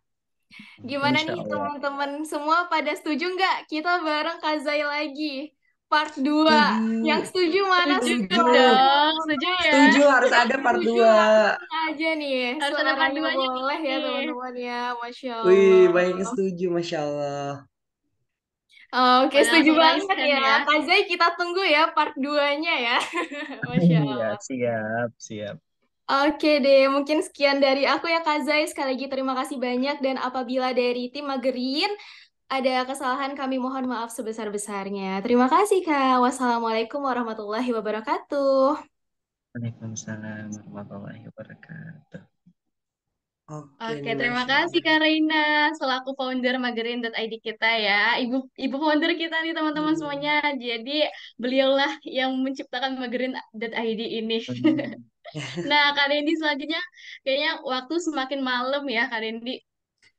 Gimana Insya nih Allah. teman-teman semua pada setuju nggak kita bareng Kak Zai lagi? Part 2. Yang Setuju. setuju mana Setuju Setuju. dong, setuju ya. Setuju harus ada part setuju 2. langsung aja nih Harus ada part suaranya 2-nya boleh ya nih. teman-teman ya, Masya Wih, Allah. banyak yang setuju, Masya Allah. Oke, Pada setuju langsung raise banget hand ya. ya. Kak Zai, kita tunggu ya part 2-nya ya. Masya Iya, Allah. siap, siap. Oke deh, mungkin sekian dari aku ya Kak Zai. Sekali lagi terima kasih banyak dan apabila dari tim Magerin ada kesalahan kami mohon maaf sebesar-besarnya. Terima kasih Kak. Wassalamualaikum warahmatullahi wabarakatuh. Waalaikumsalam warahmatullahi wabarakatuh. Oke Oke, nih, terima Masya kasih Allah. Kak Reina selaku founder Magerin.id kita ya. Ibu founder kita nih teman-teman semuanya. Hmm. Jadi beliaulah yang menciptakan Magerin.id ini. Hmm. Nah, Kak Dendi selanjutnya kayaknya waktu semakin malam ya Kak Dendi.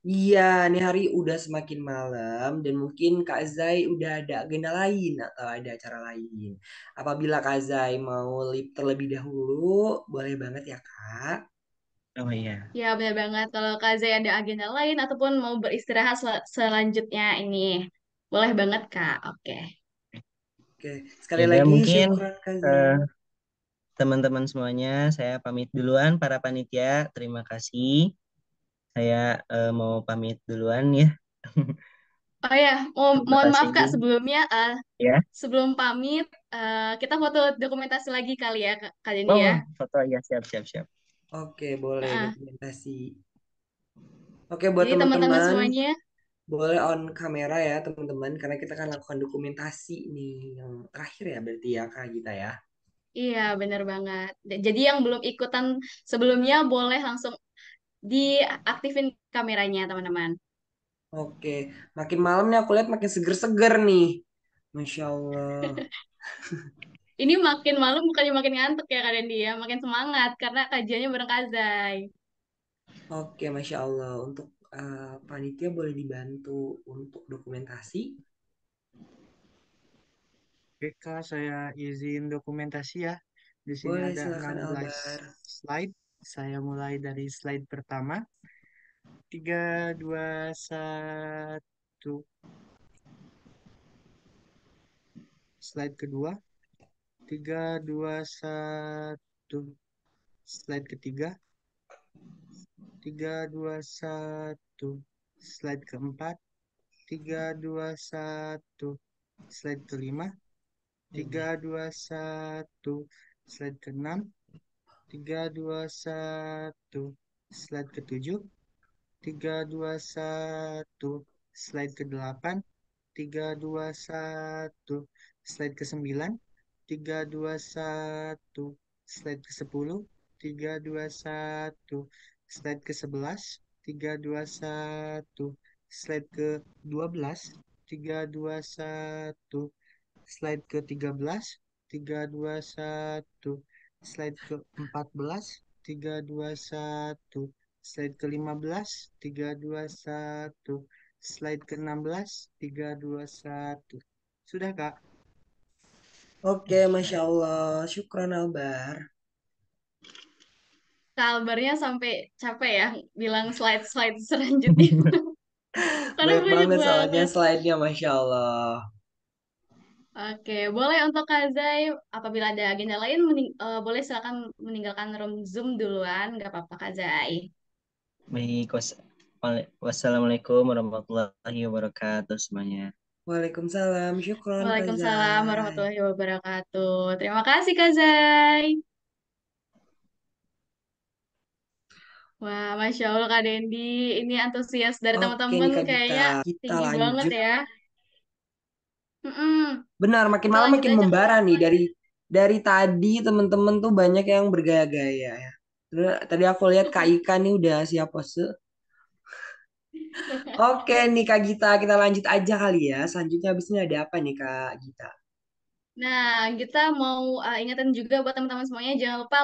Iya, nih hari udah semakin malam dan mungkin Kak Zai udah ada agenda lain atau ada acara lain. Apabila Kak Zai mau lip terlebih dahulu, boleh banget ya Kak. Oh iya. Ya, benar banget. Kalau Kak Zai ada agenda lain ataupun mau beristirahat selanjutnya ini. Boleh banget, Kak. Oke. Oke, Ya sekali udah lagi mungkin syukran Kak Zai. eh, teman-teman semuanya, saya pamit duluan para panitia. Terima kasih. Saya mau pamit duluan ya. Oh ya, Terima mohon maaf kasih. Kak sebelumnya, Ya. sebelum pamit, kita foto dokumentasi lagi kali ya, Kak Dendi ya. Oh, foto ya, siap, siap, siap. Oke, boleh Heeh. dokumentasi. Oke, buat Jadi teman-teman teman-teman, semuanya, boleh on kamera ya teman-teman, karena kita akan lakukan dokumentasi nih yang terakhir ya berarti ya Kak Gita ya. iya benar banget. Jadi yang belum ikutan sebelumnya boleh langsung diaktifin kameranya, teman-teman. Oke, makin malam nih aku lihat makin seger-seger nih. Masya Allah. Ini makin malam bukannya makin ngantuk ya Kak Dendi ya, makin semangat karena kajiannya bareng Kak Zai. Oke, Masya Allah. Untuk panitia boleh dibantu untuk dokumentasi. Oke, Kak, saya izin dokumentasi ya. Di sini Boleh ada silakan 16 Albar. slide. Saya mulai dari slide pertama. 3, 2, 1. Slide kedua. 3, 2, 1. Slide ketiga. 3, 2, 1. Slide keempat. 3, 2, 1. Slide kelima. 3, 2, 1. Slide keenam. 3, 2, 1. Slide ketujuh. 3, 2, 1. Slide ke-8. 3, 2, 1. Slide ke-9. 3, 2, 1. Slide ke-10. 3, 2, 1. Slide ke-11. 3, 2, 1. Slide ke-12, 321. Slide ke-13, 321. Slide ke-14, 321. Slide ke-15, 321. Slide ke-16, 321. Sudah, Kak? Oke, Masya Allah. Syukron Albar. Kabarnya sampai capek ya bilang slide-slide selanjutnya. Karena Banyak banyak banget soalnya banget. slide-nya, Masya Allah. Oke, boleh untuk Kak Zai, apabila ada agenda lain, boleh silakan meninggalkan room Zoom duluan, nggak apa-apa Kak Zai. Baik, wassalamualaikum warahmatullahi wabarakatuh semuanya. Waalaikumsalam. Syukron, Kak Waalaikumsalam Zai. warahmatullahi wabarakatuh. Terima kasih Kak Zai. Wah, Masya Allah Kak Dendi, ini antusias dari Oke teman-teman nih Kak Gita. kayaknya Kita tinggi banget lanjut. ya. Mm-mm. Benar, makin Kita malam lanjut makin aja ke membara nih. slide. Dari tadi teman-teman tuh banyak yang bergaya-gaya ya. Tadi aku lihat Kak Ika nih udah siap pose. Oke nih Kak Gita, kita lanjut aja kali ya. Selanjutnya habis ini ada apa nih Kak Gita? Nah, kita mau ingetin juga buat teman-teman semuanya, jangan lupa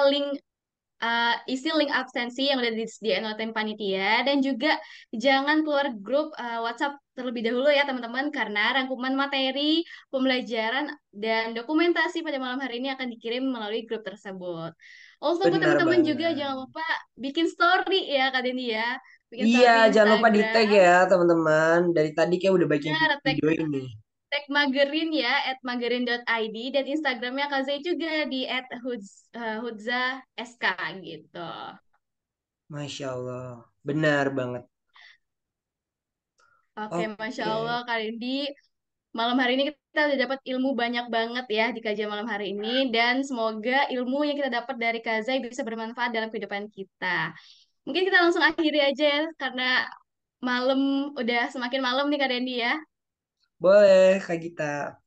isi link absensi yang udah disediain oleh tim panitia dan juga jangan keluar grup WhatsApp terlebih dahulu ya teman-teman karena rangkuman materi, pembelajaran dan dokumentasi pada malam hari ini akan dikirim melalui grup tersebut. Also buat Benar teman-teman juga banget. jangan lupa bikin story ya Kak Deni ya. Bikin Iya, story jangan lupa di tag Instagram. ya teman-teman. Dari tadi kayak udah banyak yang Benar, video ini. tag Magerin ya, @magerin.id dan Instagramnya Kak Zai juga di @hudza.sk gitu. Masya Allah. Benar banget. Oke, Masya Allah, Oke. Kak Dendi. Malam hari ini kita udah dapat ilmu banyak banget ya di kajian malam hari ini. Dan semoga ilmu yang kita dapat dari Kak Zai bisa bermanfaat dalam kehidupan kita. Mungkin kita langsung akhiri aja ya, karena malam udah semakin malam nih Kak Dendi ya. Boleh Kak Gita.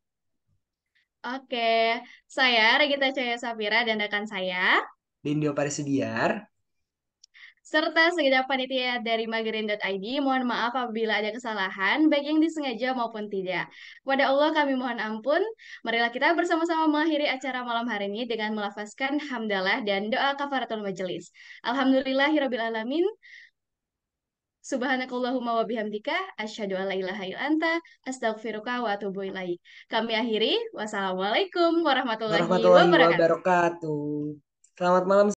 Oke, saya Regita Cahaya Safira dan rekan saya, Dindio Parisudiar. serta segenap panitia dari Magerin.id, mohon maaf apabila ada kesalahan, baik yang disengaja maupun tidak. Kepada Allah kami mohon ampun. Marilah kita bersama-sama mengakhiri acara malam hari ini dengan melafazkan hamdalah dan doa kafaratul majelis. Alhamdulillahirabbil alamin. Subhanakallahumma wa bihamdika asyhadu an la ilaha illa anta astaghfiruka wa atubu ilaik. Kami akhiri. Wassalamualaikum warahmatullahi Warahmatullahi wabarakatuh. wabarakatuh. Selamat malam